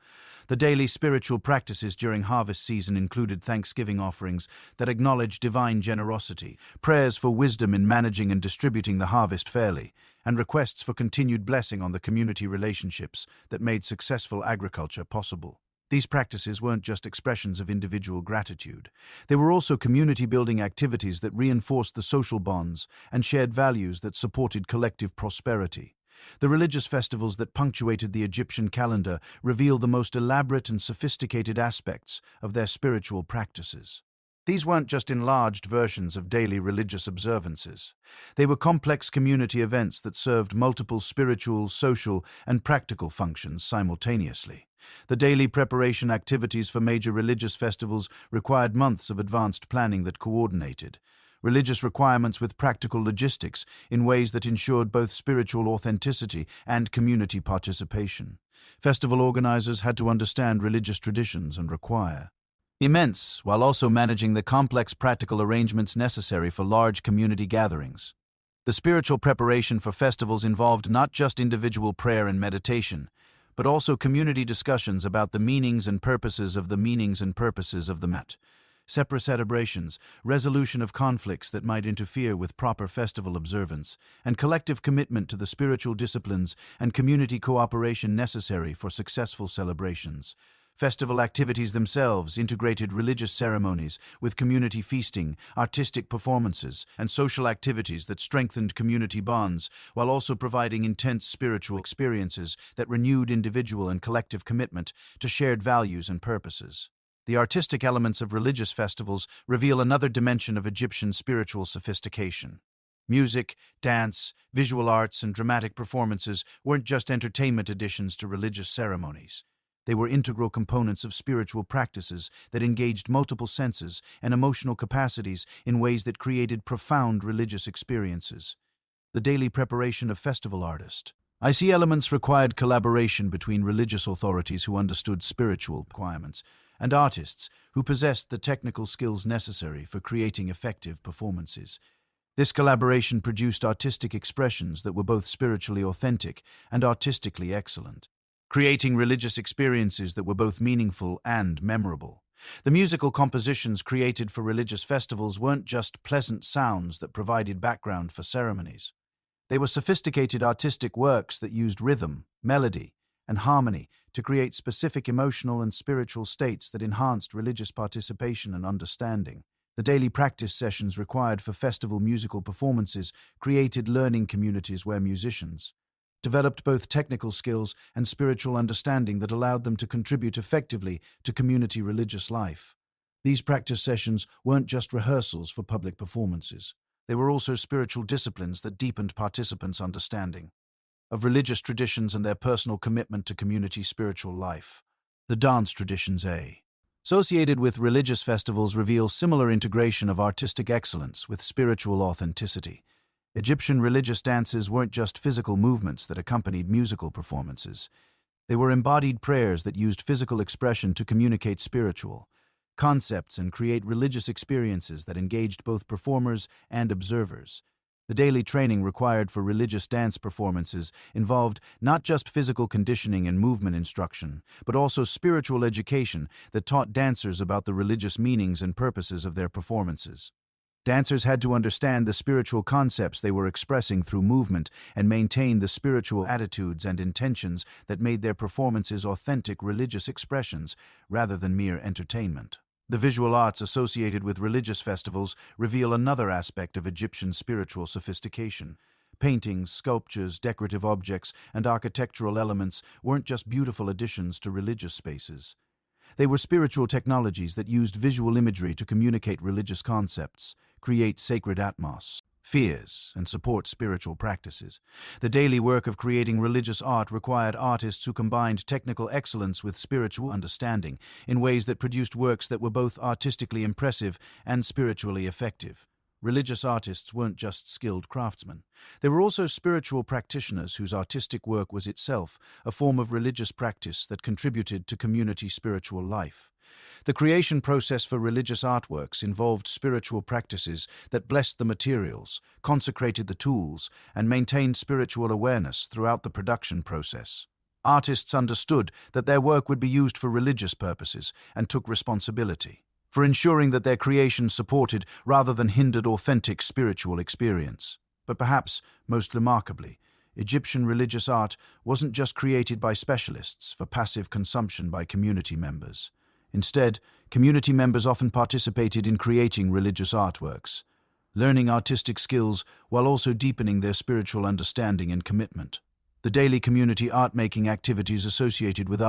The daily spiritual practices during harvest season included thanksgiving offerings that acknowledged divine generosity, prayers for wisdom in managing and distributing the harvest fairly, and requests for continued blessing on the community relationships that made successful agriculture possible. These practices weren't just expressions of individual gratitude. They were also community-building activities that reinforced the social bonds and shared values that supported collective prosperity. The religious festivals that punctuated the Egyptian calendar reveal the most elaborate and sophisticated aspects of their spiritual practices. These weren't just enlarged versions of daily religious observances. They were complex community events that served multiple spiritual, social, and practical functions simultaneously. The daily preparation activities for major religious festivals required months of advanced planning that coordinated religious requirements with practical logistics in ways that ensured both spiritual authenticity and community participation. Festival organizers had to understand religious traditions and require immense, while also managing the complex practical arrangements necessary for large community gatherings. The spiritual preparation for festivals involved not just individual prayer and meditation, but also community discussions about the meanings and purposes of the mat. Separate celebrations, resolution of conflicts that might interfere with proper festival observance, and collective commitment to the spiritual disciplines and community cooperation necessary for successful celebrations. Festival activities themselves integrated religious ceremonies with community feasting, artistic performances, and social activities that strengthened community bonds, while also providing intense spiritual experiences that renewed individual and collective commitment to shared values and purposes. The artistic elements of religious festivals reveal another dimension of Egyptian spiritual sophistication. Music, dance, visual arts, and dramatic performances weren't just entertainment additions to religious ceremonies. They were integral components of spiritual practices that engaged multiple senses and emotional capacities in ways that created profound religious experiences. The daily preparation of festival artists. I see elements required collaboration between religious authorities who understood spiritual requirements and artists who possessed the technical skills necessary for creating effective performances. This collaboration produced artistic expressions that were both spiritually authentic and artistically excellent, creating religious experiences that were both meaningful and memorable. The musical compositions created for religious festivals weren't just pleasant sounds that provided background for ceremonies. They were sophisticated artistic works that used rhythm, melody, and harmony to create specific emotional and spiritual states that enhanced religious participation and understanding. The daily practice sessions required for festival musical performances created learning communities where musicians developed both technical skills and spiritual understanding that allowed them to contribute effectively to community religious life. These practice sessions weren't just rehearsals for public performances. They were also spiritual disciplines that deepened participants' understanding of religious traditions and their personal commitment to community spiritual life. The dance traditions associated with religious festivals reveal similar integration of artistic excellence with spiritual authenticity. Egyptian religious dances weren't just physical movements that accompanied musical performances. They were embodied prayers that used physical expression to communicate spiritual concepts and create religious experiences that engaged both performers and observers. The daily training required for religious dance performances involved not just physical conditioning and movement instruction, but also spiritual education that taught dancers about the religious meanings and purposes of their performances. Dancers had to understand the spiritual concepts they were expressing through movement and maintain the spiritual attitudes and intentions that made their performances authentic religious expressions rather than mere entertainment. The visual arts associated with religious festivals reveal another aspect of Egyptian spiritual sophistication. Paintings, sculptures, decorative objects, and architectural elements weren't just beautiful additions to religious spaces. They were spiritual technologies that used visual imagery to communicate religious concepts, create sacred atmospheres, and support spiritual practices. The daily work of creating religious art required artists who combined technical excellence with spiritual understanding in ways that produced works that were both artistically impressive and spiritually effective. Religious artists weren't just skilled craftsmen. They were also spiritual practitioners whose artistic work was itself a form of religious practice that contributed to community spiritual life. The creation process for religious artworks involved spiritual practices that blessed the materials, consecrated the tools, and maintained spiritual awareness throughout the production process. Artists understood that their work would be used for religious purposes and took responsibility for ensuring that their creation supported rather than hindered authentic spiritual experience. But perhaps, most remarkably, Egyptian religious art wasn't just created by specialists for passive consumption by community members. Instead, community members often participated in creating religious artworks, learning artistic skills while also deepening their spiritual understanding and commitment. The daily community art-making activities associated with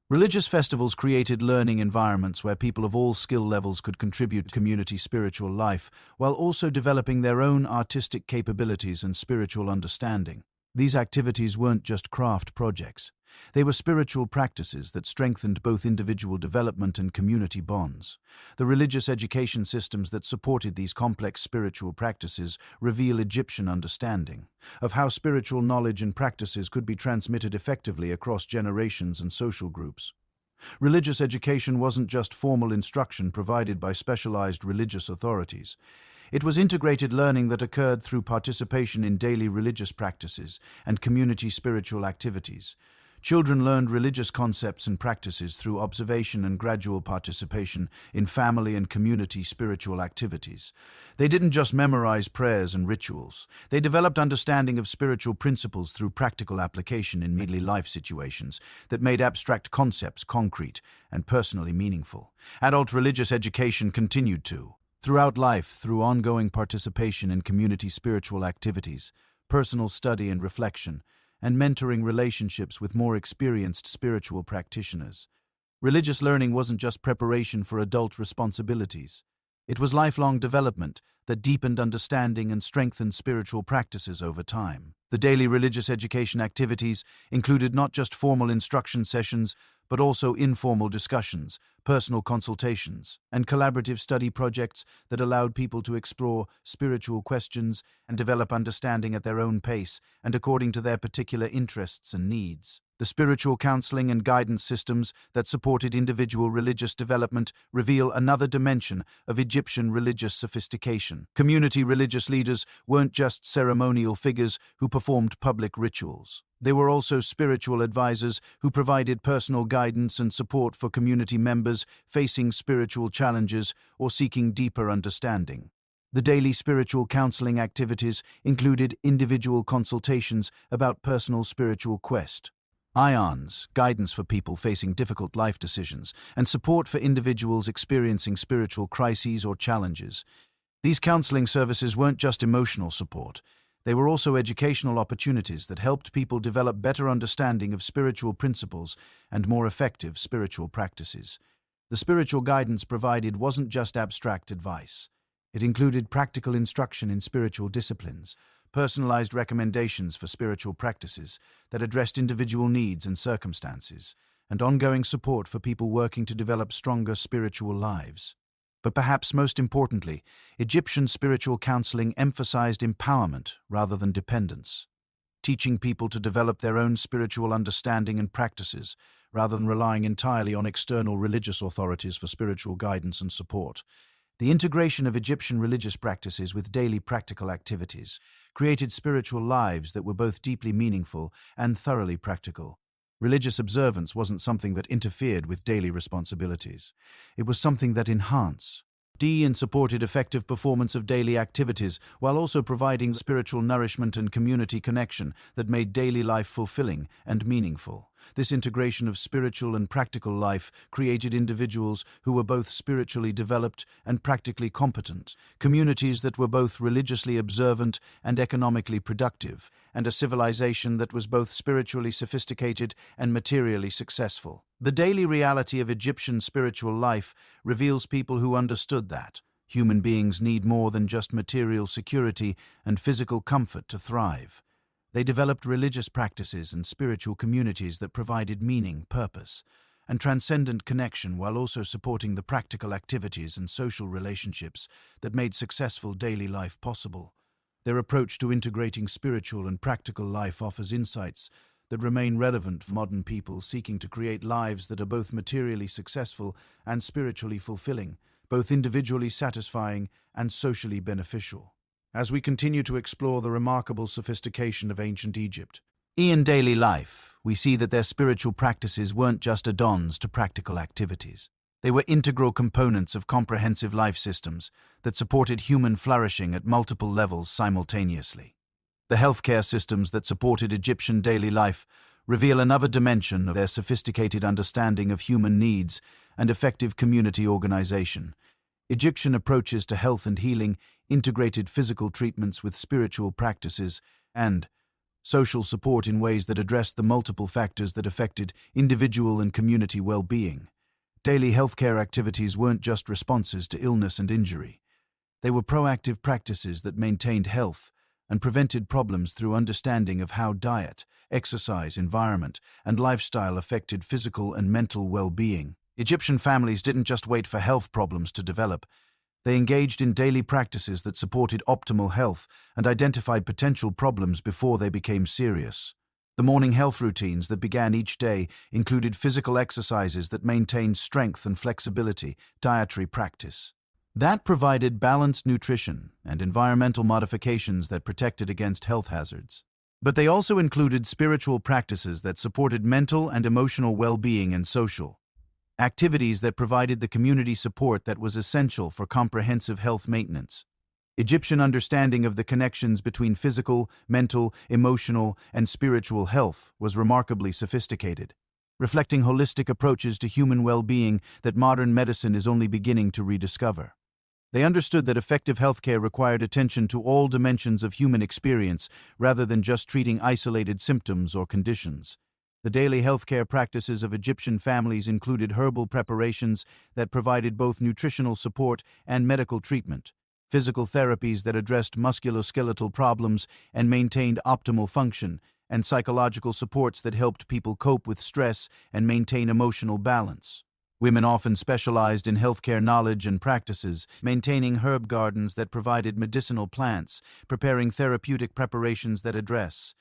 religious festivals created learning environments where people of all skill levels could contribute to community spiritual life while also developing their own artistic capabilities and spiritual understanding. These activities weren't just craft projects. They were spiritual practices that strengthened both individual development and community bonds. The religious education systems that supported these complex spiritual practices reveal Egyptian understanding of how spiritual knowledge and practices could be transmitted effectively across generations and social groups. Religious education wasn't just formal instruction provided by specialized religious authorities. It was integrated learning that occurred through participation in daily religious practices and community spiritual activities. Children learned religious concepts and practices through observation and gradual participation in family and community spiritual activities. They didn't just memorize prayers and rituals. They developed understanding of spiritual principles through practical application in daily life situations that made abstract concepts concrete and personally meaningful. Adult religious education continued throughout life, through ongoing participation in community spiritual activities, personal study and reflection, and mentoring relationships with more experienced spiritual practitioners. Religious learning wasn't just preparation for adult responsibilities. It was lifelong development that deepened understanding and strengthened spiritual practices over time. The daily religious education activities included not just formal instruction sessions, but also informal discussions, personal consultations, and collaborative study projects that allowed people to explore spiritual questions and develop understanding at their own pace and according to their particular interests and needs. The spiritual counseling and guidance systems that supported individual religious development reveal another dimension of Egyptian religious sophistication. Community religious leaders weren't just ceremonial figures who performed public rituals. They were also spiritual advisors who provided personal guidance and support for community members facing spiritual challenges or seeking deeper understanding. The daily spiritual counseling activities included individual consultations about personal spiritual quest, IONS, guidance for people facing difficult life decisions, and support for individuals experiencing spiritual crises or challenges. These counseling services weren't just emotional support. They were also educational opportunities that helped people develop better understanding of spiritual principles and more effective spiritual practices. The spiritual guidance provided wasn't just abstract advice. It included practical instruction in spiritual disciplines, personalized recommendations for spiritual practices that addressed individual needs and circumstances, and ongoing support for people working to develop stronger spiritual lives. But perhaps most importantly, Egyptian spiritual counseling emphasized empowerment rather than dependence, teaching people to develop their own spiritual understanding and practices rather than relying entirely on external religious authorities for spiritual guidance and support. The integration of Egyptian religious practices with daily practical activities created spiritual lives that were both deeply meaningful and thoroughly practical. Religious observance wasn't something that interfered with daily responsibilities. It was something that enhanced and supported effective performance of daily activities while also providing spiritual nourishment and community connection that made daily life fulfilling and meaningful. This integration of spiritual and practical life created individuals who were both spiritually developed and practically competent, communities that were both religiously observant and economically productive, and a civilization that was both spiritually sophisticated and materially successful. The daily reality of Egyptian spiritual life reveals people who understood that human beings need more than just material security and physical comfort to thrive. They developed religious practices and spiritual communities that provided meaning, purpose, and transcendent connection while also supporting the practical activities and social relationships that made successful daily life possible. Their approach to integrating spiritual and practical life offers insights that remain relevant for modern people seeking to create lives that are both materially successful and spiritually fulfilling, both individually satisfying and socially beneficial. As we continue to explore the remarkable sophistication of ancient Egypt, in daily life, we see that their spiritual practices weren't just add-ons to practical activities. They were integral components of comprehensive life systems that supported human flourishing at multiple levels simultaneously. The healthcare systems that supported Egyptian daily life reveal another dimension of their sophisticated understanding of human needs and effective community organization. Egyptian approaches to health and healing integrated physical treatments with spiritual practices and social support in ways that addressed the multiple factors that affected individual and community well-being. Daily healthcare activities weren't just responses to illness and injury. They were proactive practices that maintained health and prevented problems through understanding of how diet, exercise, environment, and lifestyle affected physical and mental well-being. Egyptian families didn't just wait for health problems to develop. They engaged in daily practices that supported optimal health and identified potential problems before they became serious. The morning health routines that began each day included physical exercises that maintained strength and flexibility, dietary practice that provided balanced nutrition, and environmental modifications that protected against health hazards. But they also included spiritual practices that supported mental and emotional well-being and social activities that provided the community support that was essential for comprehensive health maintenance. Egyptian understanding of the connections between physical, mental, emotional, and spiritual health was remarkably sophisticated, reflecting holistic approaches to human well-being that modern medicine is only beginning to rediscover. They understood that effective healthcare required attention to all dimensions of human experience rather than just treating isolated symptoms or conditions. The daily healthcare practices of Egyptian families included herbal preparations that provided both nutritional support and medical treatment, physical therapies that addressed musculoskeletal problems and maintained optimal function, and psychological supports that helped people cope with stress and maintain emotional balance. Women often specialized in healthcare knowledge and practices, maintaining herb gardens that provided medicinal plants, preparing therapeutic preparations that addressed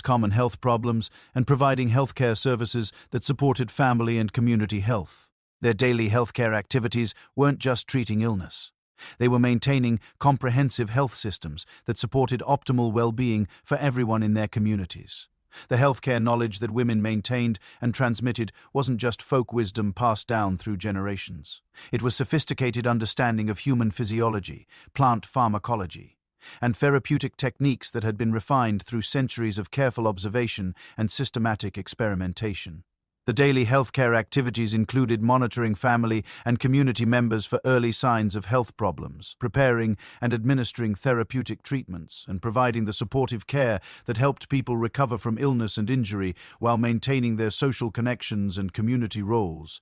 common health problems, and providing healthcare services that supported family and community health. Their daily healthcare activities weren't just treating illness. They were maintaining comprehensive health systems that supported optimal well-being for everyone in their communities. The healthcare knowledge that women maintained and transmitted wasn't just folk wisdom passed down through generations. It was sophisticated understanding of human physiology, plant pharmacology, and therapeutic techniques that had been refined through centuries of careful observation and systematic experimentation. The daily healthcare activities included monitoring family and community members for early signs of health problems, preparing and administering therapeutic treatments, and providing the supportive care that helped people recover from illness and injury while maintaining their social connections and community roles.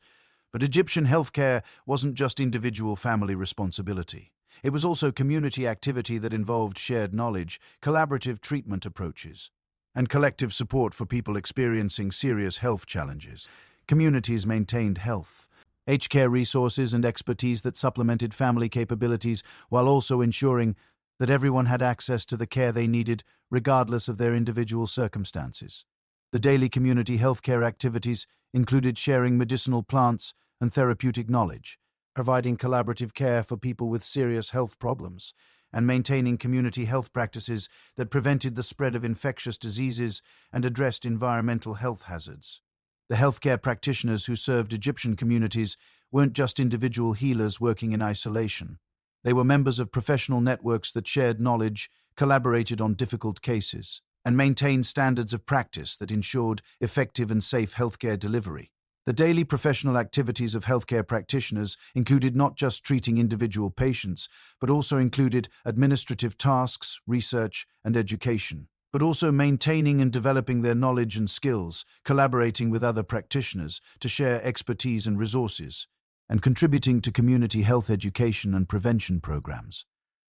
But Egyptian healthcare wasn't just individual family responsibility. It was also community activity that involved shared knowledge, collaborative treatment approaches, and collective support for people experiencing serious health challenges. Communities maintained health-care resources and expertise that supplemented family capabilities while also ensuring that everyone had access to the care they needed regardless of their individual circumstances. The daily community healthcare activities included sharing medicinal plants and therapeutic knowledge, providing collaborative care for people with serious health problems, and maintaining community health practices that prevented the spread of infectious diseases and addressed environmental health hazards. The healthcare practitioners who served Egyptian communities weren't just individual healers working in isolation. They were members of professional networks that shared knowledge, collaborated on difficult cases, and maintained standards of practice that ensured effective and safe healthcare delivery. The daily professional activities of healthcare practitioners included not just treating individual patients, but also included administrative tasks, research, and education, but also maintaining and developing their knowledge and skills, collaborating with other practitioners to share expertise and resources, and contributing to community health education and prevention programs.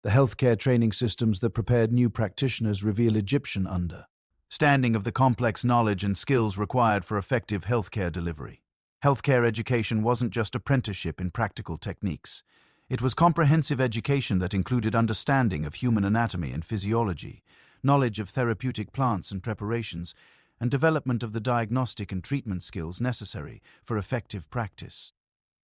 The healthcare training systems that prepared new practitioners reveal Egyptian understanding of the complex knowledge and skills required for effective healthcare delivery. Healthcare education wasn't just apprenticeship in practical techniques. It was comprehensive education that included understanding of human anatomy and physiology, knowledge of therapeutic plants and preparations, and development of the diagnostic and treatment skills necessary for effective practice.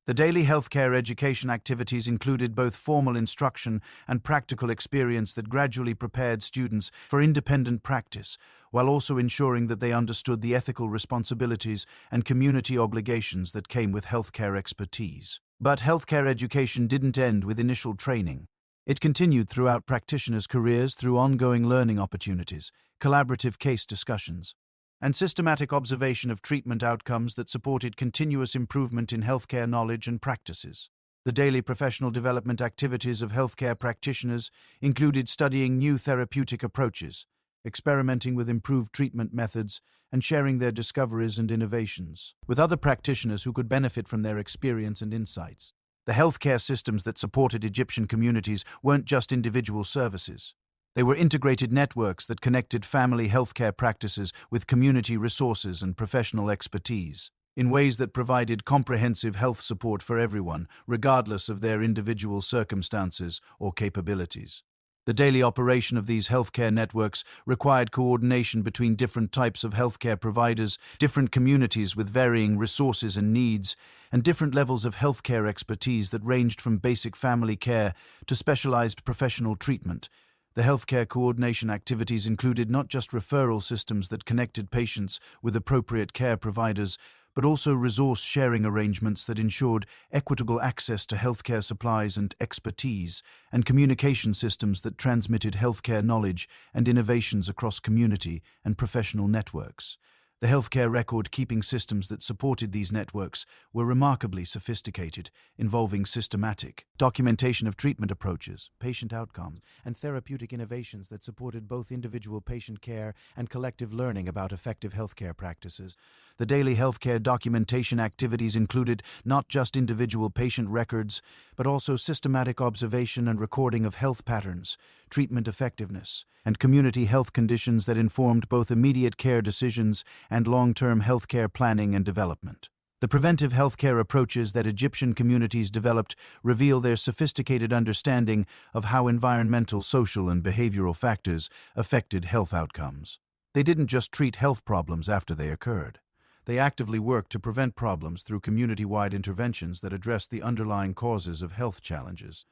The daily healthcare education activities included both formal instruction and practical experience that gradually prepared students for independent practice, while also ensuring that they understood the ethical responsibilities and community obligations that came with healthcare expertise. But healthcare education didn't end with initial training. It continued throughout practitioners' careers through ongoing learning opportunities, collaborative case discussions, and systematic observation of treatment outcomes that supported continuous improvement in healthcare knowledge and practices. The daily professional development activities of healthcare practitioners included studying new therapeutic approaches, experimenting with improved treatment methods, and sharing their discoveries and innovations with other practitioners who could benefit from their experience and insights. The healthcare systems that supported Egyptian communities weren't just individual services. They were integrated networks that connected family healthcare practices with community resources and professional expertise, in ways that provided comprehensive health support for everyone, regardless of their individual circumstances or capabilities. The daily operation of these healthcare networks required coordination between different types of healthcare providers, different communities with varying resources and needs, and different levels of healthcare expertise that ranged from basic family care to specialized professional treatment. The healthcare coordination activities included not just referral systems that connected patients with appropriate care providers, but also resource-sharing arrangements that ensured equitable access to healthcare supplies and expertise, and communication systems that transmitted healthcare knowledge and innovations across community and professional networks. The healthcare record-keeping systems that supported these networks were remarkably sophisticated, involving systematic documentation of treatment approaches, patient outcomes, and therapeutic innovations that supported both individual patient care and collective learning about effective healthcare practices. The daily healthcare documentation activities included not just individual patient records, but also systematic observation and recording of health patterns, treatment effectiveness, and community health conditions that informed both immediate care decisions and long-term healthcare planning and development. The preventive healthcare approaches that Egyptian communities developed reveal their sophisticated understanding of how environmental, social, and behavioral factors affected health outcomes. They didn't just treat health problems after they occurred. They actively worked to prevent problems through community-wide interventions that addressed the underlying causes of health challenges.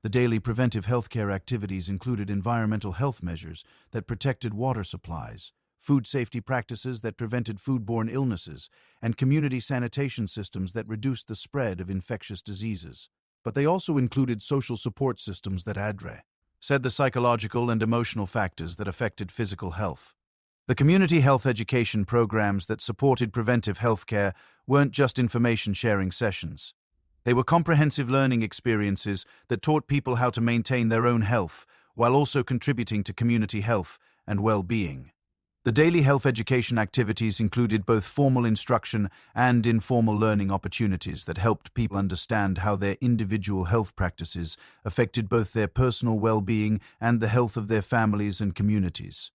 The daily preventive healthcare activities included environmental health measures that protected water supplies, food safety practices that prevented foodborne illnesses, and community sanitation systems that reduced the spread of infectious diseases. But they also included social support systems that addressed the psychological and emotional factors that affected physical health. The community health education programs that supported preventive healthcare weren't just information-sharing sessions. They were comprehensive learning experiences that taught people how to maintain their own health while also contributing to community health and well-being. The daily health education activities included both formal instruction and informal learning opportunities that helped people understand how their individual health practices affected both their personal well-being and the health of their families and communities.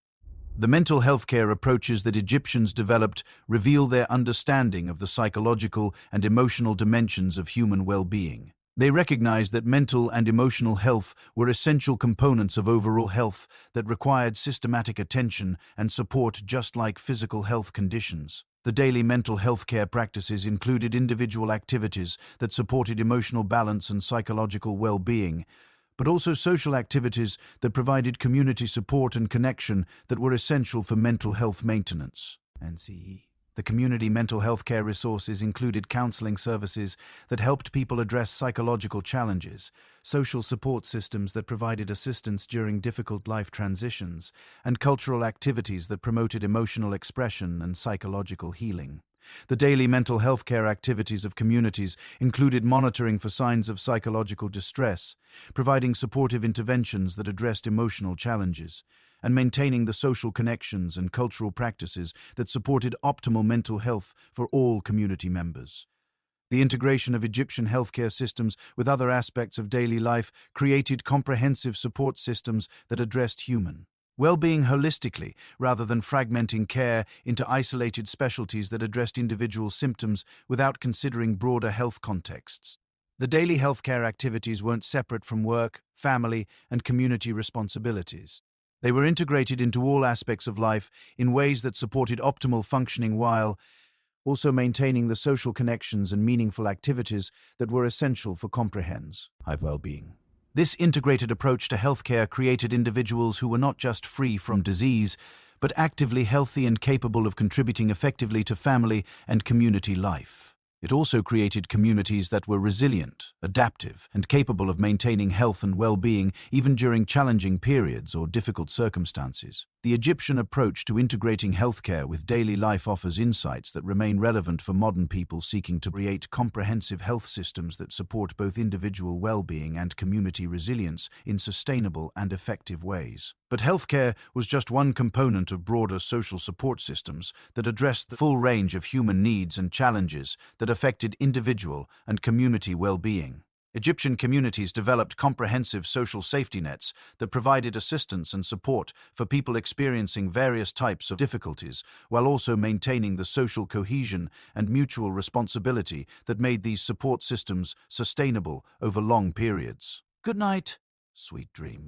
The mental health care approaches that Egyptians developed reveal their understanding of the psychological and emotional dimensions of human well-being. They recognized that mental and emotional health were essential components of overall health that required systematic attention and support just like physical health conditions. The daily mental health care practices included individual activities that supported emotional balance and psychological well-being, but also social activities that provided community support and connection that were essential for mental health maintenance. NCE. The community mental health care resources included counseling services that helped people address psychological challenges, social support systems that provided assistance during difficult life transitions, and cultural activities that promoted emotional expression and psychological healing. The daily mental health care activities of communities included monitoring for signs of psychological distress, providing supportive interventions that addressed emotional challenges, and maintaining the social connections and cultural practices that supported optimal mental health for all community members. The integration of Egyptian healthcare systems with other aspects of daily life created comprehensive support systems that addressed human well-being holistically, rather than fragmenting care into isolated specialties that addressed individual symptoms without considering broader health contexts. The daily healthcare activities weren't separate from work, family, and community responsibilities. They were integrated into all aspects of life in ways that supported optimal functioning while also maintaining the social connections and meaningful activities that were essential for comprehensive well-being. This integrated approach to healthcare created individuals who were not just free from disease, but actively healthy and capable of contributing effectively to family and community life. It also created communities that were resilient, adaptive, and capable of maintaining health and well-being even during challenging periods or difficult circumstances. The Egyptian approach to integrating healthcare with daily life offers insights that remain relevant for modern people seeking to create comprehensive health systems that support both individual well-being and community resilience in sustainable and effective ways. But healthcare was just one component of broader social support systems that addressed the full range of human needs and challenges that affected individual and community well-being. Egyptian communities developed comprehensive social safety nets that provided assistance and support for people experiencing various types of difficulties, while also maintaining the social cohesion and mutual responsibility that made these support systems sustainable over long periods. Good night, sweet dream.